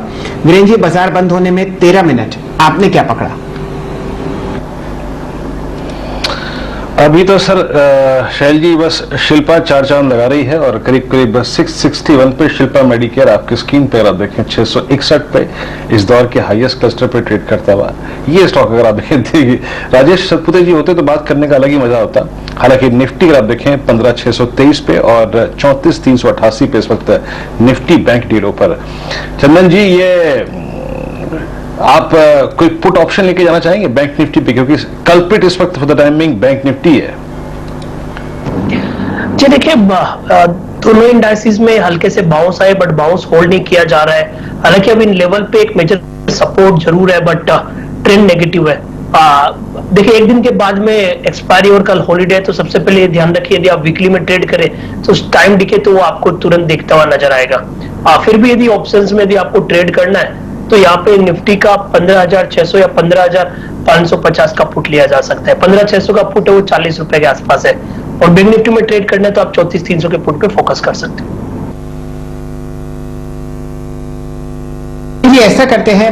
वीरेंद्र जी, बाजार बंद होने में 13 मिनट, आपने क्या पकड़ा? अभी तो सर शैल जी बस शिल्पा 4 चांद लगा रही है और करीब करीब 661 पे शिल्पा मेडिकेयर आपकी स्क्रीन पर आप देखें 661 पे इस दौर के हाईएस्ट क्लस्टर पे ट्रेड करता हुआ ये स्टॉक अगर आप देखें राजेश सतपुते जी होते तो बात करने का अलग ही मजा होता। हालांकि निफ्टी अगर आप देखें 15623 पे और 34388 पे इस वक्त निफ्टी बैंक डीलों पर। चंदन जी, ये आप कोई पुट ऑप्शन लेके जाना चाहेंगे बैंक निफ्टी पे, क्योंकि कल्प्रिट इस वक्त for the timing bank Nifty है। जी देखिए, दोनों इंडाइसिस में हल्के से बाउंस आए, बट बाउंस होल्ड नहीं किया जा रहा है। हालांकि अब इन लेवल पे एक मेजर सपोर्ट जरूर है, बट ट्रेंड नेगेटिव है। देखिए, एक दिन के बाद में एक्सपायरी और कल हॉलीडे है, तो सबसे पहले ये ध्यान रखिए यदि आप वीकली में ट्रेड करें तो टाइम दिखे तो वो आपको तुरंत देखता हुआ नजर आएगा। फिर भी यदि ऑप्शंस में यदि आपको ट्रेड करना है तो यहाँ पे निफ्टी का 15,600 या 15,550 का पुट लिया जा सकता है। 15,600 का पुट है वो 40 रुपए के आसपास है, और बैंक निफ्टी में ट्रेड करना है तो आप 34,300 के पुट पे फोकस कर सकते हैं। ये ऐसा करते हैं,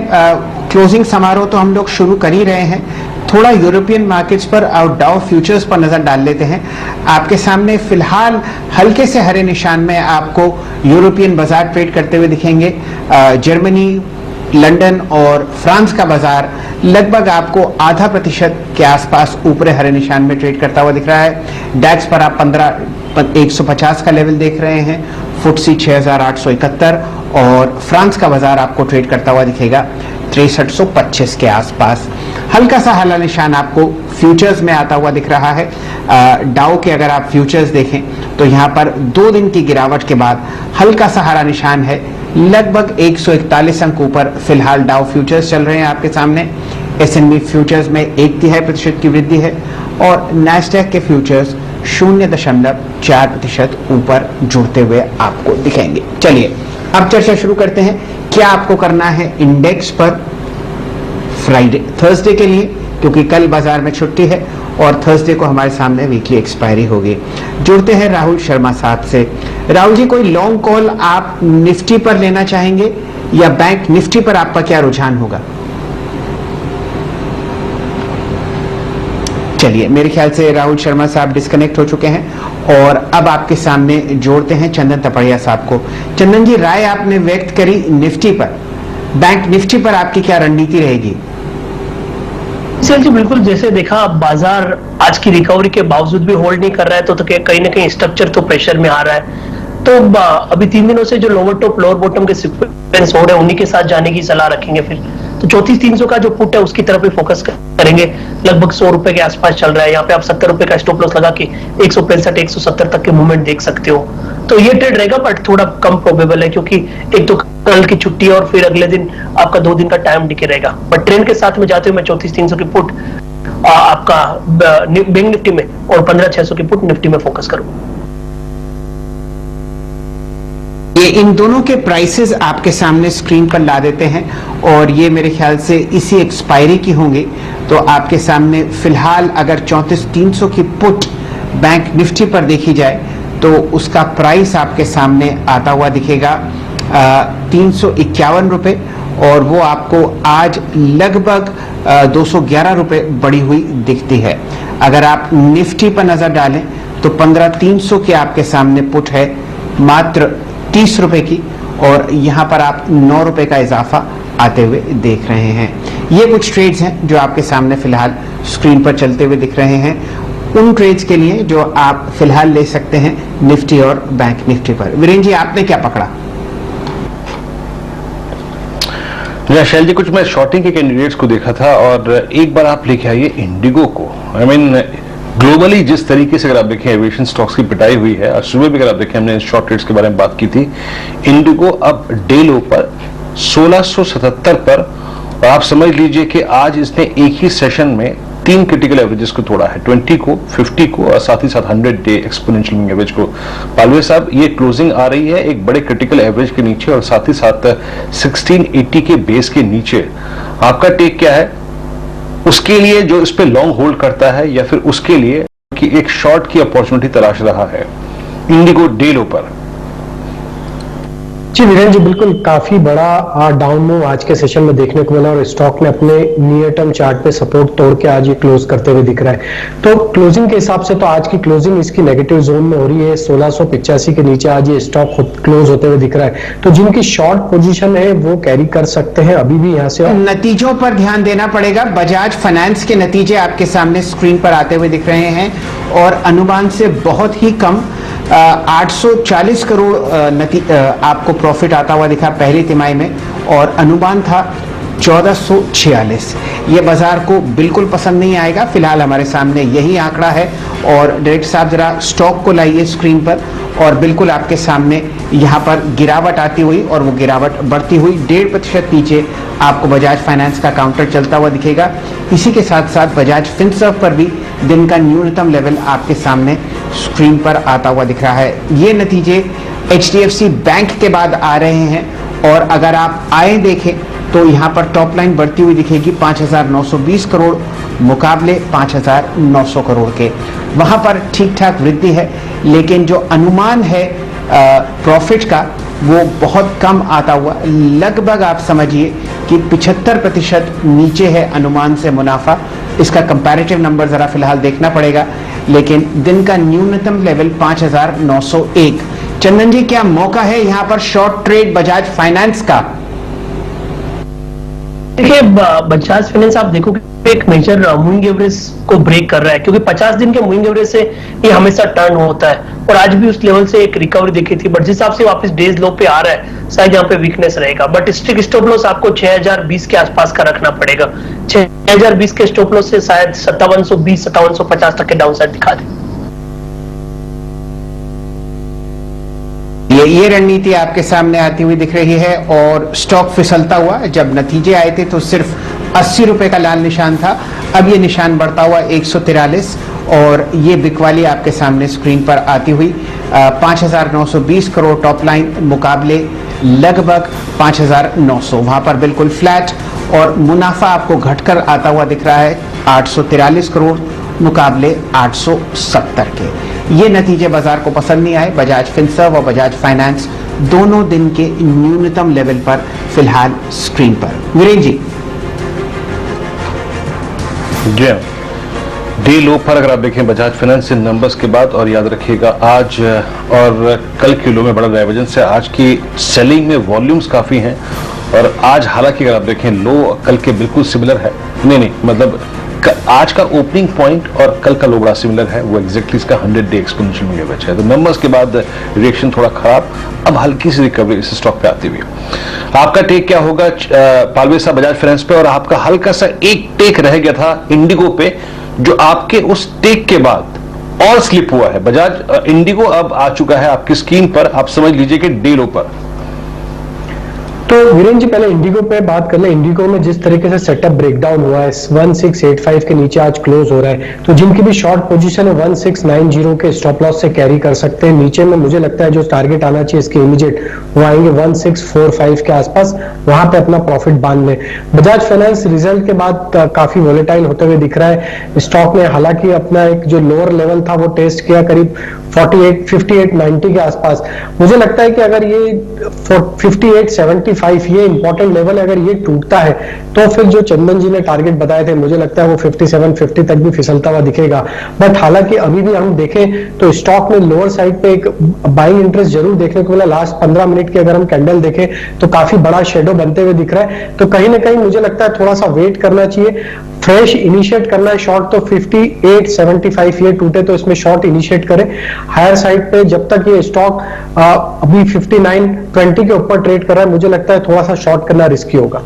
क्लोजिंग समारोह तो हम लोग शुरू कर ही रहे हैं, थोड़ा यूरोपियन मार्केट्स पर और डाउ फ्यूचर्स पर नजर डाल लेते हैं। आपके सामने फिलहाल हल्के से हरे निशान में आपको यूरोपियन बाजार ट्रेड करते हुए दिखेंगे। जर्मनी, लंदन और फ्रांस का बाजार लगभग आपको 0.5% के आसपास ऊपरी हरे निशान में ट्रेड करता हुआ दिख रहा है। डैक्स पर आप 150 का लेवल देख रहे हैं, फुटसी 6871, और फ्रांस का बाजार आपको ट्रेड करता हुआ दिखेगा 6325 के आसपास। हल्का सा हरा निशान आपको फ्यूचर्स में आता हुआ दिख रहा है। डाउ के अगर आप फ्यूचर्स देखें तो यहाँ पर 2 दिन की गिरावट के बाद हल्का सा हरा निशान है, लगभग 141 अंक ऊपर फिलहाल डाउ फ्यूचर्स चल रहे हैं आपके सामने। S&P फ्यूचर्स में 0.3% की वृद्धि है और नैस्डैक के फ्यूचर्स 0.4% ऊपर जुड़ते हुए आपको दिखेंगे। चलिए अब चर्चा शुरू करते हैं, क्या आपको करना है इंडेक्स पर थर्सडे के लिए, क्योंकि कल बाजार में छुट्टी है और थर्सडे को हमारे सामने वीकली एक्सपायरी होगी। जुड़ते हैं राहुल शर्मा साहब से। राहुल जी, कोई लॉन्ग कॉल आप निफ्टी पर लेना चाहेंगे या बैंक निफ्टी पर आपका क्या रुझान होगा? चलिए, मेरे ख्याल से राहुल शर्मा साहब डिस्कनेक्ट हो चुके हैं और अब आपके सामने जोड़ते हैं चंदन तपड़िया साहब को। चंदन जी, राय आपने व्यक्त करी निफ्टी पर, बैंक निफ्टी पर आपकी क्या रणनीति रहेगी? जी बिल्कुल, जैसे देखा बाजार आज की रिकवरी के बावजूद भी होल्ड नहीं कर रहा है, तो कहीं ना कहीं स्ट्रक्चर तो प्रेशर में आ रहा है। तो अभी 3 दिनों से जो लोअर टॉप लोअर बॉटम के सीक्वेंस हो रहे हैं उन्हीं के साथ जाने की सलाह रखेंगे। फिर तो 34,300 का जो पुट है उसकी तरफ भी फोकस करेंगे। लगभग 100 रुपए के आसपास चल रहा है, यहाँ पे आप 70 रुपए का स्टॉप लॉस लगा के 165-170 तक के मूवमेंट देख सकते हो। तो ये ट्रेड रहेगा, बट थोड़ा कम प्रोबेबल है, क्योंकि एक तो कल की छुट्टी है और फिर अगले दिन आपका 2 दिन का टाइम डिके रहेगा। बट ट्रेंड के साथ में जाते हुए मैं 34,300 की पुट आपका बैंक निफ्टी में और 15,600 की पुट निफ्टी में फोकस करूंगा। ये इन दोनों के प्राइसेस आपके सामने स्क्रीन पर ला देते हैं और ये मेरे ख्याल से इसी एक्सपायरी की होंगी। तो आपके सामने फिलहाल अगर 34,300 की पुट बैंक निफ्टी पर देखी जाए तो उसका प्राइस आपके सामने आता हुआ दिखेगा 351 रुपए, और वो आपको आज लगभग 211 रुपए बढ़ी हुई दिखती है। अगर आप निफ्टी पर नजर डालें तो 15,300 के आपके सामने पुट है मात्र 30 रुपए की, और यहां पर आप 9 रुपए का इजाफा आते हुए देख रहे हैं। ये कुछ ट्रेड्स हैं जो आपके सामने फिलहाल स्क्रीन पर चलते हुए दिख रहे हैं, उन ट्रेड्स के लिए जो आप फिलहाल ले सकते हैं निफ्टी और बैंक निफ्टी पर। वीरेंद्र जी, आपने क्या पकड़ा? शैल जी, कुछ मैं शॉर्टिंग के कैंडिडेट्स को देखा था, और एक बार आप लेके आइए इंडिगो को। आई मीन ग्लोबली जिस तरीके से अगर आप देखें एविएशन स्टॉक्स की पिटाई हुई है, और सुबह भी अगर आप देखें हमने शॉर्ट ट्रेड्स के बारे में बात की थी, इंडिगो अब डे लो पर 1677 पर, और आप समझ लीजिए कि आज इसने एक ही सेशन में 3 क्रिटिकल एवरेजेस को तोड़ा है, 20 को, 50 को और साथ ही साथ 100 डे एक्सपोनेंशियल मूविंग एवरेज को। पालवे साहब, ये क्लोजिंग आ रही है एक बड़े क्रिटिकल एवरेज के नीचे और साथ ही साथ 1680 के बेस के नीचे। आपका टेक क्या है उसके लिए, जो इस पे लॉन्ग होल्ड करता है, या फिर उसके लिए कि एक शॉर्ट की अपॉर्चुनिटी तलाश रहा है इंडिगो डे लो पर? जी वीरेंद्र जी, बिल्कुल काफी बड़ा डाउन मूव आज के सेशन में देखने को मिला, और स्टॉक ने अपने नियर टर्म चार्ट पे सपोर्ट तोड़ के आज ये क्लोज करते हुए दिख रहा है। तो क्लोजिंग के हिसाब से तो आज की क्लोजिंग इसकी नेगेटिव जोन में हो रही है, 1685 के नीचे आज ये स्टॉक क्लोज होते हुए दिख रहा है। तो जिनकी शॉर्ट पोजीशन है वो कैरी कर सकते हैं अभी भी यहाँ से। नतीजों पर ध्यान देना पड़ेगा। बजाज फाइनेंस के नतीजे आपके सामने स्क्रीन पर आते हुए दिख रहे हैं, और अनुमान से बहुत ही कम 840 करोड़ आपको प्रॉफिट आता हुआ दिखा पहली तिमाही में, और अनुमान था 1446। ये बाजार को बिल्कुल पसंद नहीं आएगा। फिलहाल हमारे सामने यही आंकड़ा है, और डायरेक्टर साहब जरा स्टॉक को लाइए स्क्रीन पर, और बिल्कुल आपके सामने यहाँ पर गिरावट आती हुई, और वो गिरावट बढ़ती हुई 1.5% नीचे आपको बजाज फाइनेंस का काउंटर चलता हुआ दिखेगा। इसी के साथ साथ बजाज फिनसर्व पर भी दिन का न्यूनतम लेवल आपके सामने स्क्रीन पर आता हुआ दिख रहा है। ये नतीजे HDFC बैंक के बाद आ रहे हैं, और अगर आप आए देखें तो यहाँ पर टॉप लाइन बढ़ती हुई दिखेगी 5,920 करोड़ मुकाबले 5,900 करोड़ के। वहाँ पर ठीक ठाक वृद्धि है, लेकिन जो अनुमान है प्रॉफिट का वो बहुत कम आता हुआ, लगभग आप समझिए कि 75% नीचे है अनुमान से मुनाफा। इसका कंपैरेटिव नंबर जरा फिलहाल देखना पड़ेगा, लेकिन दिन का न्यूनतम लेवल 5,901। चंदन जी, क्या मौका है यहाँ पर शॉर्ट ट्रेड बजाज फाइनेंस का? देखिए, बजाज फाइनेंस आप देखो एक मेजर मूविंग एवरेज को ब्रेक कर रहा है, क्योंकि 50 दिन के मूविंग एवरेज से ये हमेशा टर्न होता है, और आज भी उस लेवल से एक रिकवरी देखी थी, बट जिस हिसाब से वापस डेज लो पे आ रहा है शायद यहाँ पे वीकनेस रहेगा। बट स्ट्रिक्ट स्टॉप लॉस आपको 6020 के आसपास का रखना पड़ेगा। 6020 के स्टॉप लॉस से शायद 5720 5750 तक के डाउन साइड दिखा दे। ये रणनीति आपके सामने आती हुई दिख रही है, और स्टॉक फिसलता हुआ। जब नतीजे आए थे तो सिर्फ 80 रुपए का लाल निशान था, अब ये निशान बढ़ता हुआ 143, और ये बिकवाली आपके सामने स्क्रीन पर आती हुई 5,920 करोड़ टॉप लाइन मुकाबले लगभग 5,900, वहां पर बिल्कुल फ्लैट, और मुनाफा आपको घटकर आता हुआ दिख रहा है 843 करोड़ मुकाबले 870 के। ये नतीजे बाजार को पसंद नहीं आए। बजाज फिनसर्व और बजाज फाइनेंस दोनों दिन के न्यूनतम लेवल पर फिलहाल स्क्रीन पर। वीरेंद्र जी, डे लो पर अगर आप देखें बजाज फाइनेंस इन नंबर्स के बाद, और याद रखिएगा आज और कल के लो में बड़ा डाइवर्जेंस है। आज की सेलिंग में वॉल्यूम्स काफी हैं, और आज हालांकि अगर आप देखें लो कल के बिल्कुल सिमिलर है, नहीं मतलब आज का ओपनिंग पॉइंट और कल का लो बड़ा सिमिलर है, वो एग्जैक्टली इसका 100 डे एक्सपोनेंशियल मूविंग एवरेज है। तो नंबर्स के बाद रिएक्शन थोड़ा खराब, अब हल्की सी रिकवरी इस स्टॉक पे आती हुई। आपका टेक क्या होगा पालवे साहब बजाज फाइनेंस पे? और आपका हल्का सा एक टेक रह गया था इंडिगो पे, जो आपके उस टेक के बाद और स्लिप हुआ है। बजाज इंडिगो अब आ चुका है आपकी स्क्रीन पर, आप समझ लीजिए कि डे लो पर। तो वीरेन जी पहले इंडिगो पे बात कर ले। इंडिगो में जिस तरीके से सेटअप ब्रेकडाउन हुआ है 1685 के नीचे आज क्लोज हो रहा है, तो जिनकी भी शॉर्ट पोजीशन है 1690 के स्टॉप लॉस से कैरी कर सकते हैं। नीचे में मुझे लगता है जो टारगेट आना चाहिए इसके इमीडिएट वो आएंगे 1645 के आसपास, वहां पे अपना प्रॉफिट बांध ले। बजाज फाइनेंस रिजल्ट के बाद काफी वोलेटाइल होते हुए दिख रहा है स्टॉक ने, हालांकि अपना एक जो लोअर लेवल था वो टेस्ट किया करीब 58-90 के आसपास। मुझे लगता है कि अगर ये 58-75 ये इंपॉर्टेंट लेवल है, अगर ये टूटता है तो फिर जो चंदन जी ने टारगेट बताए थे मुझे लगता है वो 57-50 तक भी फिसलता हुआ दिखेगा। बट हालांकि अभी भी हम देखें तो स्टॉक में लोअर साइड पे एक बाइंग इंटरेस्ट जरूर देखने को मिला। लास्ट 15 मिनट की अगर हम कैंडल देखें तो काफी बड़ा शेडो बनते हुए दिख रहा है, तो कहीं ना कहीं मुझे लगता है थोड़ा सा वेट करना चाहिए। फ्रेश इनिशिएट करना है शॉर्ट तो 58-75 ये टूटे तो इसमें शॉर्ट इनिशिएट करें। हायर साइड पे जब तक ये स्टॉक अभी 59-20 के ऊपर ट्रेड कर रहा है मुझे लगता है थोड़ा सा शॉर्ट करना रिस्की होगा।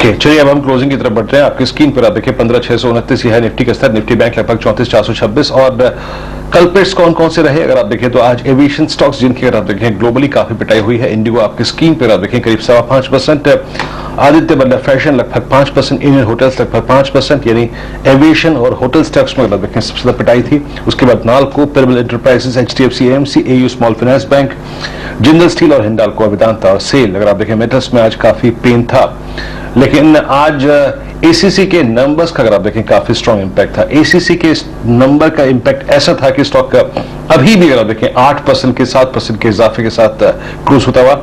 चलिए अब हम क्लोजिंग की तरफ बढ़ रहे हैं। आपकी स्क्रीन पर आप देखिए 15,629 है निफ्टी का स्तर, निफ्टी बैंक लगभग 34,426। और कल्प्रिट्स कौन कौन से रहे अगर आप देखें तो आज एविएशन स्टॉक्स जिनकी अगर आप देखें ग्लोबली काफी पिटाई हुई है। इंडिगो आपकी स्क्रीन पर आप देखें करीब 5.25%, आदित्य बिरला फैशन लगभग 5%, इंडियन होटल्स लगभग 5%, यानी एविएशन और होटल स्टॉक्स में अगर देखें सबसे ज्यादा पिटाई थी। उसके बाद NALCO, Piramal enterprises, HDFC AMC, AU small finance bank, Jindal steel और हिंडाल्को, वेदांता और सेल। अगर आप देखें मेटल्स में आज काफी पेन था, लेकिन आज एसीसी के नंबर्स का अगर आप देखें काफी स्ट्रॉन्ग इंपैक्ट था। एसीसी के नंबर का इंपैक्ट ऐसा था कि स्टॉक का अभी भी अगर आप देखें 8% के 7% के इजाफे के साथ क्रूज होता हुआ।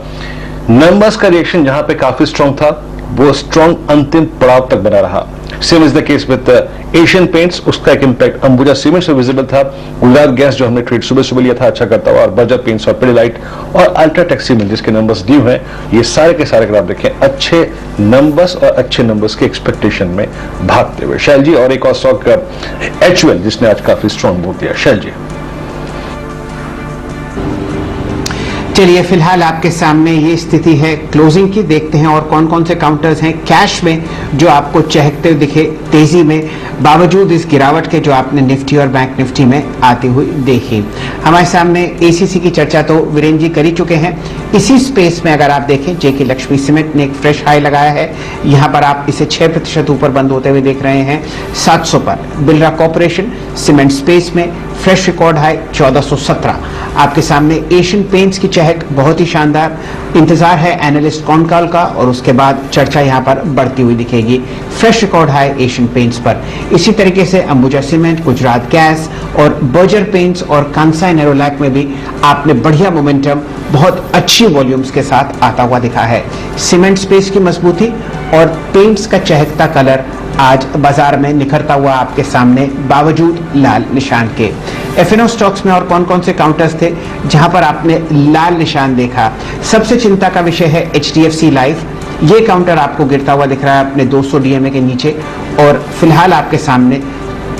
नंबर्स का रिएक्शन जहां पे काफी स्ट्रॉन्ग था वो स्ट्रॉन्ग अंतिम पड़ाव तक बना रहा। Same is the case with Asian paints, उसका एक इंपैक्ट अंबुजा सीमेंट्स में विजिबल था। गुजरात गैस जो हमने ट्रेड सुबह लिया था अच्छा करता हुआ, और बर्जर पेंट्स और पिडिलाइट और अल्ट्राटेक सीमेंट जिसके नंबर्स ड्यू हैं, ये सारे के सारे अगर आप देखें अच्छे नंबर्स और अच्छे नंबर्स के एक्सपेक्टेशन में भागते हुए। शैल जी और एक और स्टॉक एचयूएल जिसने आज काफी स्ट्रॉन्ग मूव दिया। शैल जी चलिए फिलहाल आपके सामने ये स्थिति है क्लोजिंग की, देखते हैं और कौन कौन से काउंटर्स हैं कैश में जो आपको चहकते हुए दिखे तेजी में, बावजूद इस गिरावट के जो आपने निफ्टी और बैंक निफ्टी में आती हुई देखी। हमारे सामने एसीसी की चर्चा तो वीरेंद्र जी कर ही चुके हैं। इसी स्पेस में अगर आप देखें जेके लक्ष्मी सीमेंट ने एक फ्रेश हाई लगाया है, यहाँ पर आप इसे 6% ऊपर बंद होते हुए देख रहे हैं 700 पर। बिरला कॉर्पोरेशन सीमेंट स्पेस में फ्रेश रिकॉर्ड हाई 1417। आपके सामने एशियन पेंट्स की चहक बहुत ही शानदार, इंतजार है एनालिस्ट कॉन कॉल का और उसके बाद चर्चा यहां पर बढ़ती हुई दिखेगी। Fresh record high Asian paints पर। इसी तरीके से अंबुजा सीमेंट, गुजरात गैस और बर्जर पेंट्स और कांसाई नेरोलैक में भी आपने बढ़िया मोमेंटम बहुत अच्छी वॉल्यूम्स के साथ आता हुआ दिखा है। सीमेंट स्पेस की मजबूती और पेंट्स का चहकता कलर आज बाजार में निखरता हुआ आपके सामने बावजूद लाल निशान के। एफएनओ स्टॉक्स में और कौन कौन से काउंटर्स थे जहां पर आपने लाल निशान देखा? सबसे चिंता का विषय है एचडीएफसी लाइफ। ये काउंटर आपको गिरता हुआ दिख रहा है अपने 200 डीएमए के नीचे और फिलहाल आपके सामने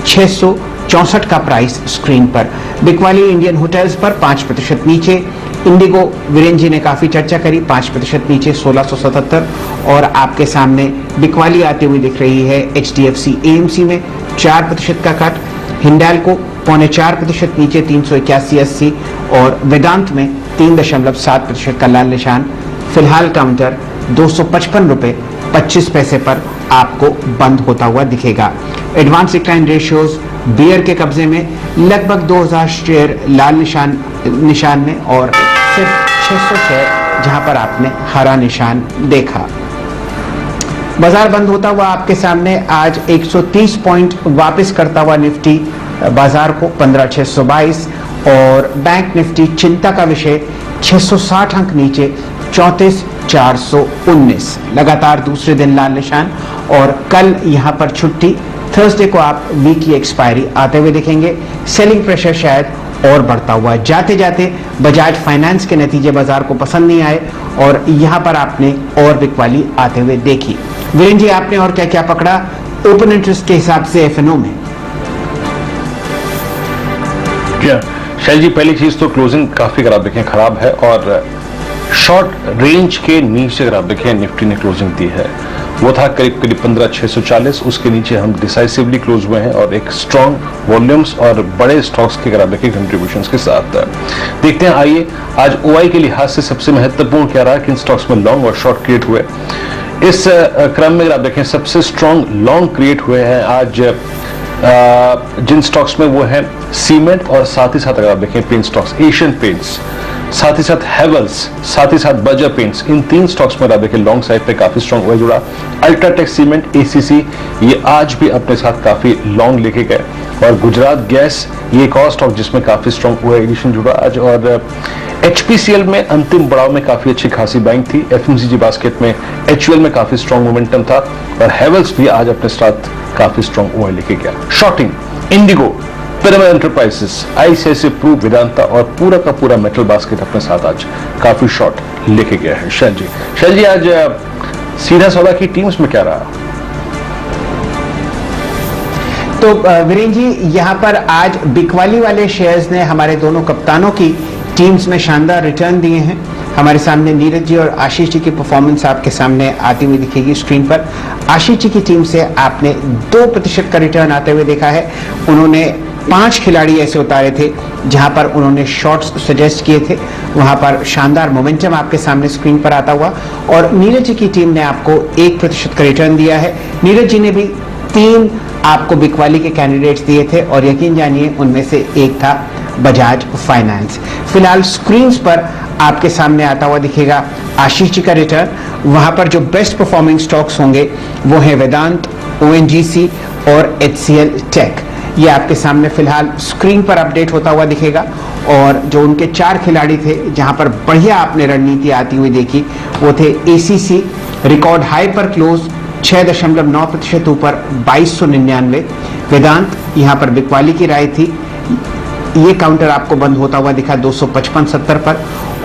664 का प्राइस स्क्रीन पर। बिकवाली इंडियन होटल्स पर 5% नीचे। इंडिगो वीरेंद्र जी ने काफी चर्चा करी, 5% नीचे 1677। और आपके सामने बिकवाली आती हुई दिख रही है एचडीएफसी एएमसी में 4% का कट। हिंडाल्को 4.25% नीचे 381.80 और वेदांत में 3.7% का लाल निशान। फिलहाल काउंटर 255 रुपए 25 पैसे पर आपको बंद होता हुआ दिखेगा। एडवांस डिक्लाइन रेशियोज बियर के कब्जे में, लगभग 2000 शेयर लाल निशान में और सिर्फ 600 शेयर जहां पर आपने हरा निशान देखा। बाजार बंद होता हुआ आपके सामने आज 130 पॉइंट वापस करता हुआ निफ्टी बाजार को 15,622 और बैंक निफ्टी चिंता का विषय 660 अंक नीचे 34,419। लगातार दूसरे दिन लाल निशान और कल यहां पर छुट्टी। थर्सडे को आप वीक की एक्सपायरी आते हुए देखेंगे। सेलिंग प्रेशर शायद और बढ़ता हुआ। जाते जाते बजाज फाइनेंस के नतीजे बाजार को पसंद नहीं आए और यहां पर आपने और बिकवाली आते हुए देखी। वीरेंद्र जी आपने और क्या क्या पकड़ा ओपन इंटरेस्ट के हिसाब से एफएनओ में? शैल जी पहली चीज तो क्लोजिंग काफी अगर आप देखें खराब है और शॉर्ट रेंज के नीचे अगर आप देखें निफ्टी ने क्लोजिंग दी है वो था करीब करीब 15,640, उसके नीचे हम डिसाइसिवली क्लोज हुए हैं और एक स्ट्रॉन्ग वॉल्यूम्स और बड़े स्टॉक्स के अगर आप देखें कंट्रीब्यूशंस के साथ देखते हैं। आइए आज ओआई के लिहाज से सबसे महत्वपूर्ण क्या रहा, किन स्टॉक्स में लॉन्ग और शॉर्ट क्रिएट हुए। इस क्रम में अगर आप देखें सबसे स्ट्रॉन्ग लॉन्ग क्रिएट हुए हैं आज जिन स्टॉक्स में वो है सीमेंट और साथ ही साथ अगर आप देखें पेंट स्टॉक्स, एशियन पेंट्स, साथ ही साथ हेवल्स, साथ ही साथ बर्जर पेंट्स, इन 3 स्टॉक्स में आप देखें लॉन्ग साइड पे काफी स्ट्रॉन्ग हुआ जुड़ा। अल्ट्राटेक सीमेंट, एसीसी ये आज भी अपने साथ काफी लॉन्ग लेके गए और गुजरात गैस ये एक और स्टॉक जिसमें काफी स्ट्रॉन्ग हुआ एडिशन जुड़ा आज। और एचपीसीएल में अंतिम पड़ाव में काफी अच्छी खासी बाइंग थी। एफएमसीजी बास्केट में एचयूएल में काफी स्ट्रॉन्ग मोमेंटम था और हेवल्स भी आज अपने साथ काफी स्ट्रॉन्ग हुआ लेके गया। Shorting IndiGo, Pyramid Enterprises, ICICI Pru, Vedanta और पूरा का पूरा मेटल बास्केट अपने साथ आज काफी शॉर्ट लेके गया है। शैल जी आज सीधा सौदा की टीम्स में क्या रहा? तो वीरेंद्र जी यहाँ पर आज बिकवाली वाले शेयर्स ने हमारे दोनों कप्तानों की टीम्स में शानदार रिटर्न दिए हैं। हमारे सामने नीरज जी और आशीष जी की परफॉर्मेंस आपके सामने आती हुई दिखेगी स्क्रीन पर। आशीष जी की टीम से आपने 2% का रिटर्न आते हुए देखा है। उन्होंने 5 खिलाड़ी ऐसे उतारे थे जहां पर उन्होंने शॉट्स सजेस्ट किए थे, वहां पर शानदार मोमेंटम आपके सामने स्क्रीन पर आता हुआ। और नीरज जी की टीम ने आपको 1% का रिटर्न दिया है। नीरज जी ने भी 3 आपको बिकवाली के कैंडिडेट्स दिए थे और यकीन जानिए उनमें से एक था बजाज फाइनेंस। फिलहाल स्क्रीन्स पर आपके सामने आता हुआ दिखेगा आशीष जी का रिटर्न। वहां पर जो बेस्ट परफॉर्मिंग स्टॉक्स होंगे वो है वेदांत, ओएनजीसी और एचसीएल टेक। ये आपके सामने फिलहाल स्क्रीन पर अपडेट होता हुआ दिखेगा। और जो उनके 4 खिलाड़ी थे जहां पर बढ़िया आपने रणनीति आती हुई देखी वो थे एसीसी, रिकॉर्ड हाई पर क्लोज 6.9% ऊपर 2299। वेदांत यहाँ पर बिकवाली की राय थी, ये काउंटर आपको बंद होता हुआ दिखा 255.70 पर।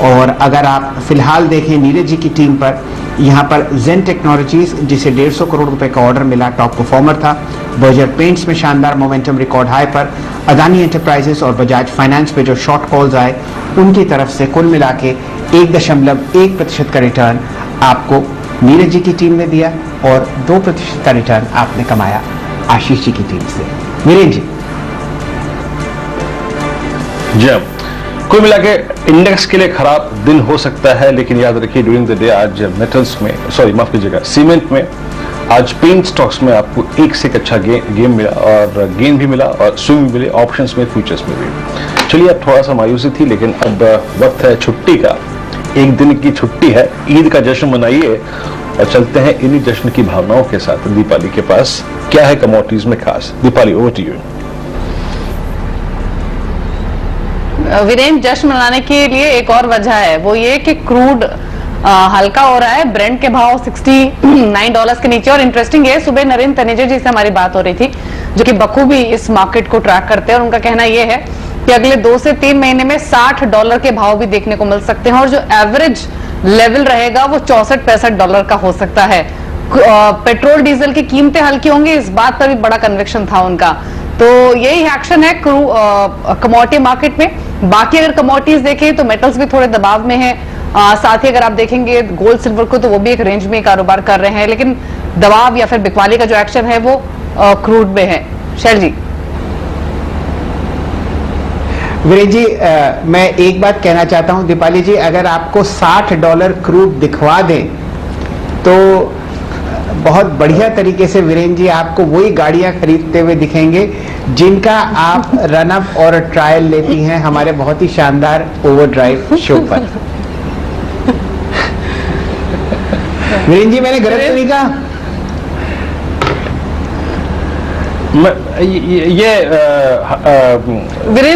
और अगर आप फिलहाल देखें नीरज जी की टीम पर, यहाँ पर जेन टेक्नोलॉजीज जिसे 150 करोड़ रुपए का ऑर्डर मिला टॉप परफॉर्मर था। बर्जर पेंट्स में शानदार मोमेंटम रिकॉर्ड हाई पर। अदानी एंटरप्राइजेस और बजाज फाइनेंस पे जो शॉर्ट कॉल्स आए उनकी तरफ से कुल मिला के 1.1% का रिटर्न आपको नीरज जी की टीम ने दिया और 2% का रिटर्न आपने कमाया आशीष जी की टीम से। वीरेंद्र जी जब कुल मिला के इंडेक्स के लिए खराब दिन हो सकता है, लेकिन याद रखिए ड्यूरिंग द डे आज मेटल्स में, सॉरी माफ कीजिएगा, सीमेंट में, आज पेंट स्टॉक्स में आपको एक से एक अच्छा गेम मिला और गेन भी मिला और स्विंग भी मिले, ऑप्शंस में, फ्यूचर्स में भी। चलिए अब थोड़ा सा मायूसी थी, लेकिन अब वक्त है छुट्टी का। एक दिन की छुट्टी है, ईद का जश्न मनाइए और चलते हैं इन्हीं जश्न की भावनाओं के साथ दीपाली के पास। क्या है कमोडिटीज में खास? Deepali, over to you. Virendra, जश्न मनाने के लिए एक और वजह है, वो ये कि क्रूड हल्का हो रहा है। ब्रेंट के भाव $69 के नीचे। और इंटरेस्टिंग है, सुबह नरेंद्र तनेजा जी से हमारी बात हो रही थी जो कि बखूबी इस मार्केट को ट्रैक करते हैं, और उनका कहना यह है कि अगले 2 से 3 महीने में $60 के भाव भी देखने को मिल सकते हैं और जो एवरेज लेवल रहेगा वो $64-65 का हो सकता है। पेट्रोल डीजल की कीमतें हल्की होंगी, इस बात पर भी बड़ा कन्विक्शन था उनका। तो यही एक्शन है कमोडिटी मार्केट में। बाकी अगर कमोडिटीज देखें तो मेटल्स भी थोड़े दबाव में है। साथ ही अगर आप देखेंगे गोल्ड सिल्वर को तो वो भी एक रेंज में कारोबार कर रहे हैं, लेकिन दबाव या फिर बिकवाली का जो एक्शन है वो क्रूड में है। शैल जी। वीरेंद्र जी, मैं एक बात कहना चाहता हूं दीपाली जी, अगर आपको $60 क्रूड दिखवा दें तो बहुत बढ़िया तरीके से वीरेंद्र जी आपको वही गाड़ियां खरीदते हुए दिखेंगे जिनका आप रन अप और ट्रायल लेती हैं हमारे बहुत ही शानदार ओवरड्राइव शो पर। वीरेंद्र जी, मैंने गलत तो नहीं कहा?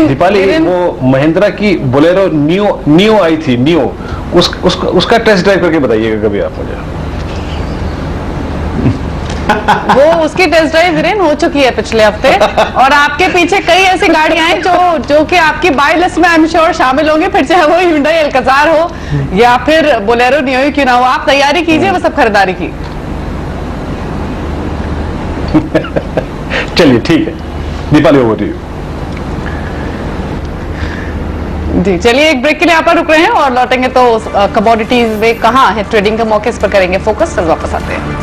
दीपाली, वो महिंद्रा की बोलेरो नियो आई थी, नियो, उसका टेस्ट ड्राइव करके बताइएगा कभी आप मुझे। वो उसकी टेस्ट ड्राइव वीरेन हो चुकी है पिछले हफ्ते, और आपके पीछे कई ऐसी गाड़ियां हैं जो कि आपकी बाय लिस्ट में आई एम श्योर शामिल होंगे, फिर चाहे वो Hyundai Alcazar हो या फिर बोलेरो नियो क्यों ना हो। आप तैयारी कीजिए बस अब खरीदारी की। चलिए ठीक है, दीपाली ओवर टू यू। जी चलिए एक ब्रेक के लिए यहाँ पर रुक रहे हैं और लौटेंगे तो कमोडिटीज में कहाँ है ट्रेडिंग के मौके, इस पर करेंगे फोकस, फिर वापस आते हैं।